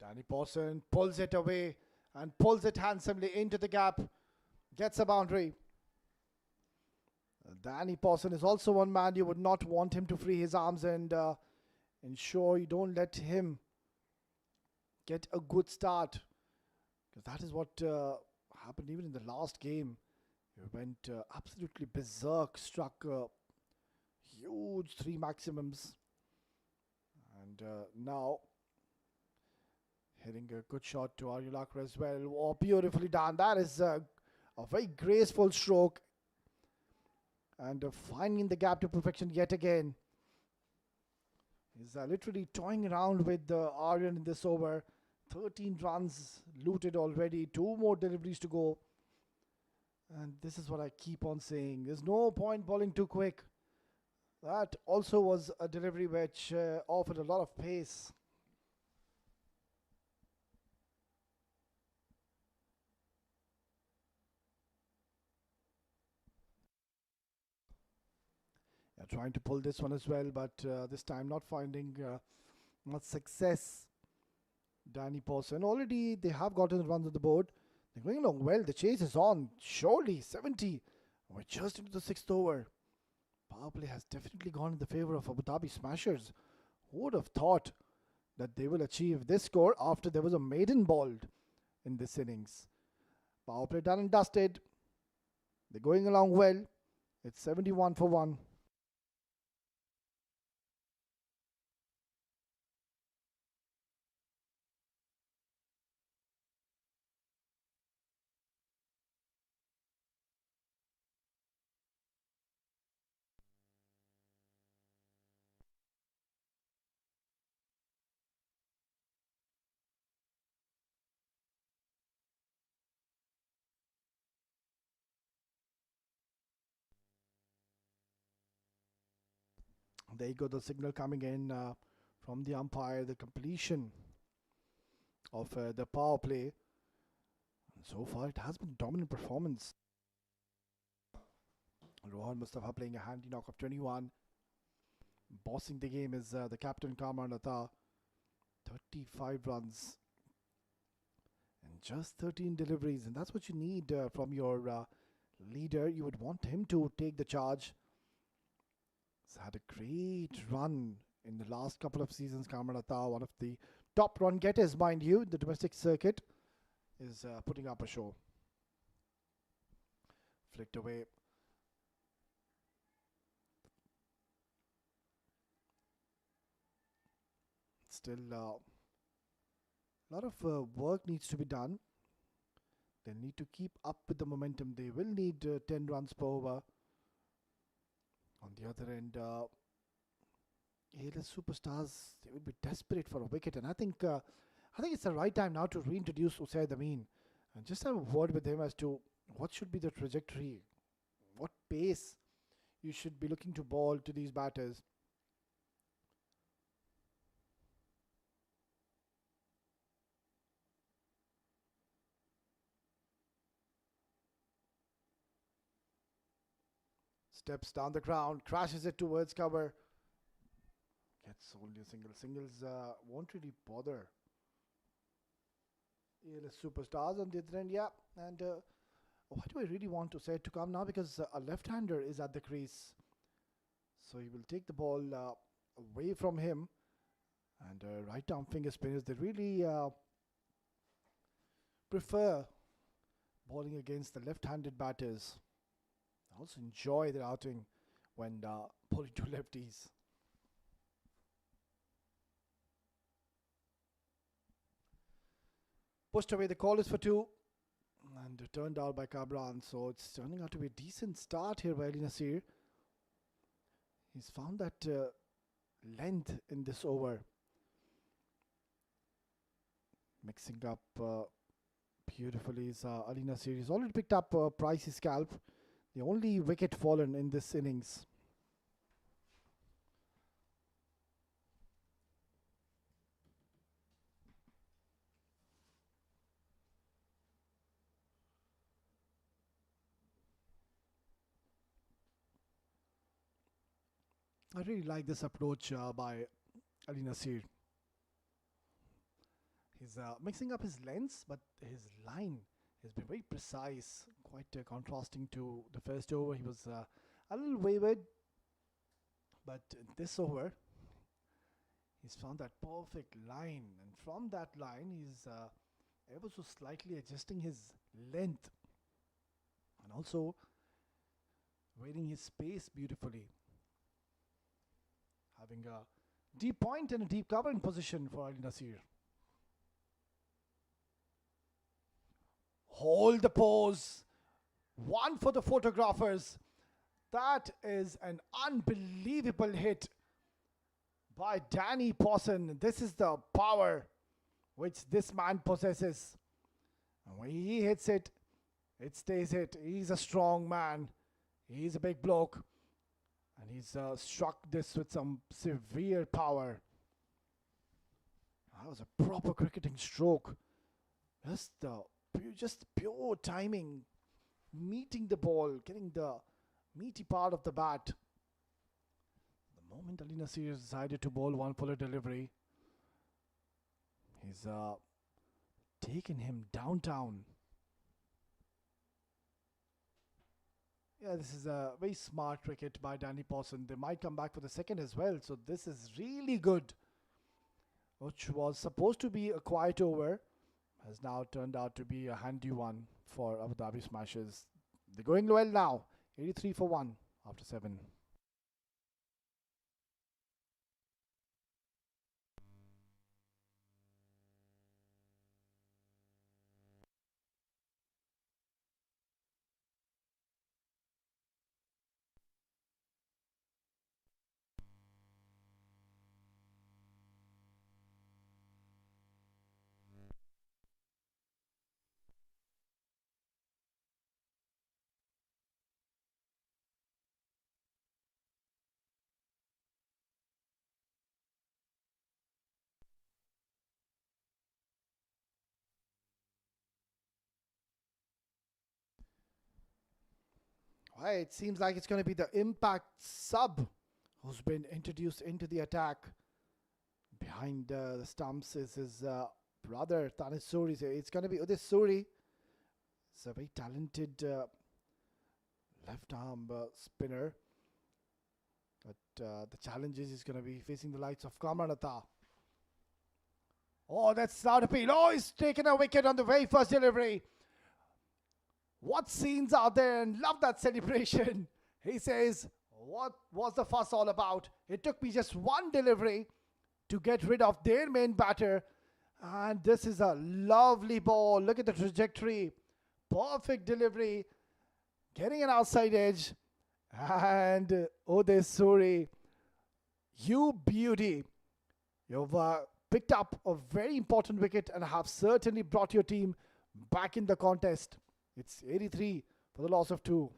Danny Pawson pulls it away and pulls it handsomely into the gap. Gets a boundary. Danny Pawson is also one man you would not want him to free his arms and ensure you don't let him get a good start. Because that is what happened even in the last game. He went absolutely berserk, struck huge 3 maximums. And now hitting a good shot to Aryan Lakra as well. Oh, beautifully done. That is a very graceful stroke. And finding the gap to perfection yet again. He's literally toying around with Aryan in this over. 13 runs looted already. 2 more deliveries to go. And this is what I keep on saying. There's no point bowling too quick. That also was a delivery which offered a lot of pace. Trying to pull this one as well, but this time not finding much success. Danny Pawson. Already they have gotten the runs on the board. They're going along well. The chase is on. Surely 70. We're just into the 6th over. Powerplay has definitely gone in the favor of Abu Dhabi Smashers. Who would have thought that they will achieve this score after there was a maiden bowled in this innings? Powerplay done and dusted. They're going along well. It's 71 for 1. There you go, the signal coming in from the umpire, the completion of the power play. And so far, it has been a dominant performance. Rohan Mustafa playing a handy knock of 21. Bossing the game is the captain Kamran Atta. 35 runs and just 13 deliveries. And that's what you need from your leader. You would want him to take the charge. He's had a great run in the last couple of seasons. Kamran Atta, one of the top run getters, mind you, the domestic circuit, is putting up a show. Flicked away. Still a lot of work needs to be done. They need to keep up with the momentum. They will need 10 runs per over. On the other end, ALS superstars, they will be desperate for a wicket, and I think it's the right time now to reintroduce Usaid Amin and just have a word with him as to what should be the trajectory, what pace you should be looking to ball to these batters. Steps down the ground, crashes it towards cover. Gets only a single. Singles won't really bother. ALS superstars on the other end, yeah. And why do I really want to say it to come now? Because a left-hander is at the crease. So he will take the ball away from him. And right-arm finger spinners, they really prefer bowling against the left-handed batters. They also enjoy their outing when bowling to lefties. Pushed away, the call is for 2 and turned out by Kabran. So it's turning out to be a decent start here by Ali Nasir. He's found that length in this over. Mixing up beautifully is Ali Nasir. He's already picked up Pricey scalp. The only wicket fallen in this innings. I really like this approach by Ali Nasir. He's mixing up his lengths, but his line has been very precise, quite contrasting to the first over. He was a little wayward, but in this over, he's found that perfect line, and from that line, he's ever so slightly adjusting his length and also weighting his space beautifully. Having a deep point and a deep covering position for Ali Nasir. Hold the pose. One for the photographers. That is an unbelievable hit by Danny Pawson. This is the power which this man possesses. And when he hits it, it stays hit. He's a strong man. He's a big bloke. And he's struck this with some severe power. That was a proper cricketing stroke. Just pure timing. Meeting the ball, getting the meaty part of the bat. The moment Ali Nasir decided to bowl one fuller delivery, he's taken him downtown. Yeah, this is a very smart cricket by Danny Pawson. They might come back for the second as well. So this is really good. Which was supposed to be a quiet over, has now turned out to be a handy one for Abu Dhabi Smashers. They're going well now. 83 for 1 after 7. Right, it seems like it's going to be the impact sub who's been introduced into the attack. Behind the stumps is his brother, Tanis Suri. So it's going to be Udit Suri. It's a very talented left arm spinner. But the challenge is he's going to be facing the likes of Kamran Atta. Oh, that's out appeal. Oh, he's taken a wicket on the very first delivery. What scenes out there, and love that celebration. He says, what was the fuss all about? It took me just one delivery to get rid of their main batter. And this is a lovely ball. Look at the trajectory. Perfect delivery. Getting an outside edge. And Udit Suri, you beauty. You've picked up a very important wicket and have certainly brought your team back in the contest. It's 83 for the loss of 2.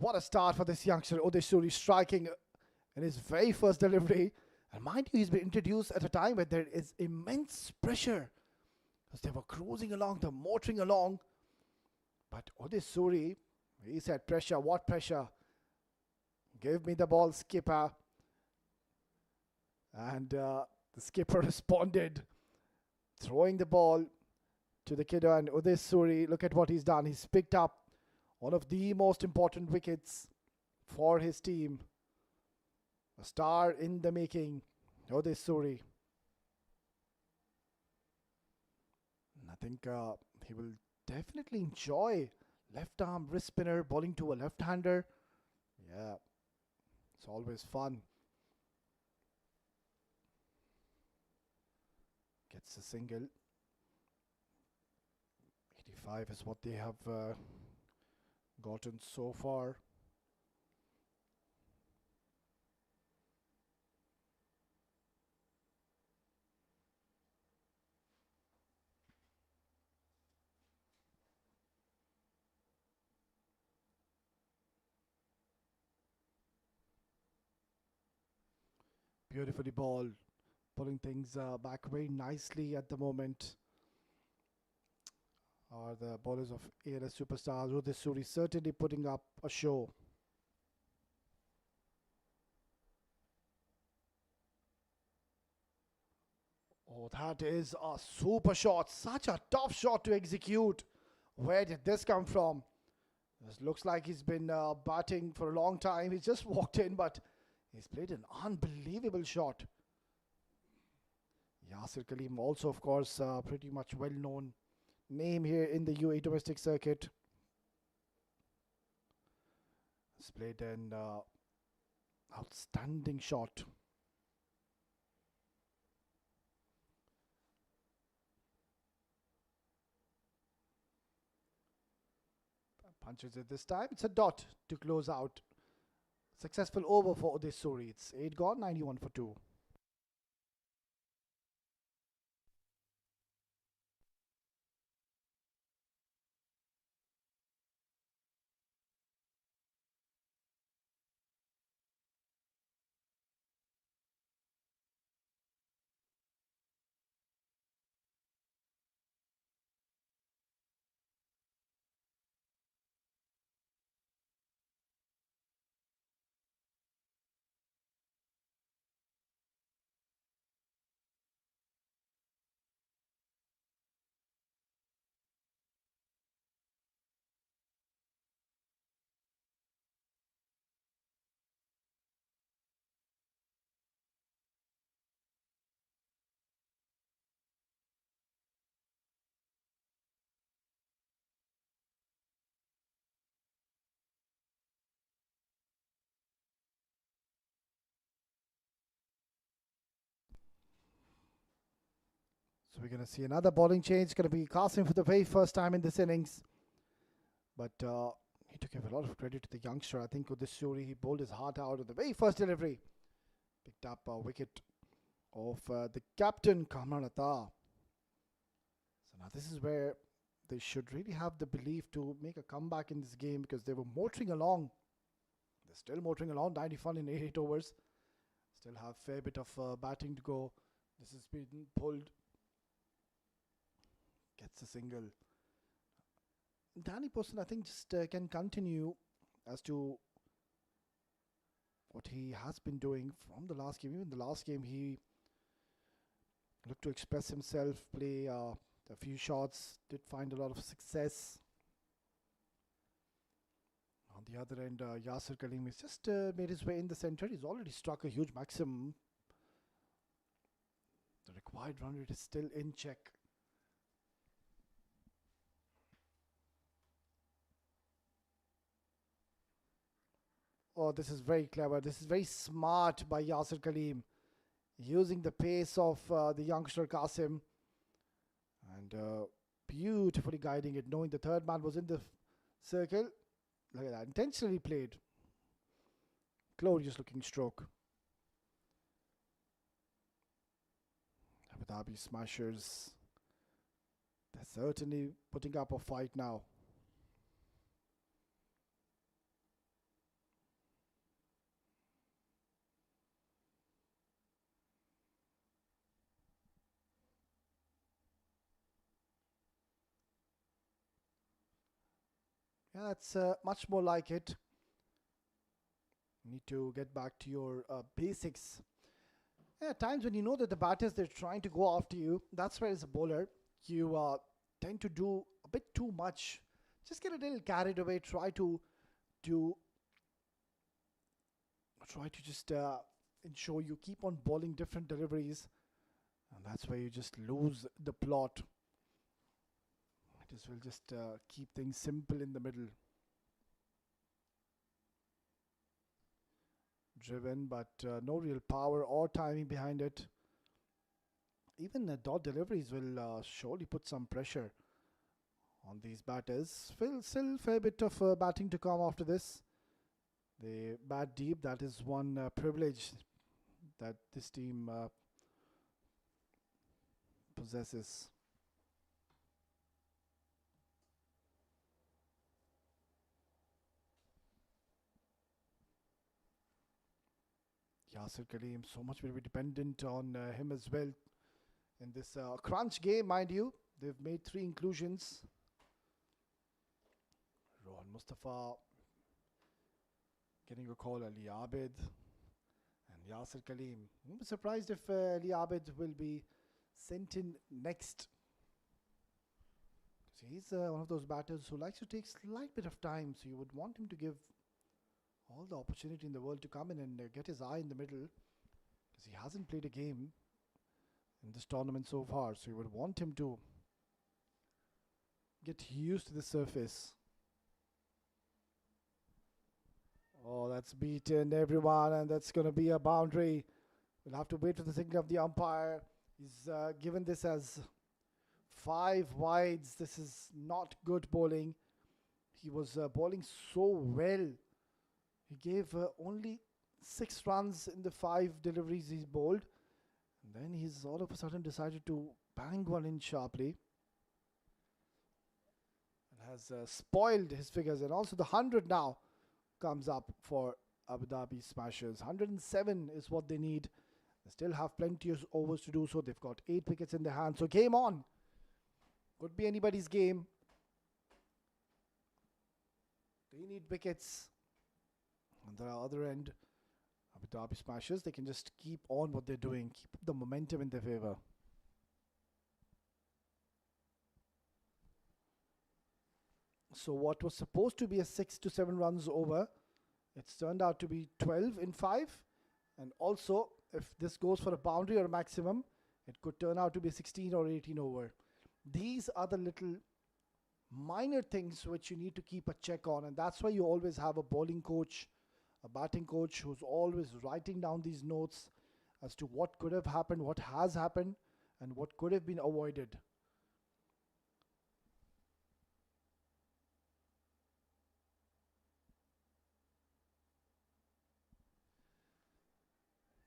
what a start for this youngster. Odeshuri striking in his very first delivery. And mind you, he's been introduced at a time where there is immense pressure. Because they were cruising along, they're motoring along. But Odeshuri, he said, pressure, what pressure? Give me the ball, skipper. And the skipper responded, throwing the ball to the kiddo. And Odeshuri, look at what he's done. He's picked up one of the most important wickets for his team. A star in the making, Odeshuri. And I think he will definitely enjoy left arm wrist spinner bowling to a left-hander. Yeah, it's always fun. Gets a single. 85 is what they have gotten so far. Beautifully ball, pulling things back very nicely at the moment. Are the bowlers of ALS superstars. Odeshuri certainly putting up a show. Oh, that is a super shot. Such a tough shot to execute. Where did this come from? This looks like he's been batting for a long time. He's just walked in, but he's played an unbelievable shot. Yasir Kaleem also, of course, pretty much well-known name here in the UAE domestic circuit. He's played an outstanding shot. Punches it this time. It's a dot to close out. Successful over for Odeshuri. It's 8 gone, 91 for 2. So we're going to see another bowling change. It's going to be Qasim for the very first time in this innings. But he took a lot of credit to the youngster. I think Odeshuri, he bowled his heart out of the very first delivery. Picked up a wicket of the captain, Kamran Atta. So now this is where they should really have the belief to make a comeback in this game, because they were motoring along. They're still motoring along, 91 in 8 overs. Still have a fair bit of batting to go. This has been pulled. Gets a single. Danny Poston, I think, just can continue as to what he has been doing from the last game. Even the last game, he looked to express himself, play a few shots, did find a lot of success. On the other end, Yasir Kaleem has just made his way in the centre. He's already struck a huge maximum. The required run rate is still in check. Oh, this is very clever. This is very smart by Yasir Kaleem, using the pace of the youngster Qasim, and beautifully guiding it, knowing the third man was in the circle. Look at that, intentionally played. Glorious looking stroke. Abu Dhabi Smashers, they're certainly putting up a fight now. Yeah, that's much more like it. You need to get back to your basics. Yeah, at times when you know that the batters they're trying to go after you, that's where as a bowler you tend to do a bit too much. Just get a little carried away. To try to just ensure you keep on bowling different deliveries, and that's where you just lose the plot. Might as well just keep things simple in the middle. Driven, but no real power or timing behind it. Even dot deliveries will surely put some pressure on these batters. Still fair bit of batting to come after this. They bat deep. That is one privilege that this team possesses. Yasir Kaleem, so much will be dependent on him as well in this crunch game, mind you. They've made 3 inclusions. Rohan Mustafa getting a call, Ali Abid and Yasir Kaleem. I'm surprised if Ali Abid will be sent in next. He's one of those batters who likes to take slight bit of time, so you would want him to give all the opportunity in the world to come in and get his eye in the middle, because he hasn't played a game in this tournament so far, so you would want him to get used to the surface. Oh, that's beaten everyone, and that's going to be a boundary. We'll have to wait for the signal of the umpire. He's given this as 5 wides. This is not good bowling. He was bowling so well. He gave only 6 runs in the 5 deliveries he's bowled. And then he's all of a sudden decided to bang one in sharply. And has spoiled his figures. And also the 100 now comes up for Abu Dhabi Smashers. 107 is what they need. They still have plenty of overs to do so. They've got 8 wickets in their hand. So game on. Could be anybody's game. They need wickets. On the other end, Abu Dhabi Smashers, they can just keep on what they're doing. Keep the momentum in their favor. So what was supposed to be a 6 to 7 runs over, it's turned out to be 12 in 5. And also, if this goes for a boundary or a maximum, it could turn out to be 16 or 18 over. These are the little minor things which you need to keep a check on, and that's why you always have a bowling coach, a batting coach who's always writing down these notes as to what could have happened, what has happened, and what could have been avoided.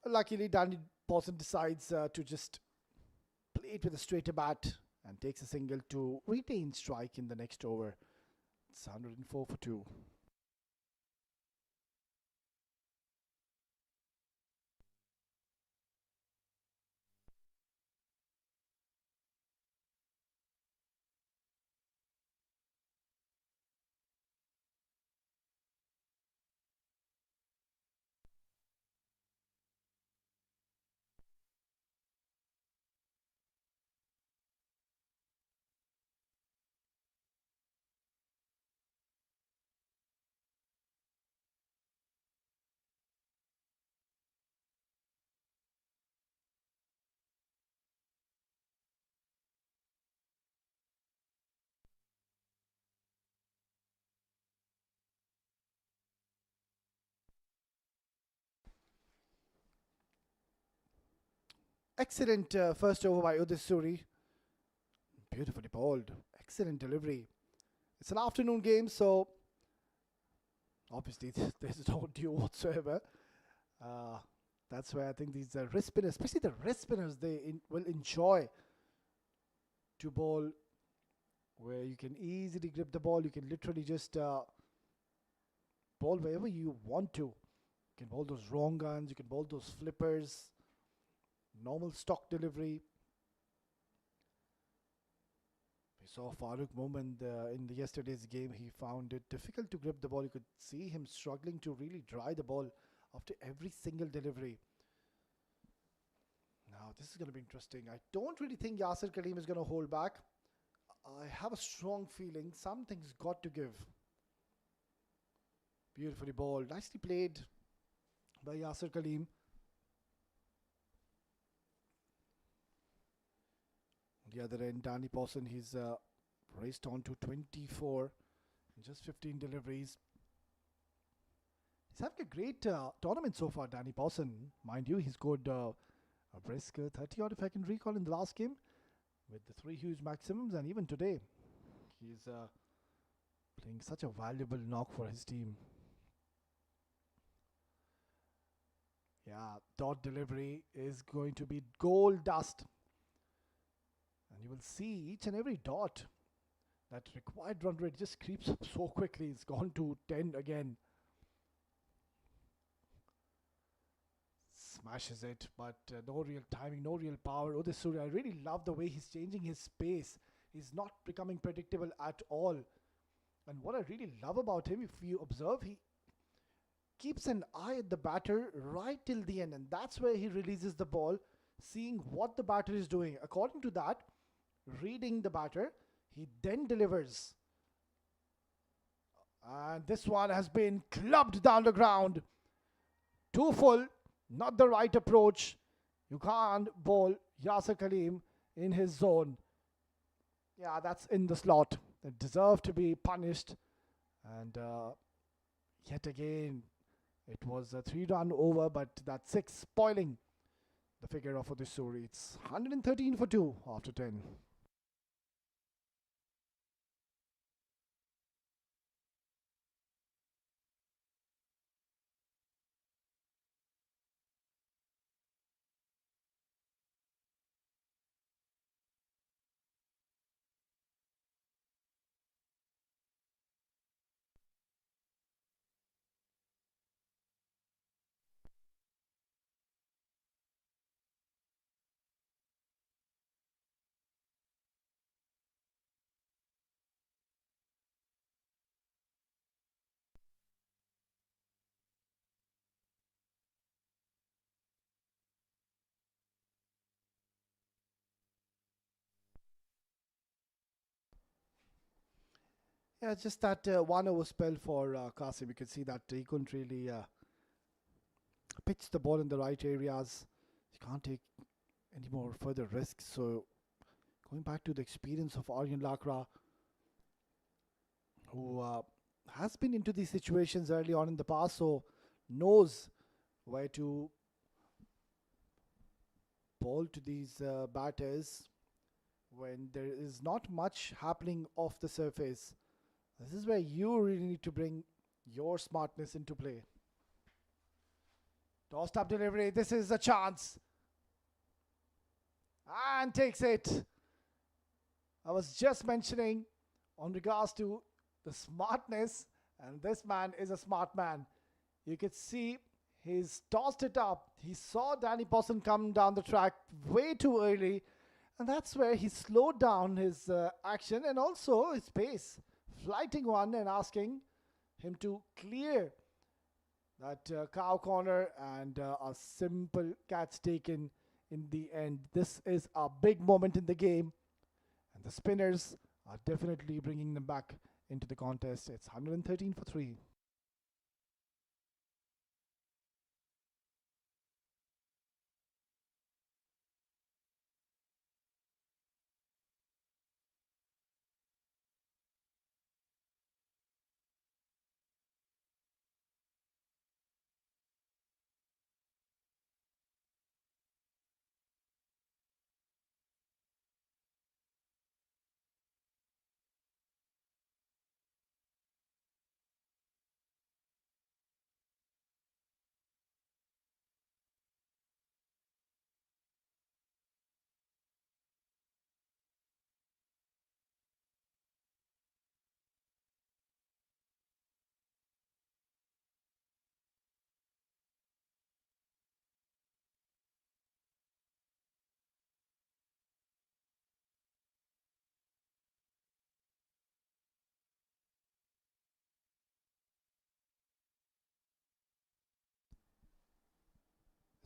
Luckily, Danny Pawson decides to just play it with a straighter bat and takes a single to retain strike in the next over. It's 104 for 2. Excellent first over by Udit Suri. Beautifully bowled. Excellent delivery. It's an afternoon game, so obviously there's no dew whatsoever. That's why I think these wrist spinners, especially the wrist spinners, they will enjoy to bowl where you can easily grip the ball. You can literally just bowl wherever you want to. You can bowl those wrong guns. You can bowl those flippers. Normal stock delivery. We saw Farooq Moment in yesterday's game. He found it difficult to grip the ball. You could see him struggling to really dry the ball after every single delivery. Now, this is going to be interesting. I don't really think Yasir Kaleem is going to hold back. I have a strong feeling something's got to give. Beautifully bowled. Nicely played by Yasir Kaleem. On the other end, Danny Pawson, he's raced on to 24 in just 15 deliveries. He's having a great tournament so far, Danny Pawson. Mind you, he scored a brisk 30 odd, if I can recall, in the last game with the 3 huge maximums, and even today he's playing such a valuable knock for his team. Yeah, dot delivery is going to be gold dust. And you will see each and every dot. That required run rate just creeps up so quickly. It's gone to 10 again. Smashes it, but no real timing, no real power. Udit Surya, I really love the way he's changing his pace. He's not becoming predictable at all. And what I really love about him, if you observe, he keeps an eye at the batter right till the end. And that's where he releases the ball, seeing what the batter is doing. According to that, reading the batter, he then delivers. And this one has been clubbed down the ground. Too full, not the right approach. You can't bowl Yasir Kaleem in his zone. Yeah, that's in the slot. They deserve to be punished. And yet again, it was a 3-run over, but that 6 spoiling the figure of Udit Surya. It's 113 for 2 after 10. Yeah, just that 1 over spell for Qasim. You can see that he couldn't really pitch the ball in the right areas. He can't take any more further risks. So going back to the experience of Aryan Lakra, who has been into these situations early on in the past, so knows where to bowl to these batters when there is not much happening off the surface. This is where you really need to bring your smartness into play. Tossed up delivery. This is a chance. And takes it. I was just mentioning on regards to the smartness, and this man is a smart man. You could see he's tossed it up. He saw Danny Pawson come down the track way too early, and that's where he slowed down his action and also his pace, flighting one and asking him to clear that cow corner, and a simple catch taken in the end. This is a big moment in the game, and the spinners are definitely bringing them back into the contest. It's 113 for 3.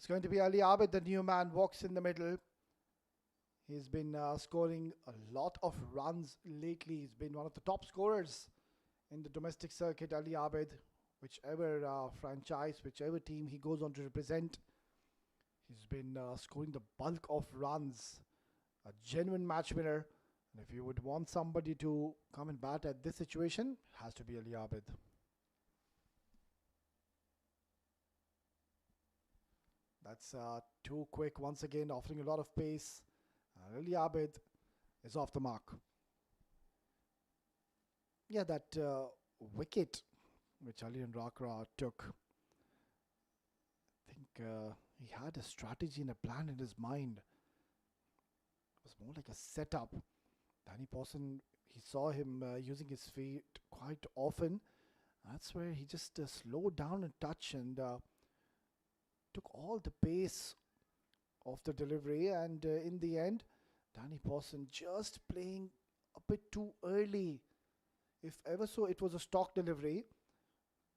It's going to be Ali Abid, the new man, walks in the middle. He's been scoring a lot of runs lately. He's been one of the top scorers in the domestic circuit, Ali Abid. Whichever franchise, whichever team he goes on to represent, he's been scoring the bulk of runs. A genuine match winner. And if you would want somebody to come and bat at this situation, it has to be Ali Abid. That's too quick once again, offering a lot of pace. Ali Abid is off the mark. Yeah, that wicket which Ali and Rakra took, I think he had a strategy and a plan in his mind. It was more like a setup. Danny Pawson, he saw him using his feet quite often. That's where he just slowed down a touch and took all the pace of the delivery, and in the end, Danny Pawson just playing a bit too early. If ever so it was a stock delivery,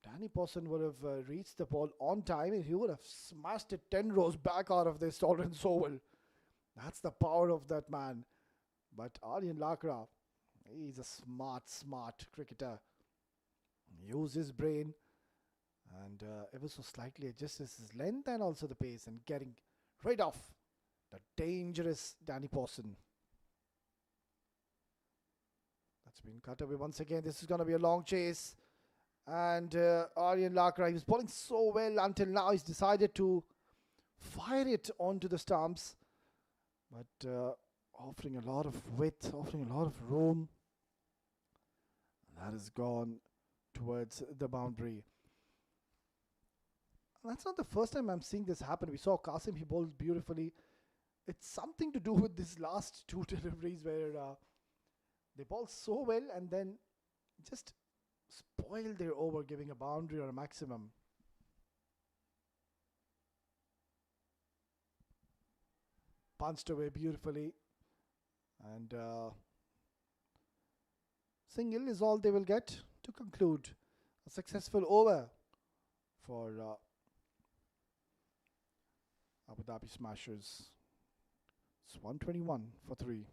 Danny Pawson would have reached the ball on time and he would have smashed it 10 rows back out of this Tolerance Oval. That's the power of that man. But Aryan Lakra, he's a smart cricketer. Use his brain and ever so slightly adjusts his length and also the pace, and getting right off the dangerous Danny Pawson. That's been cut away once again. This is going to be a long chase. And Aryan Lakra, he was bowling so well until now. He's decided to fire it onto the stumps. But offering a lot of width, offering a lot of room. That has gone towards the boundary. That's not the first time I'm seeing this happen. We saw Qasim, he bowled beautifully. It's something to do with these last two deliveries where they bowl so well and then just spoil their over, giving a boundary or a maximum. Punched away beautifully. And single is all they will get to conclude a successful over for Abu Dhabi Smashers. It's 121 for 3.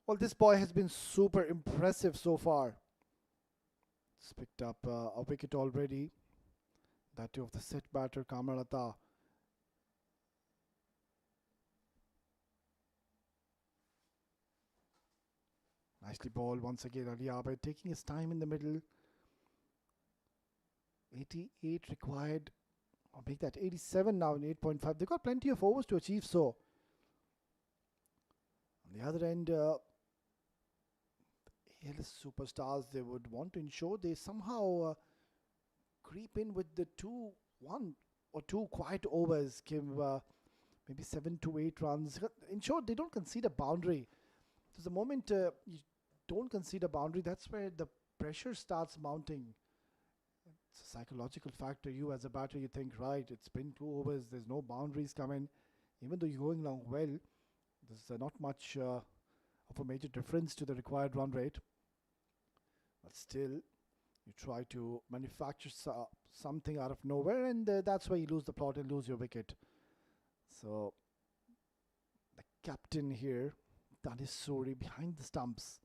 Well, this boy has been super impressive so far. He's picked up a wicket already. That too of the set batter, Kamalata. Nicely bowled once again, Ali Abid taking his time in the middle. 88 required. I'll make that 87 now in 8.5. They've got plenty of overs to achieve so. On the other end, ALS superstars, they would want to ensure they somehow creep in with the 1 or 2 quiet overs, give maybe 7 to 8 runs. Ensure they don't concede a boundary. Because the moment you don't concede a boundary, that's where the pressure starts mounting. It's a psychological factor. You as a batter, you think, right, it's been 2 overs, there's no boundaries coming. Even though you're going along well, there's not much of a major difference to the required run rate. But still, you try to manufacture something out of nowhere, and that's where you lose the plot and lose your wicket. So, the captain here, Danish Suri, behind the stumps.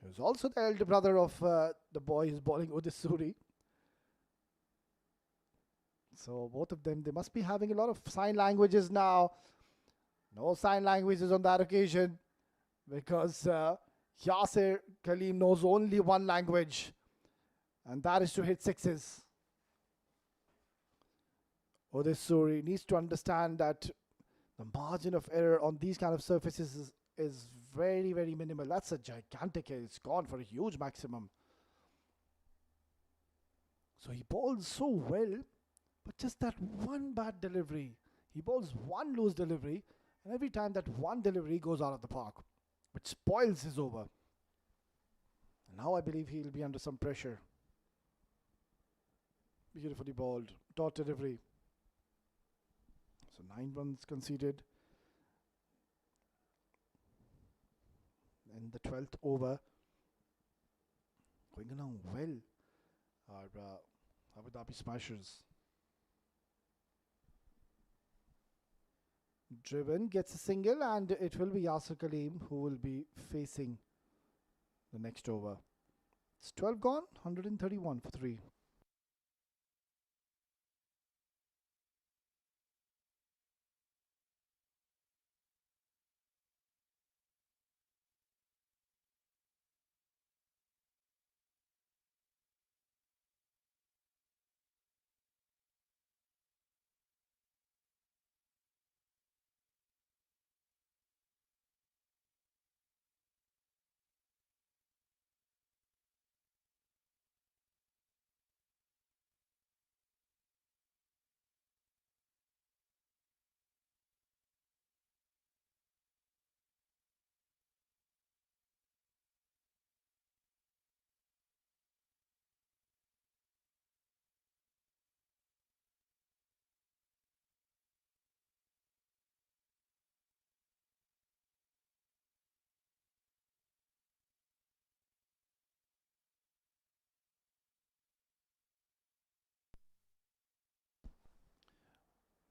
He was also the elder brother of the boy who's bowling Udis Suri. So, both of them, they must be having a lot of sign languages now. No sign languages on that occasion, because Yasir Kaleem knows only one language, and that is to hit sixes. Udis Suri needs to understand that the margin of error on these kind of surfaces is is very, very minimal. That's a gigantic hit. It's gone for a huge maximum. So he bowls so well, but just that one bad delivery. He bowls one loose delivery, and every time that one delivery goes out of the park, which spoils his over. And now I believe he'll be under some pressure. Beautifully bowled. Dot delivery. So 9 runs conceded. In the 12th over. Going along well. Our Abu Dhabi Smashers. Driven gets a single, and it will be Yasir Kaleem who will be facing the next over. It's 12 gone, 131 for 3.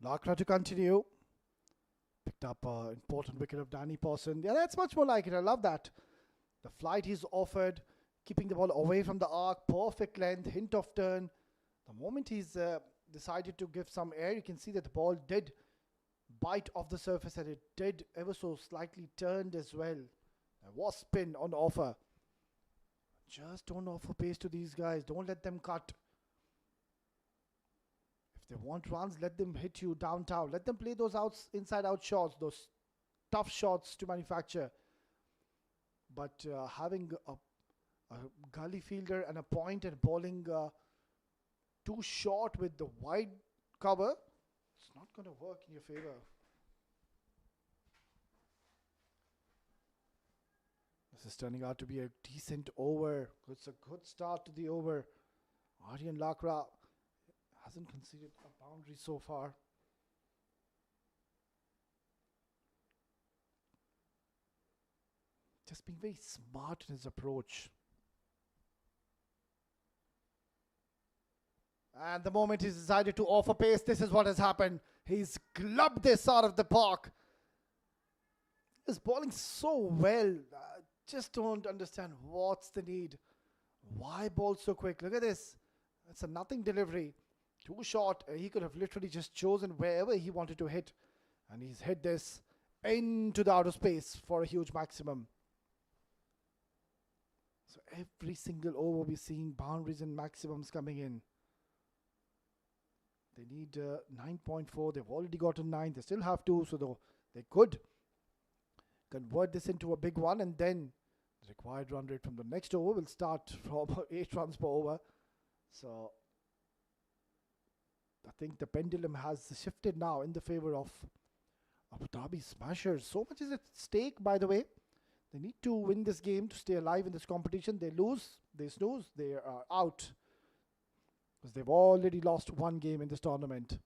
Lakra to continue. Picked up an important wicket of Danny Pawson. Yeah, that's much more like it. I love that. The flight he's offered, keeping the ball away from the arc, perfect length, hint of turn. The moment he's decided to give some air, you can see that the ball did bite off the surface, and it did ever so slightly turned as well. There was spin on offer. Just don't offer pace to these guys. Don't let them cut. If they want runs, let them hit you downtown. Let them play those inside out shots, those tough shots to manufacture. But having a gully fielder and a point and bowling too short with the wide cover, it's not going to work in your favor. This is turning out to be a decent over. It's a good start to the over. Aryan Lakra hasn't conceded a boundary so far. Just being very smart in his approach. And the moment he's decided to offer pace, this is what has happened. He's clubbed this out of the park. He's bowling so well. Just don't understand what's the need. Why bowl so quick? Look at this. It's a nothing delivery. Too short. He could have literally just chosen wherever he wanted to hit. And he's hit this into the outer space for a huge maximum. So every single over we're seeing boundaries and maximums coming in. They need 9.4. They've already gotten 9. They still have 2. So they could convert this into a big one, and then the required run rate from the next over will start from 8 runs per over. So I think the pendulum has shifted now in the favor of Abu Dhabi Smashers. So much is at stake, by the way. They need to win this game to stay alive in this competition. They lose, they snooze, they are out. Because they've already lost one game in this tournament.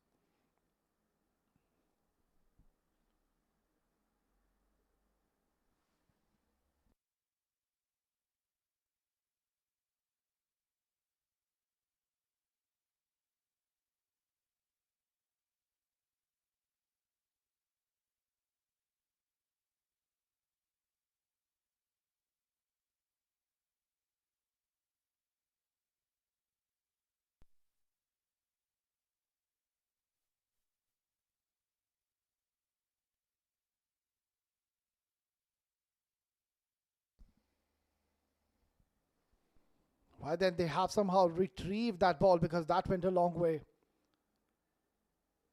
Why then they have somehow retrieved that ball, because that went a long way.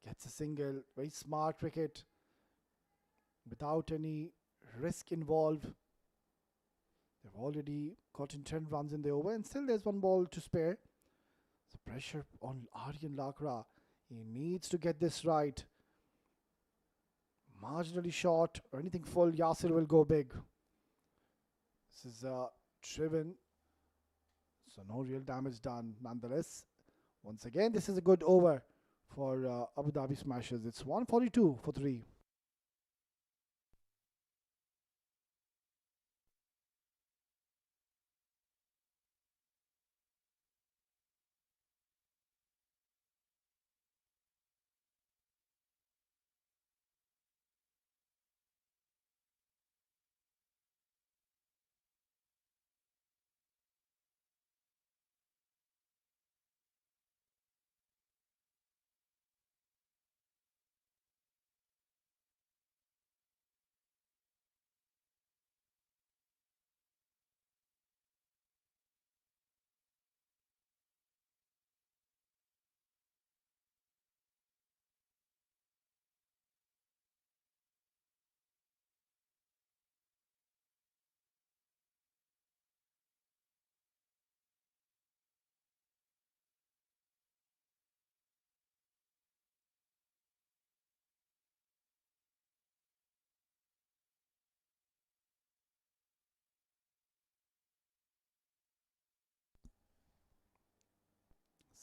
Gets a single. Very smart wicket. Without any risk involved. They've already gotten 10 runs in the over, and still there's one ball to spare. The pressure on Aryan Lakra. He needs to get this right. Marginally short or anything full, Yasir will go big. This is driven, so no real damage done. Nonetheless, once again, this is a good over for Abu Dhabi Smashers. It's 142 for 3.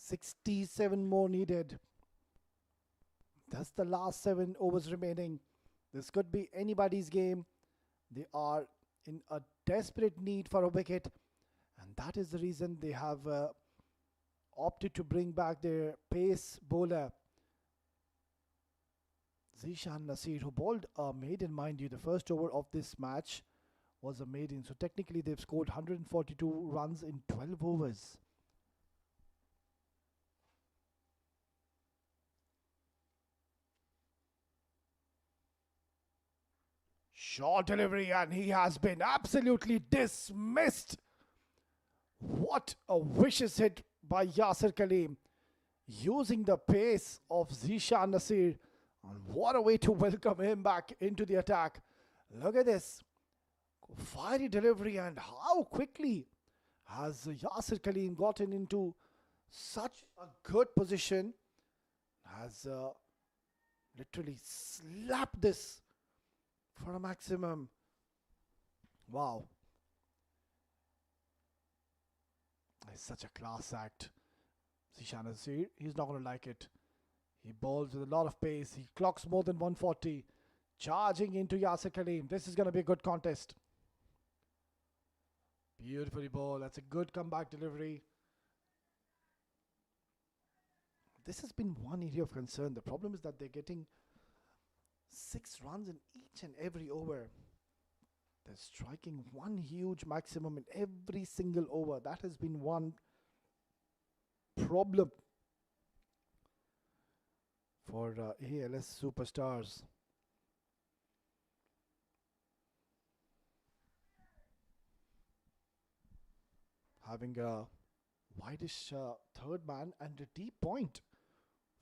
"67 more needed. That's the last 7 overs remaining. This could be anybody's game. They are in a desperate need for a wicket, and that is the reason they have opted to bring back their pace bowler, Zishan Nasir, who bowled a maiden. Mind you, the first over of this match was a maiden, so technically they've scored 142 runs in 12 overs. Short delivery, and he has been absolutely dismissed. What a vicious hit by Yasir Kaleem, using the pace of Zishan Nasir. And what a way to welcome him back into the attack. Look at this. Fiery delivery, and how quickly has Yasir Kaleem gotten into such a good position. Has literally slapped this for a maximum. Wow. It's such a class act. Zishan Nasir, he's not going to like it. He bowls with a lot of pace. He clocks more than 140. Charging into Yasir Kaleem. This is going to be a good contest. Beautifully bowled. That's a good comeback delivery. This has been one area of concern. The problem is that they're getting 6 runs in each and every over. They're striking one huge maximum in every single over. That has been one problem for ALS superstars. Having a wideish third man and a deep point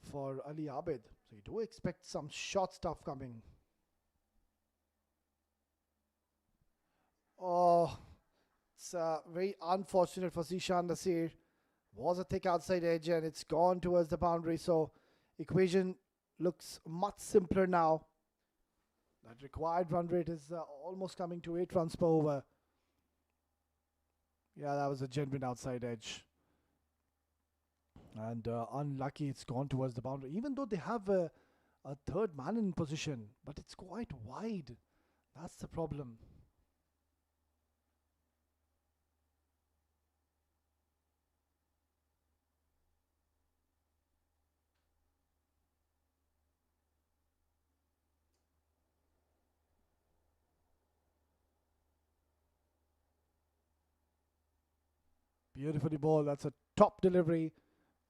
for Ali Abid. So you do expect some short stuff coming. Oh, it's very unfortunate for Zishan Nasir. Was a thick outside edge and it's gone towards the boundary. So equation looks much simpler now. That required run rate is almost coming to 8 runs per over. Yeah, that was a genuine outside edge. And unlucky it's gone towards the boundary. Even though they have a third man in position, but it's quite wide. That's the problem. Beautifully bowled. That's a top delivery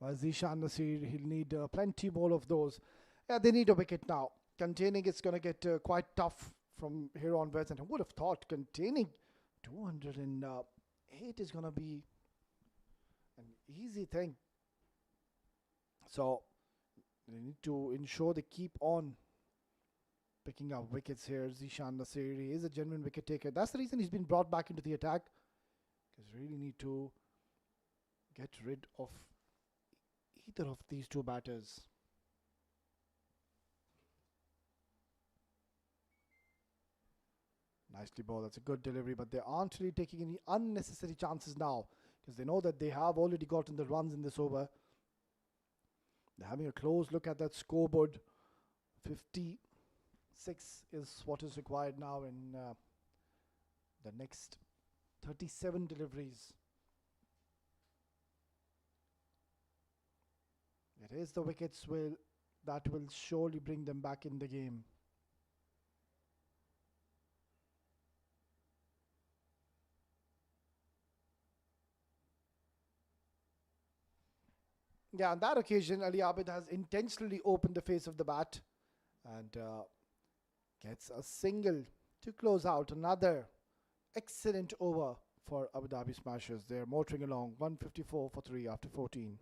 by Zishan Nasir. He'll need plenty more of those. Yeah, they need a wicket now. Containing it's going to get quite tough from here onwards. And I would have thought containing 208 is going to be an easy thing. So they need to ensure they keep on picking up wickets here. Zishan Nasiri is a genuine wicket taker. That's the reason he's been brought back into the attack. Because really need to get rid of either of these two batters. Nicely bowled. That's a good delivery, but they aren't really taking any unnecessary chances now because they know that they have already gotten the runs in this over. They're having a close look at that scoreboard. 56 is what is required now in the next 37 deliveries. It is the wickets that will surely bring them back in the game. Yeah, on that occasion, Ali Abid has intentionally opened the face of the bat and gets a single to close out another excellent over for Abu Dhabi Smashers. They're motoring along 154 for 3 after 14.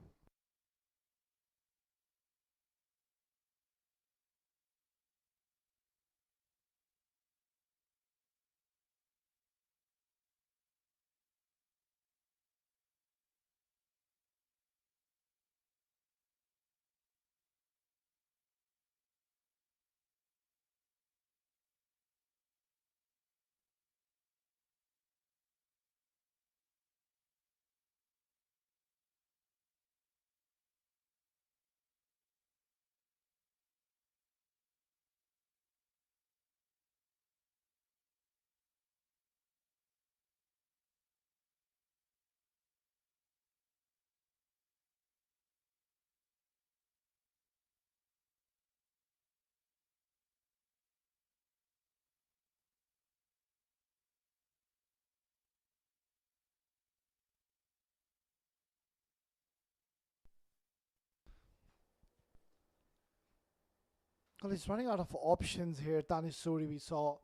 Well, he's running out of options here. Tanish Suri, we saw.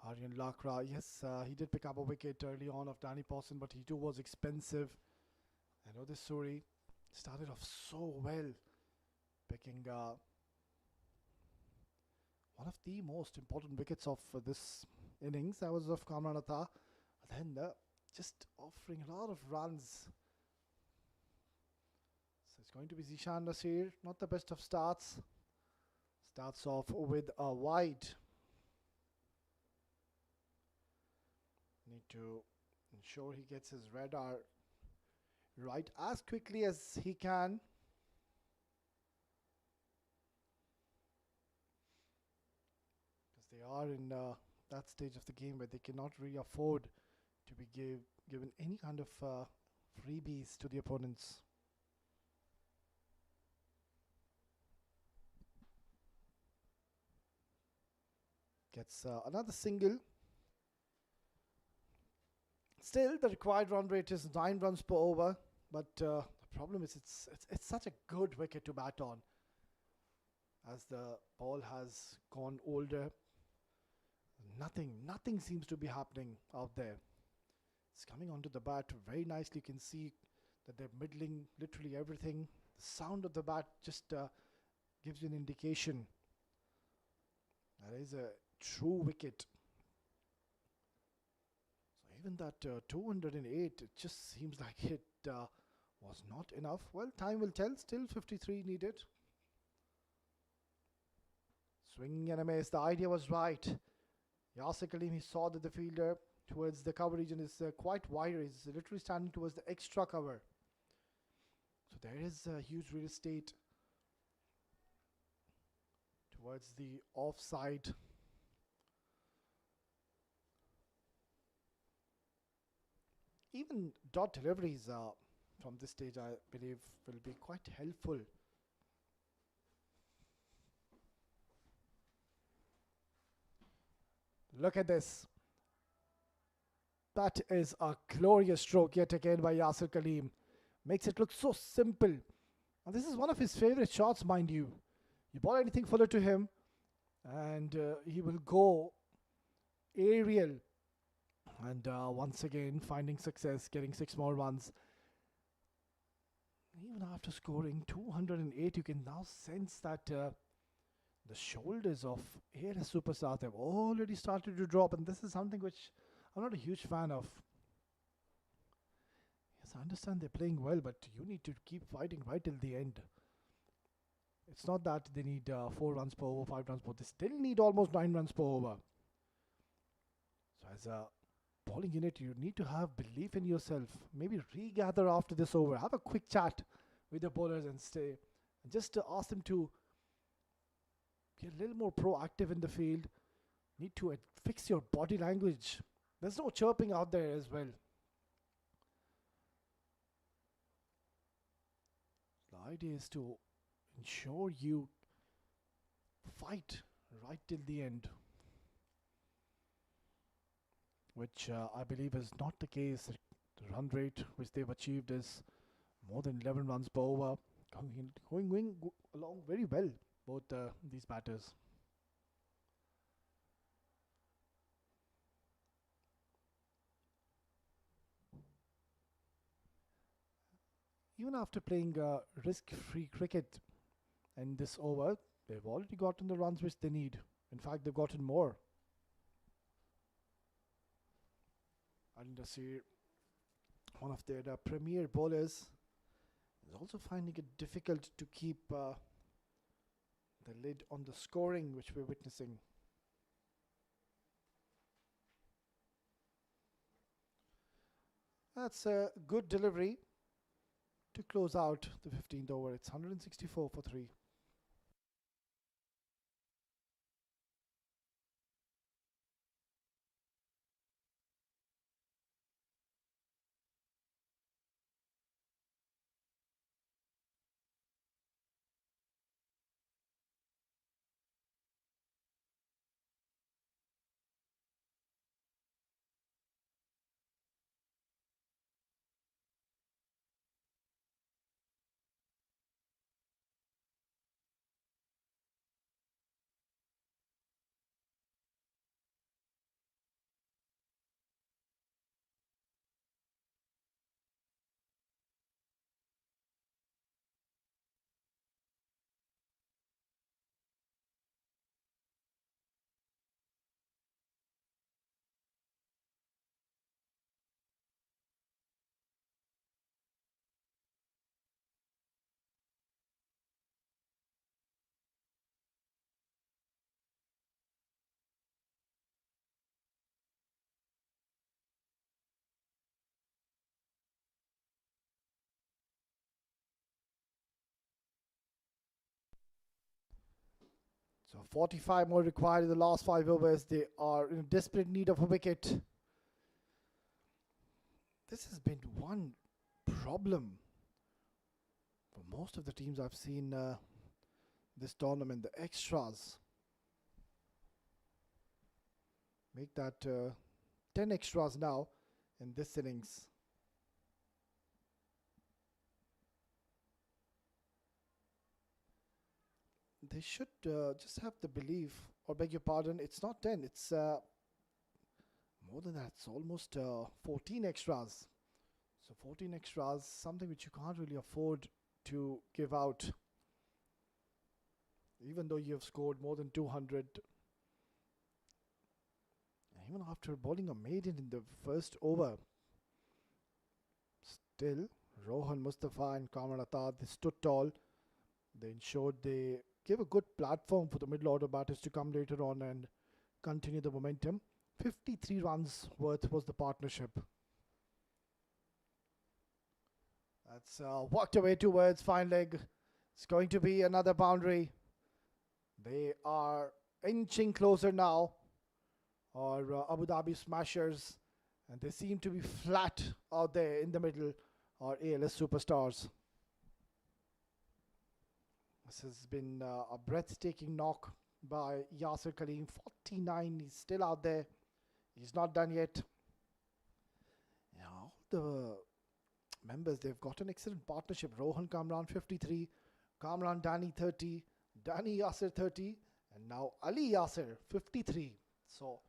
Aryan Lakra, yes, he did pick up a wicket early on of Danny Pawson, but he too was expensive. I know this Suri started off so well, picking one of the most important wickets of this innings. That was of Kamran Atta. Then just offering a lot of runs. So it's going to be Zishan Nasir, not the best of starts. Starts off with a wide. Need to ensure he gets his radar right as quickly as he can. Because they are in that stage of the game where they cannot really afford to be given any kind of freebies to the opponents. Gets another single. Still, the required run rate is 9 runs per over, but the problem is it's such a good wicket to bat on. As the ball has gone older, nothing seems to be happening out there. It's coming onto the bat very nicely. You can see that they're middling literally everything. The sound of the bat just gives you an indication. That is a true wicket. Even that 208, it just seems like it was not enough. Well, time will tell. Still 53 needed. Swing and a miss. The idea was right. Yasir Kaleem, he saw that the fielder towards the cover region is quite wider. He's literally standing towards the extra cover. So there is a huge real estate towards the offside. Even dot deliveries from this stage, I believe, will be quite helpful. Look at this. That is a glorious stroke yet again by Yasir Kaleem. Makes it look so simple. And this is one of his favorite shots, mind you. You ball anything fuller to him, and he will go aerial. And once again, finding success, getting 6 more runs. Even after scoring 208, you can now sense that The shoulders of ALS superstars have already started to drop, and this is something which I'm not a huge fan of. Yes, I understand they're playing well, but you need to keep fighting right till the end. It's not that they need 4 runs per over, 5 runs per over. They still need almost 9 runs per over. So as a bowling unit, you need to have belief in yourself. Maybe regather after this over. Have a quick chat with the bowlers and stay. And just to ask them to be a little more proactive in the field. Need to fix your body language. There's no chirping out there as well. The idea is to ensure you fight right till the end, which I believe is not the case. The run rate which they've achieved is more than 11 runs per over, going along very well, both these batters. Even after playing risk-free cricket in this over, they've already gotten the runs which they need. In fact, they've gotten more. And one of their premier bowlers is also finding it difficult to keep the lid on the scoring which we're witnessing. That's a good delivery to close out the 15th over. It's 164 for 3. So 45 more required in the last 5 overs. They are in desperate need of a wicket. This has been one problem for most of the teams I've seen this tournament. The extras. Make that 10 extras now in this innings. They should just have the belief, or beg your pardon, it's not 10, it's more than that. It's almost 14 extras. So 14 extras, something which you can't really afford to give out. Even though you have scored more than 200. Even after bowling a maiden in the first over. Still, Rohan, Mustafa and Kamran Atar, they stood tall. They ensured they gave a good platform for the middle order batters to come later on and continue the momentum. 53 runs worth was the partnership. That's walked away towards fine leg. It's going to be another boundary. They are inching closer now, or Abu Dhabi Smashers, and they seem to be flat out there in the middle, or ALS Superstars. This has been a breathtaking knock by Yasir Kaleem. 49, he's still out there. He's not done yet. Yeah, all the members, they've got an excellent partnership. Rohan Kamran 53, Kamran Dani 30, Dani Yasir 30, and now Ali Yasir 53. So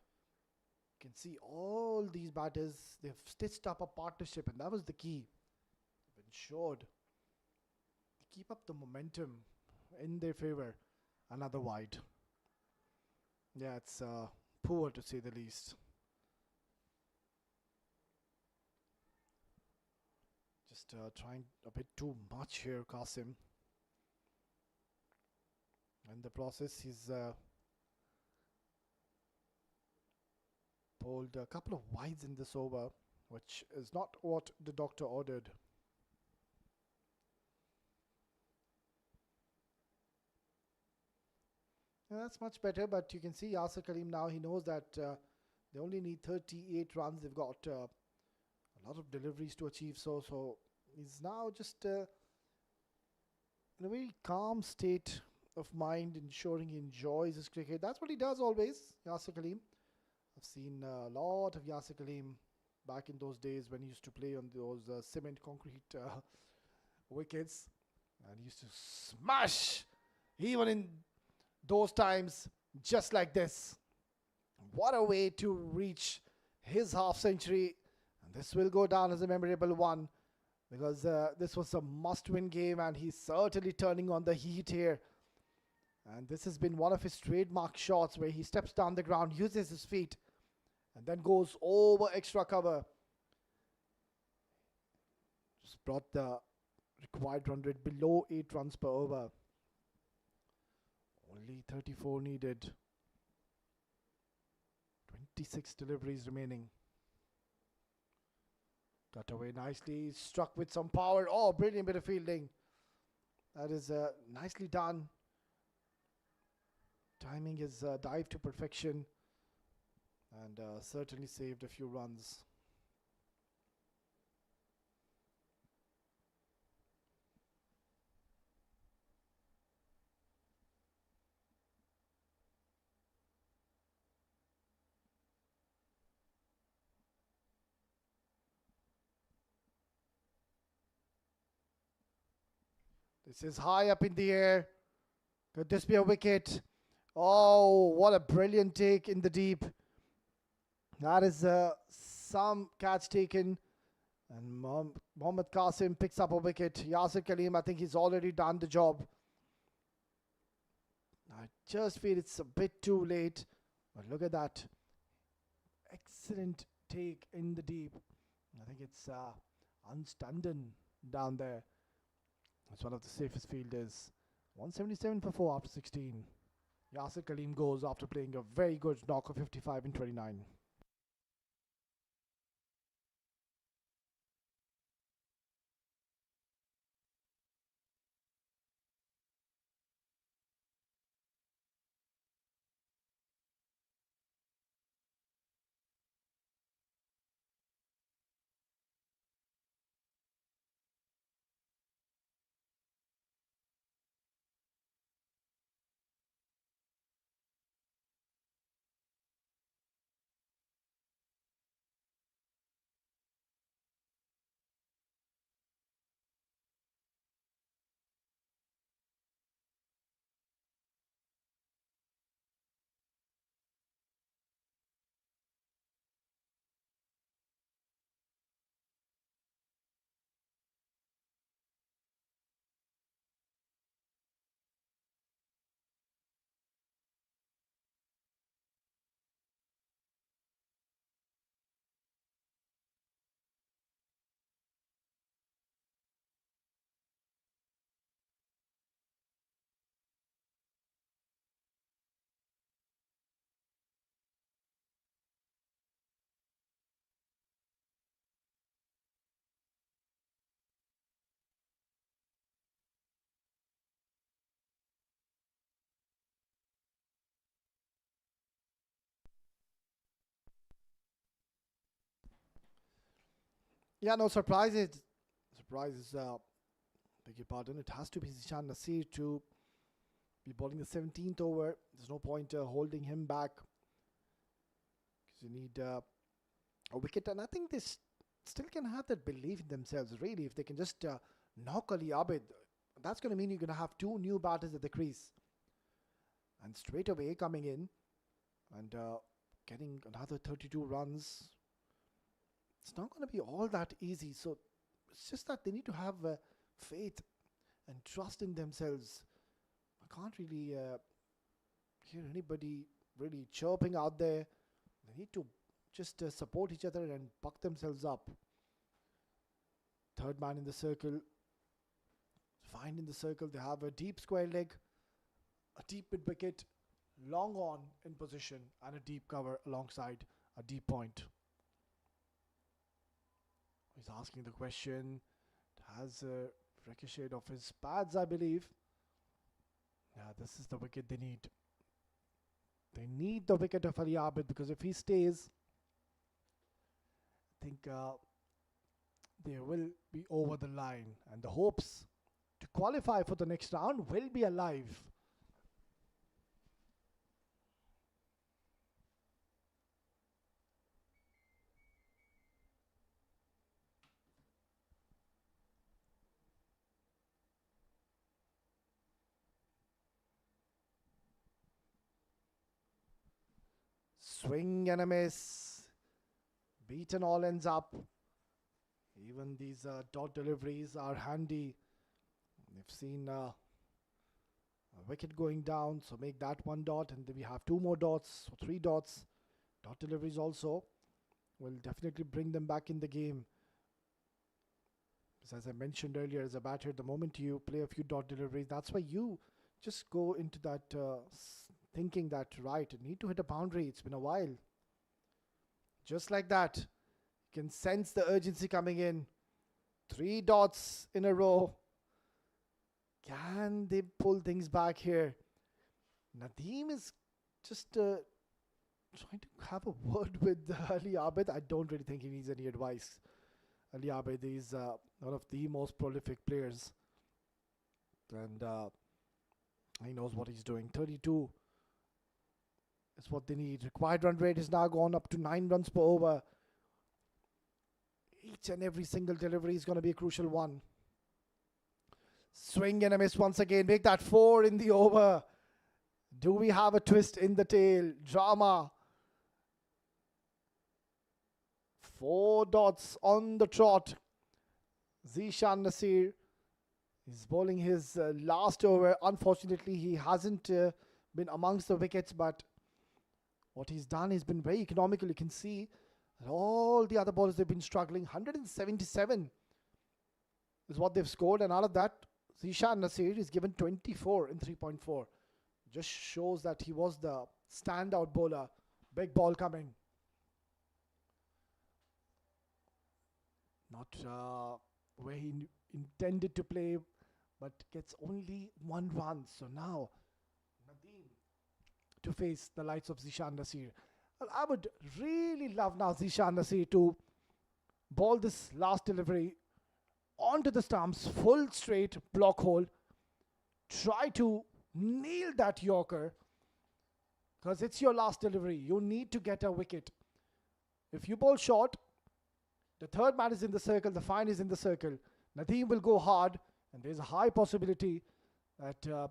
you can see all these batters, they've stitched up a partnership, and that was the key. They've ensured to keep up the momentum in their favor. Another wide. Yeah, it's poor to say the least. Just trying a bit too much here, Qasim. In the process, he's bowled a couple of wides in this over, which is not what the doctor ordered. Yeah, that's much better, but you can see Yasir Kaleem now, he knows that they only need 38 runs. They've got a lot of deliveries to achieve, so he's now just in a very calm state of mind, ensuring he enjoys his cricket. That's what he does always, Yasir Kaleem. I've seen a lot of Yasir Kaleem back in those days when he used to play on those cement concrete wickets, and he used to smash even in those times just like this. What a way to reach his half century, and this will go down as a memorable one because this was a must-win game, and he's certainly turning on the heat here. And this has been one of his trademark shots where he steps down the ground, uses his feet, and then goes over extra cover. Just brought the required run rate below 8 runs per over. Only 34 needed. 26 deliveries remaining. Cut away nicely, struck with some power. Oh, brilliant bit of fielding. That is nicely done. Timing his dive to perfection, and certainly saved a few runs. This is high up in the air. Could this be a wicket? Oh, what a brilliant take in the deep. That is some catch taken. And Mohammad Qasim picks up a wicket. Yasir Kaleem, I think he's already done the job. I just feel it's a bit too late. But look at that. Excellent take in the deep. I think it's unstanding down there. It's one of the safest fielders. 177 for 4 after 16. Yasir Kaleem goes after playing a very good knock of 55 in 29. Yeah, no surprises. Surprises. Beg your pardon. It has to be Zishan Nasir to be bowling the 17th over. There's no point holding him back because you need a wicket, and I think they still can have that belief in themselves. Really, if they can just knock Ali Abid, that's going to mean you're going to have 2 new batters at the crease, and straight away coming in and getting another 32 runs. It's not going to be all that easy. So it's just that they need to have faith and trust in themselves. I can't really hear anybody really chirping out there. They need to just support each other and buck themselves up. Third man in the circle. Fine in the circle. They have a deep square leg, a deep mid wicket, long on in position, and a deep cover alongside a deep point. He's asking the question. It has ricocheted off his pads, I believe. Yeah, this is the wicket they need. They need the wicket of Ali Abid, because if he stays, I think they will be over the line, and the hopes to qualify for the next round will be alive. Swing and a miss. Beaten all ends up. Even these dot deliveries are handy. We've seen a wicket going down, so make that one dot, and then we have two more dots, so three dots. Dot deliveries also will definitely bring them back in the game. Because as I mentioned earlier, as a batter, the moment you play a few dot deliveries, that's why you just go into that thinking that, right, I need to hit a boundary. It's been a while. Just like that, you can sense the urgency coming in. 3 dots in a row. Can they pull things back here? Nadeem is just trying to have a word with Ali Abid. I don't really think he needs any advice. Ali Abid is one of the most prolific players. And he knows what he's doing. 32 is what they need. Required run rate has now gone up to 9 runs per over. Each and every single delivery is going to be a crucial one. Swing and a miss once again. Make that 4 in the over. Do we have a twist in the tail? Drama. 4 dots on the trot. Zishan Nasir is bowling his last over. Unfortunately, he hasn't been amongst the wickets, but what he's done has been very economical. You can see that all the other bowlers, they've been struggling. 177 is what they've scored, and out of that, Zishan Nasir is given 24 in 3.4. Just shows that he was the standout bowler. Big ball coming. Not where he intended to play, but gets only 1 run. So now, Nadeem to face the likes of Zishan Nasir. Well, I would really love now Zishan Nasir to bowl this last delivery onto the stumps, full straight block hole. Try to nail that Yorker, because it's your last delivery. You need to get a wicket. If you bowl short, the third man is in the circle, the fine is in the circle. Nadeem will go hard, and there's a high possibility that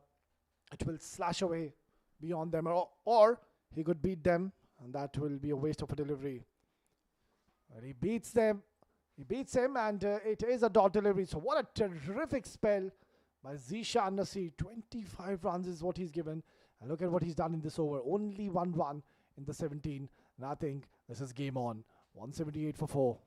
it will slash away beyond them, or he could beat them, and that will be a waste of a delivery. But he beats them. He beats him, and it is a dot delivery. So what a terrific spell by Zishan Nasir. 25 runs is what he's given. And look at what he's done in this over. Only 1 run in the 17. And I think this is game on. 178 for 4.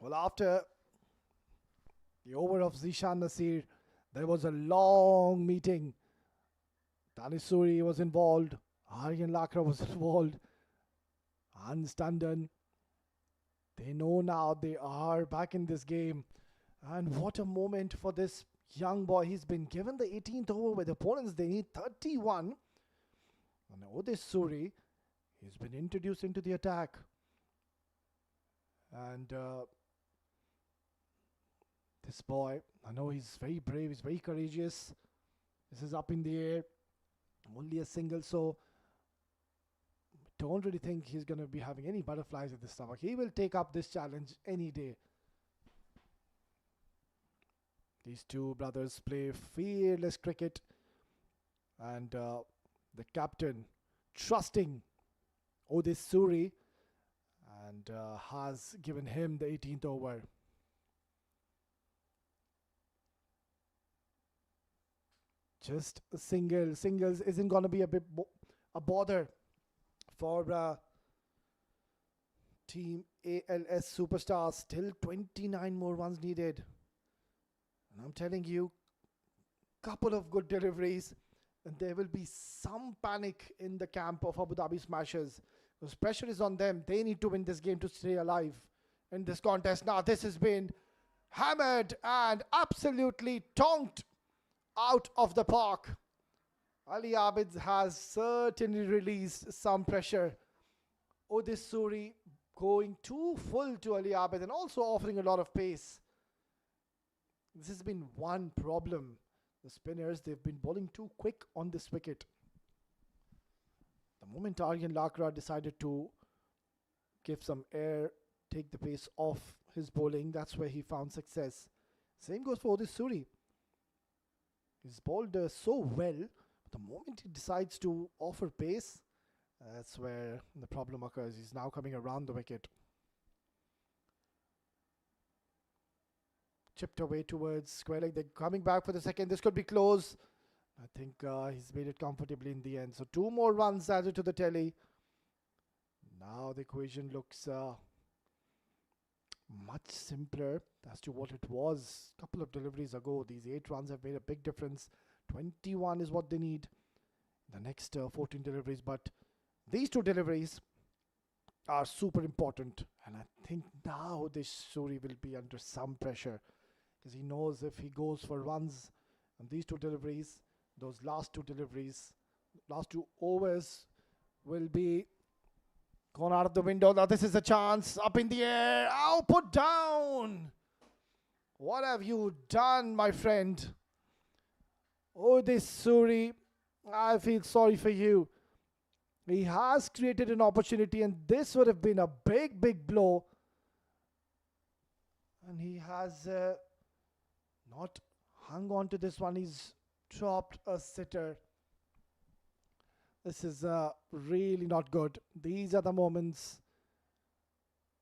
Well, after the over of Zishan Nasir, there was a long meeting. Tanisuri was involved. Aryan Lakra was involved. Hans Tandon. They know now they are back in this game. And what a moment for this young boy. He's been given the 18th over with opponents. They need 31. And Odis Suri, he's been introduced into the attack. And this boy, I know he's very brave, he's very courageous. This is up in the air. Only a single, so don't really think he's going to be having any butterflies in the stomach. He will take up this challenge any day. These two brothers play fearless cricket, and the captain trusting Odis Suri and has given him the 18th over. Just a single. Singles isn't going to be a bother for Team ALS Superstars. Still 29 more runs needed. And I'm telling you, couple of good deliveries, and there will be some panic in the camp of Abu Dhabi Smashers. Because pressure is on them. They need to win this game to stay alive in this contest. Now, this has been hammered and absolutely tonked out of the park. Ali Abid has certainly released some pressure. Odis Suri going too full to Ali Abid and also offering a lot of pace. This has been one problem. The spinners, they've been bowling too quick on this wicket. The moment Aryan Lakra decided to give some air, take the pace off his bowling, that's where he found success. Same goes for Odis Suri. He's bowled so well, but the moment he decides to offer pace, that's where the problem occurs. He's now coming around the wicket. Chipped away towards square leg. They're coming back for the second. This could be close. I think he's made it comfortably in the end. So 2 more runs added to the tally. Now the equation looks much simpler as to what it was a couple of deliveries ago. These 8 runs have made a big difference. 21 is what they need. The next 14 deliveries. But these 2 deliveries are super important. And I think now this Suri will be under some pressure. Because he knows if he goes for runs on these 2 deliveries, those last 2 deliveries, last 2 overs will be gone out of the window. Now this is a chance. Up in the air. Ow, put down. What have you done, my friend? Oh, this Suri, I feel sorry for you. He has created an opportunity and this would have been a big, big blow. And he has not hung on to this one. He's dropped a sitter. This is really not good. These are the moments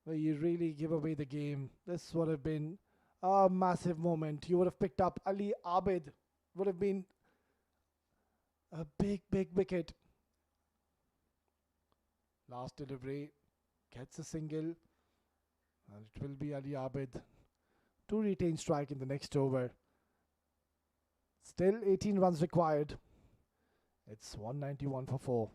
where you really give away the game. This would have been a massive moment. You would have picked up Ali Abid. Would have been a big, big wicket. Last delivery gets a single. And it will be Ali Abid to retain strike in the next over. Still 18 runs required. It's 191 for 4.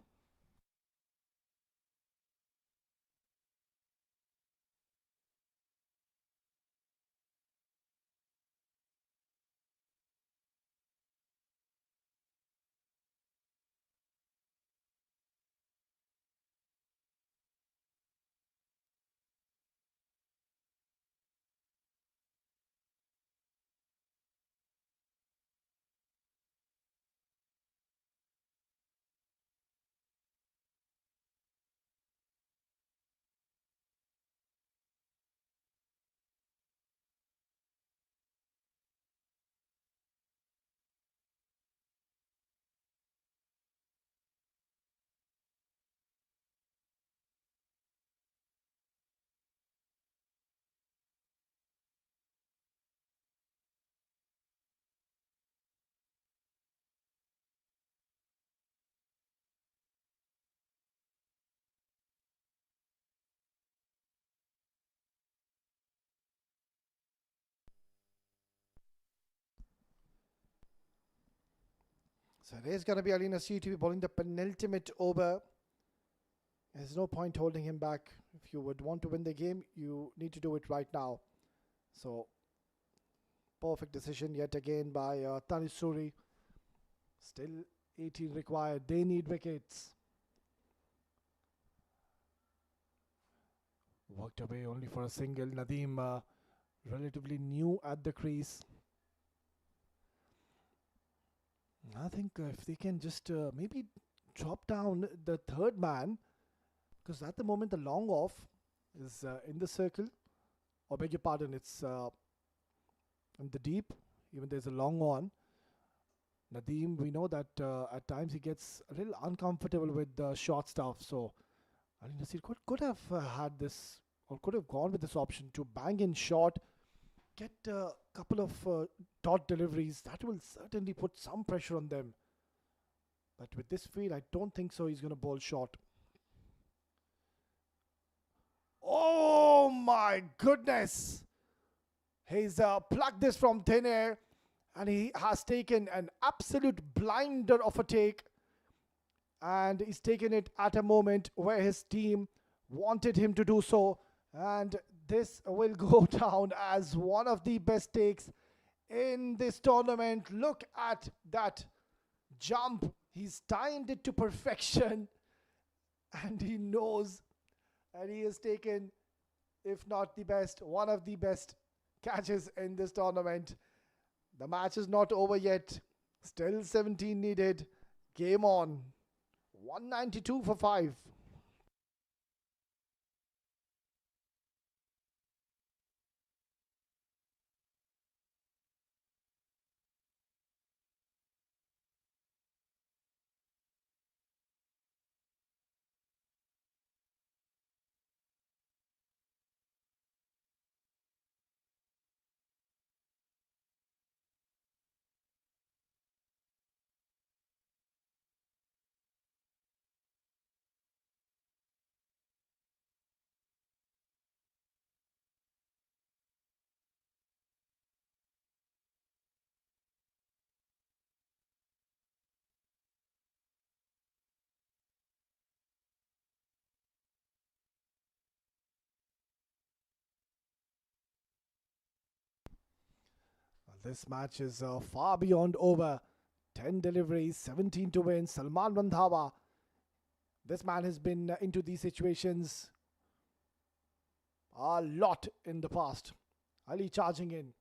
So it is going to be Ali Nasir to be bowling the penultimate over. There's no point holding him back. If you would want to win the game, you need to do it right now. So, perfect decision yet again by Tanisuri. Still 18 required. They need wickets. Worked away only for a single. Nadeem relatively new at the crease. I think if they can just maybe drop down the third man, because at the moment the long off is in the circle, or beg your pardon, it's in the deep, even there's a long on. Nadeem, we know that at times he gets a little uncomfortable with the short stuff, so Ali Nasir could have had this, or could have gone with this option to bang in short, get a couple of dot deliveries. That will certainly put some pressure on them. But with this field, I don't think so he's going to bowl short. Oh my goodness! He's plucked this from thin air, and he has taken an absolute blinder of a take, and he's taken it at a moment where his team wanted him to do so, and this will go down as one of the best takes in this tournament. Look at that jump. He's timed it to perfection, and he knows that he has taken, if not the best, one of the best catches in this tournament. The match is not over yet. Still 17 needed. Game on. 192 for 5. This match is far beyond over. 10 deliveries, 17 to win. Salman Randhawa. This man has been into these situations a lot in the past. Ali charging in.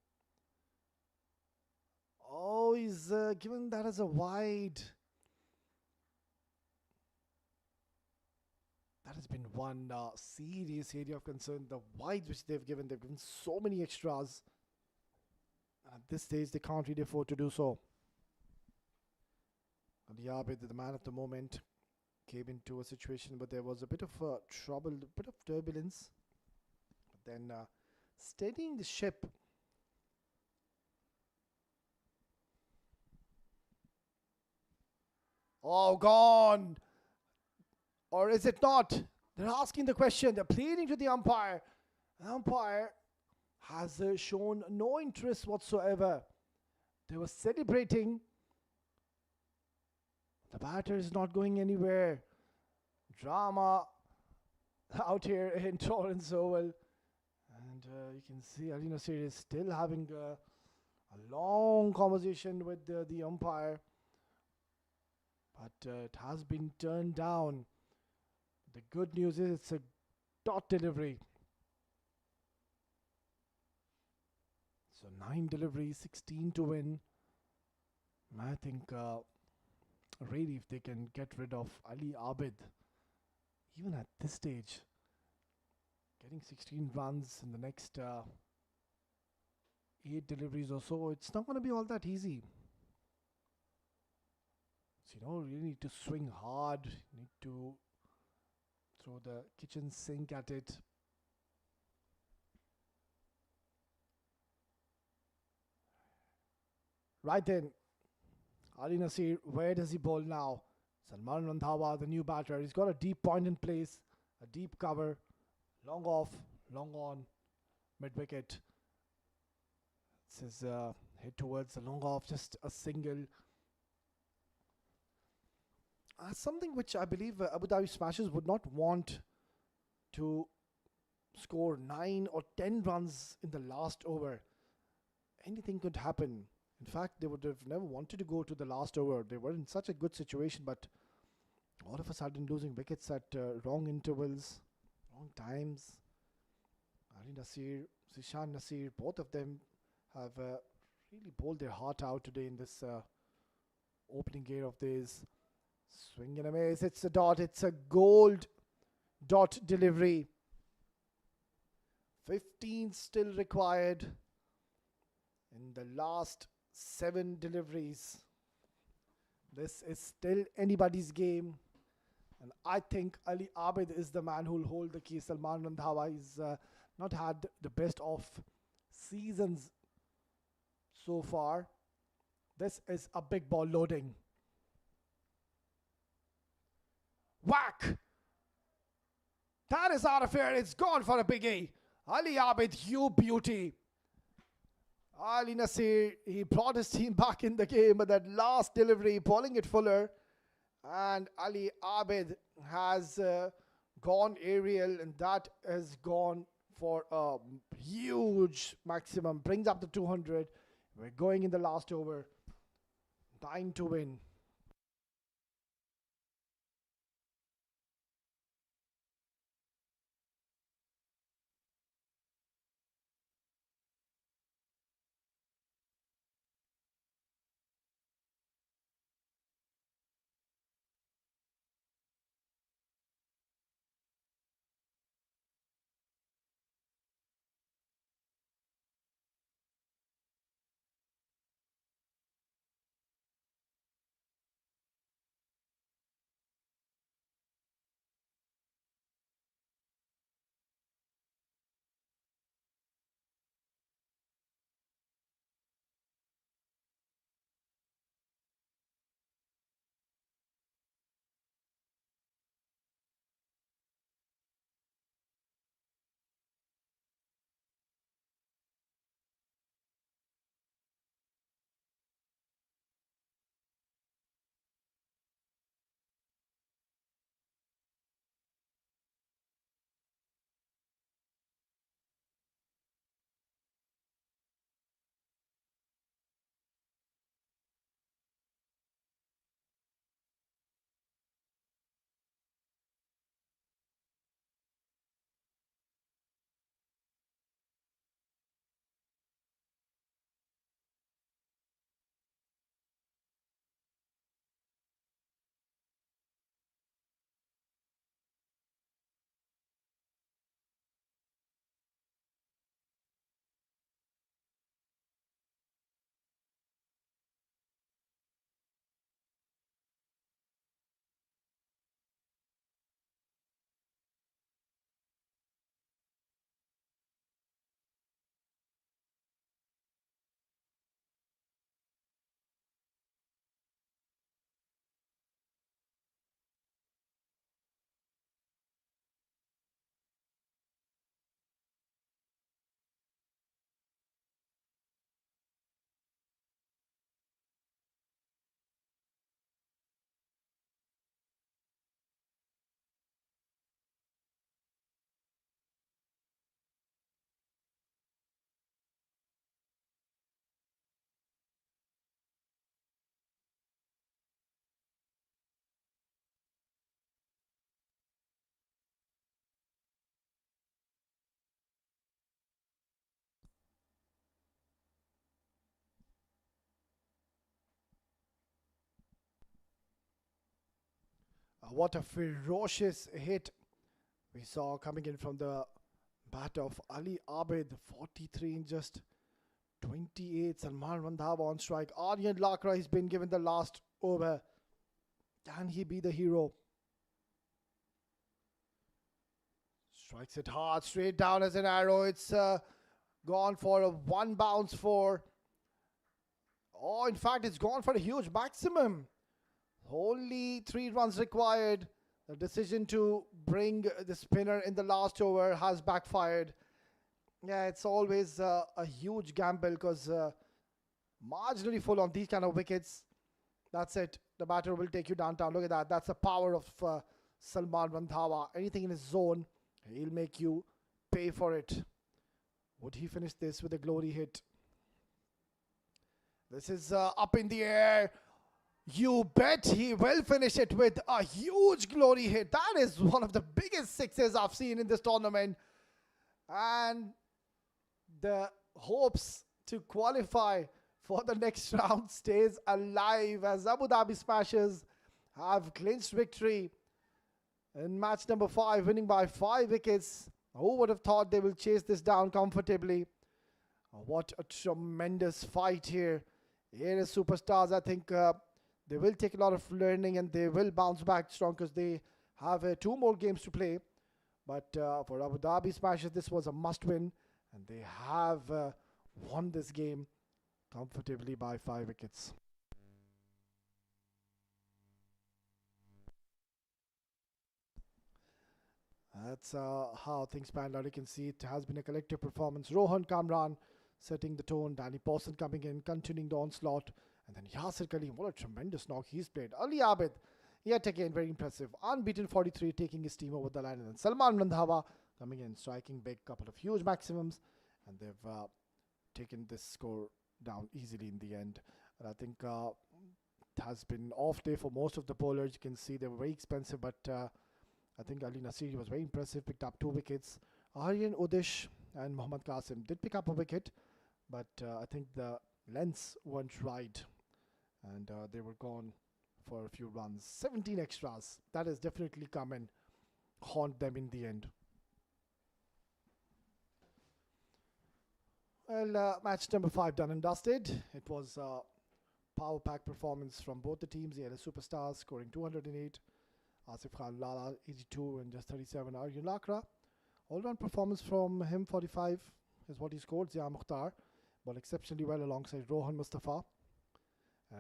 Oh, he's given that as a wide. That has been one serious area of concern. The wides which they've given so many extras. At this stage, they can't really afford to do so. Ali Abid, the man of the moment, came into a situation where there was a bit of trouble, a bit of turbulence. But then steadying the ship. Oh, gone! Or is it not? They're asking the question. They're pleading to the umpire. The umpire has shown no interest whatsoever. They were celebrating. The batter is not going anywhere. Drama out here in Torrance Oval. And you can see Ali Nasir is still having a long conversation with the umpire. But it has been turned down. The good news is it's a dot delivery. So 9 deliveries, 16 to win. I think really if they can get rid of Ali Abid, even at this stage, getting 16 runs in the next 8 deliveries or so, it's not going to be all that easy. So you really need to swing hard, you need to throw the kitchen sink at it. Right then, Ali Nasir, where does he bowl now? Salman Randhawa, the new batter, he's got a deep point in place, a deep cover, long off, long on, mid-wicket. This is head towards the long off, just a single. Something which I believe Abu Dhabi Smashers would not want to score 9 or 10 runs in the last over. Anything could happen. In fact, they would have never wanted to go to the last over. They were in such a good situation, but all of a sudden losing wickets at wrong intervals, wrong times. Ali Nasir, Zishan Nasir, both of them have really bowled their heart out today in this opening gear of theirs. Swing and a miss. It's a dot. It's a gold dot delivery. 15 still required in the last 7 deliveries. This is still anybody's game. And I think Ali Abid is the man who will hold the key. Salman Randhawa is not had the best of seasons so far. This is a big ball loading. Whack! That is out of here. It's gone for a biggie. Ali Abid, you beauty. Ali Nasir, he brought his team back in the game, but that last delivery, bowling it fuller. And Ali Abid has gone aerial, and that has gone for a huge maximum. Brings up the 200. We're going in the last over. 9 to win. What a ferocious hit we saw coming in from the bat of Ali Abid. 43 in just 28. Salman Randhawa on strike. Aryan Lakra has been given the last over. Can he be the hero? Strikes it hard, straight down as an arrow. It's gone for a 1 bounce for. Oh, in fact, it's gone for a huge maximum. Only 3 runs required. The decision to bring the spinner in the last over has backfired. Yeah, it's always a huge gamble because marginally full on these kind of wickets. That's it. The batter will take you downtown. Look at that. That's the power of Salman Randhawa. Anything in his zone, he'll make you pay for it. Would he finish this with a glory hit? This is up in the air. You bet he will finish it with a huge glory hit. That is one of the biggest sixes I've seen in this tournament. And the hopes to qualify for the next round stays alive as Abu Dhabi Smashers have clinched victory in match number 5, winning by 5 wickets. Who would have thought they will chase this down comfortably? What a tremendous fight here. ALS Superstars, I think they will take a lot of learning and they will bounce back strong because they have 2 more games to play. But for Abu Dhabi Smashers, this was a must-win, and they have won this game comfortably by 5 wickets. That's how things panned out. You can see it has been a collective performance. Rohan Kamran setting the tone. Danny Pawson coming in, continuing the onslaught. And then Yasir Kaleem, what a tremendous knock he's played. Ali Abid, yet again, very impressive. Unbeaten 43, taking his team over the line. And then Salman Randhawa coming in, striking big, couple of huge maximums. And they've taken this score down easily in the end. And I think it has been off day for most of the bowlers. You can see they were very expensive, but I think Ali Nasiri was very impressive, picked up 2 wickets. Aryan Udish and Mohammad Qasim did pick up a wicket, but I think the lengths weren't right, and they were gone for a few runs. 17 extras. That has definitely come and haunt them in the end. Well, match number 5 done and dusted. It was a power pack performance from both the teams. The ALS Superstars scoring 208. Asif Khan Lala 82 and just 37. Arjun Lakra. All-round performance from him, 45 is what he scored. Zia Mukhtar, but exceptionally well alongside Rohan Mustafa.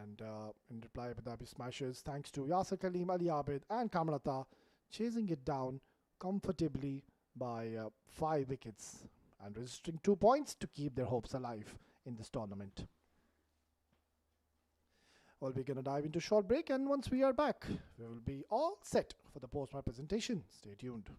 And in reply, Abu Dhabi Smashers, thanks to Yasir Kaleem, Ali Abid and Kamrata, chasing it down comfortably by 5 wickets and registering 2 points to keep their hopes alive in this tournament. Well, we're going to dive into a short break, and once we are back, we will be all set for the post-match presentation. Stay tuned.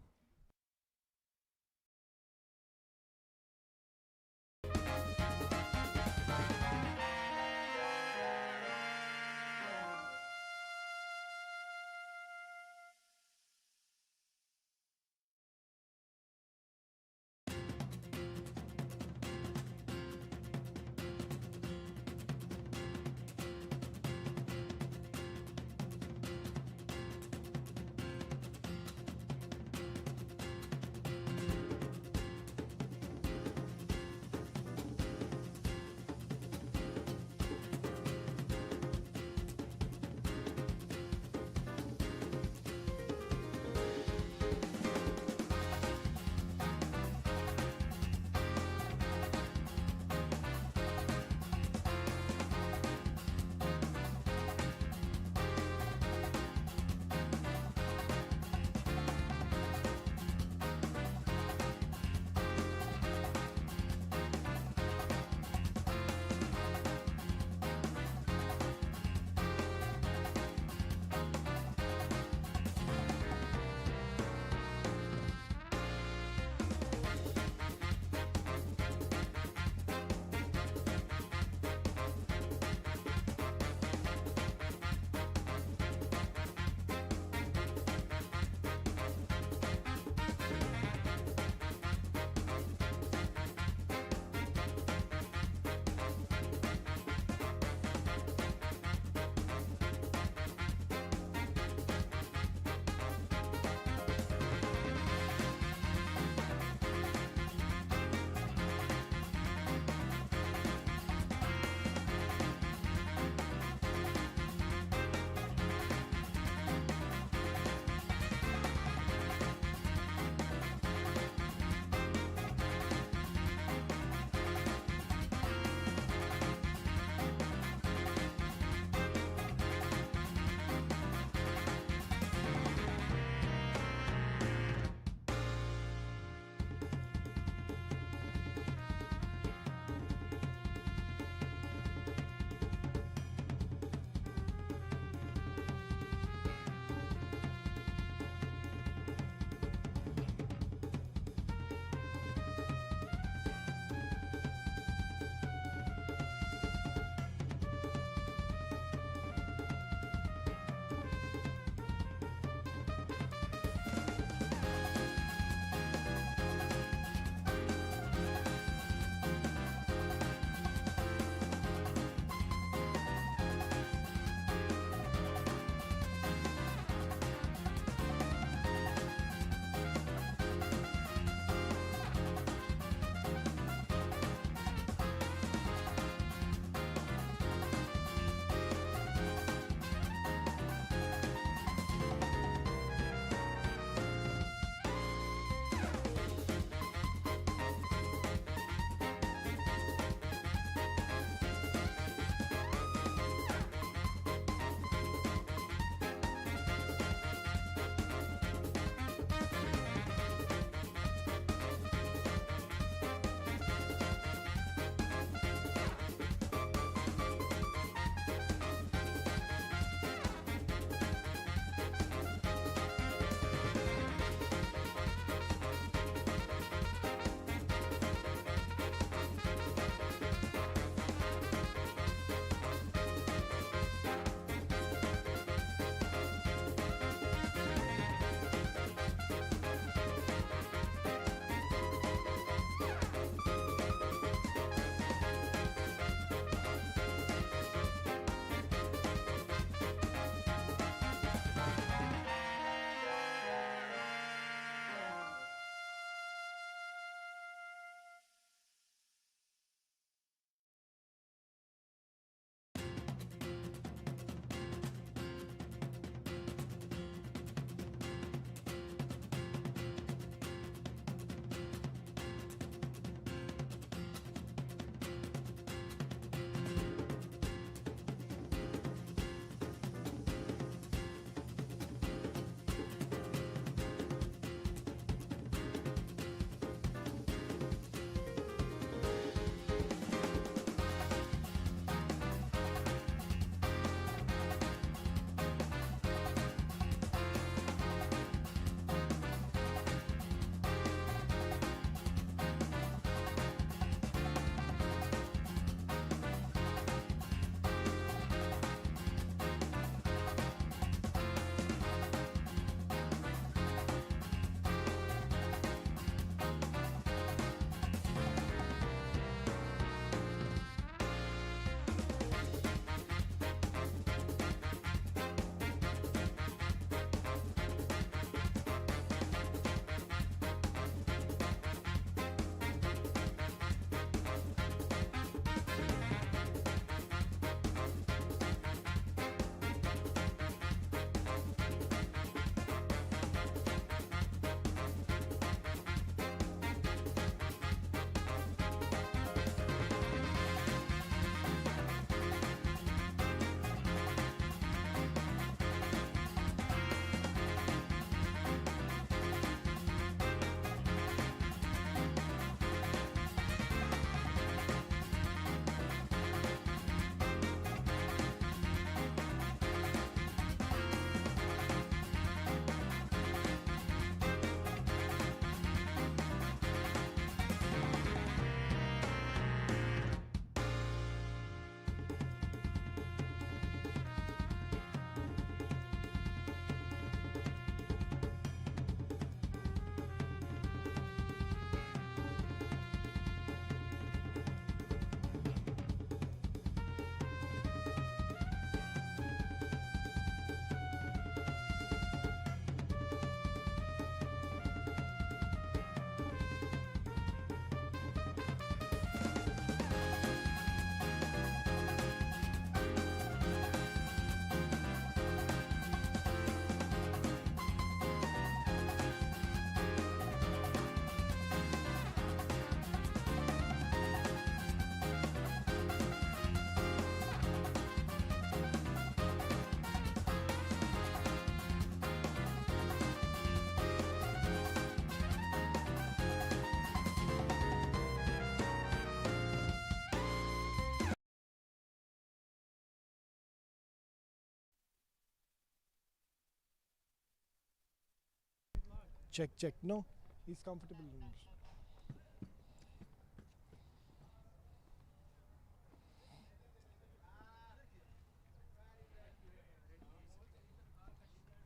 check. No, he's comfortable.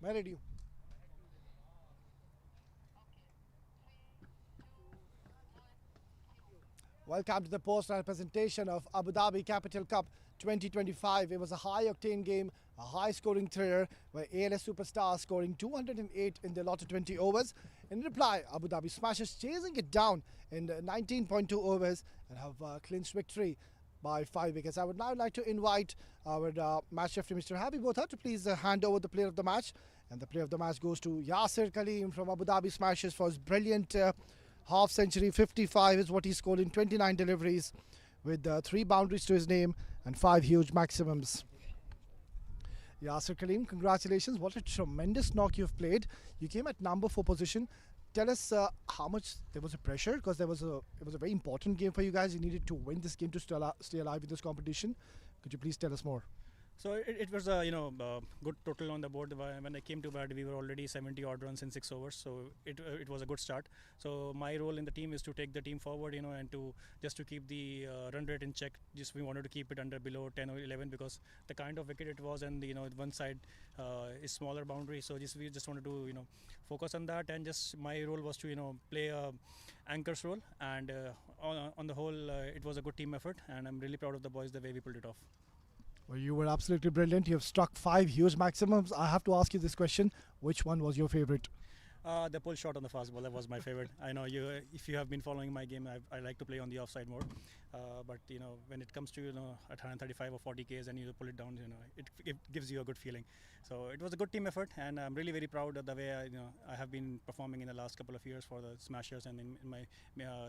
Where did you? Welcome to the post-match presentation of Abu Dhabi Capital Cup 2025. It was a high-octane game, a high-scoring thriller, where ALS superstars scoring 208 in the lot of 20 overs. In reply, Abu Dhabi Smashers chasing it down in 19.2 overs and have clinched victory by 5 wickets. I would now like to invite our match referee, Mr. Habib Botha, to please hand over the player of the match. And the player of the match goes to Yasir Kaleem from Abu Dhabi Smashers for his brilliant half century. 55 is what he scored in 29 deliveries with 3 boundaries to his name and 5 huge maximums. Yasir Kaleem, congratulations. What a tremendous knock you've played. You came at number 4 position. Tell us how much there was a pressure, because it was a very important game for you guys. You needed to win this game to stay alive in this competition. Could you please tell us more? So it was a good total on the board. When I came to bat, we were already 70 odd runs in 6 overs, so it was a good start. So my role in the team is to take the team forward, and to keep the run rate in check. Just we wanted to keep it below 10 or 11, because the kind of wicket it was, and one side is smaller boundary. So we just wanted to focus on that, and just my role was to play a anchor's role. And on the whole, it was a good team effort, and I'm really proud of the boys the way we pulled it off. Well, you were absolutely brilliant. You have struck 5 huge maximums. I have to ask you this question. Which one was your favorite? The pull shot on the fast ball, that was my favorite. I know if you have been following my game, I like to play on the offside more. But when it comes to at 135 or 40 Ks and you pull it down, it gives you a good feeling. So it was a good team effort, and I'm really very proud of the way I have been performing in the last couple of years for the Smashers and in my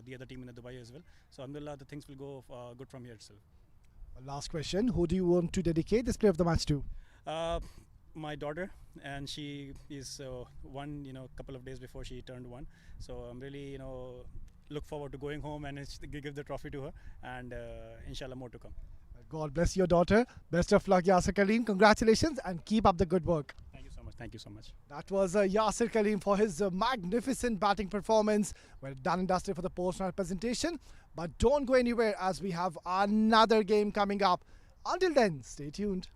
the other team in Dubai as well. So alhamdulillah, the things will go good from here itself. Last question. Who do you want to dedicate this player of the match to? My daughter, and she is one couple of days before she turned 1. So I'm really look forward to going home and give the trophy to her, and inshallah more to come. God bless your daughter. Best of luck, Yasir Kaleem. Congratulations and keep up the good work. Thank you so much. Thank you so much. That was Yasir Kaleem for his magnificent batting performance. Well done and dusted for the post-match presentation. But don't go anywhere, as we have another game coming up. Until then, stay tuned.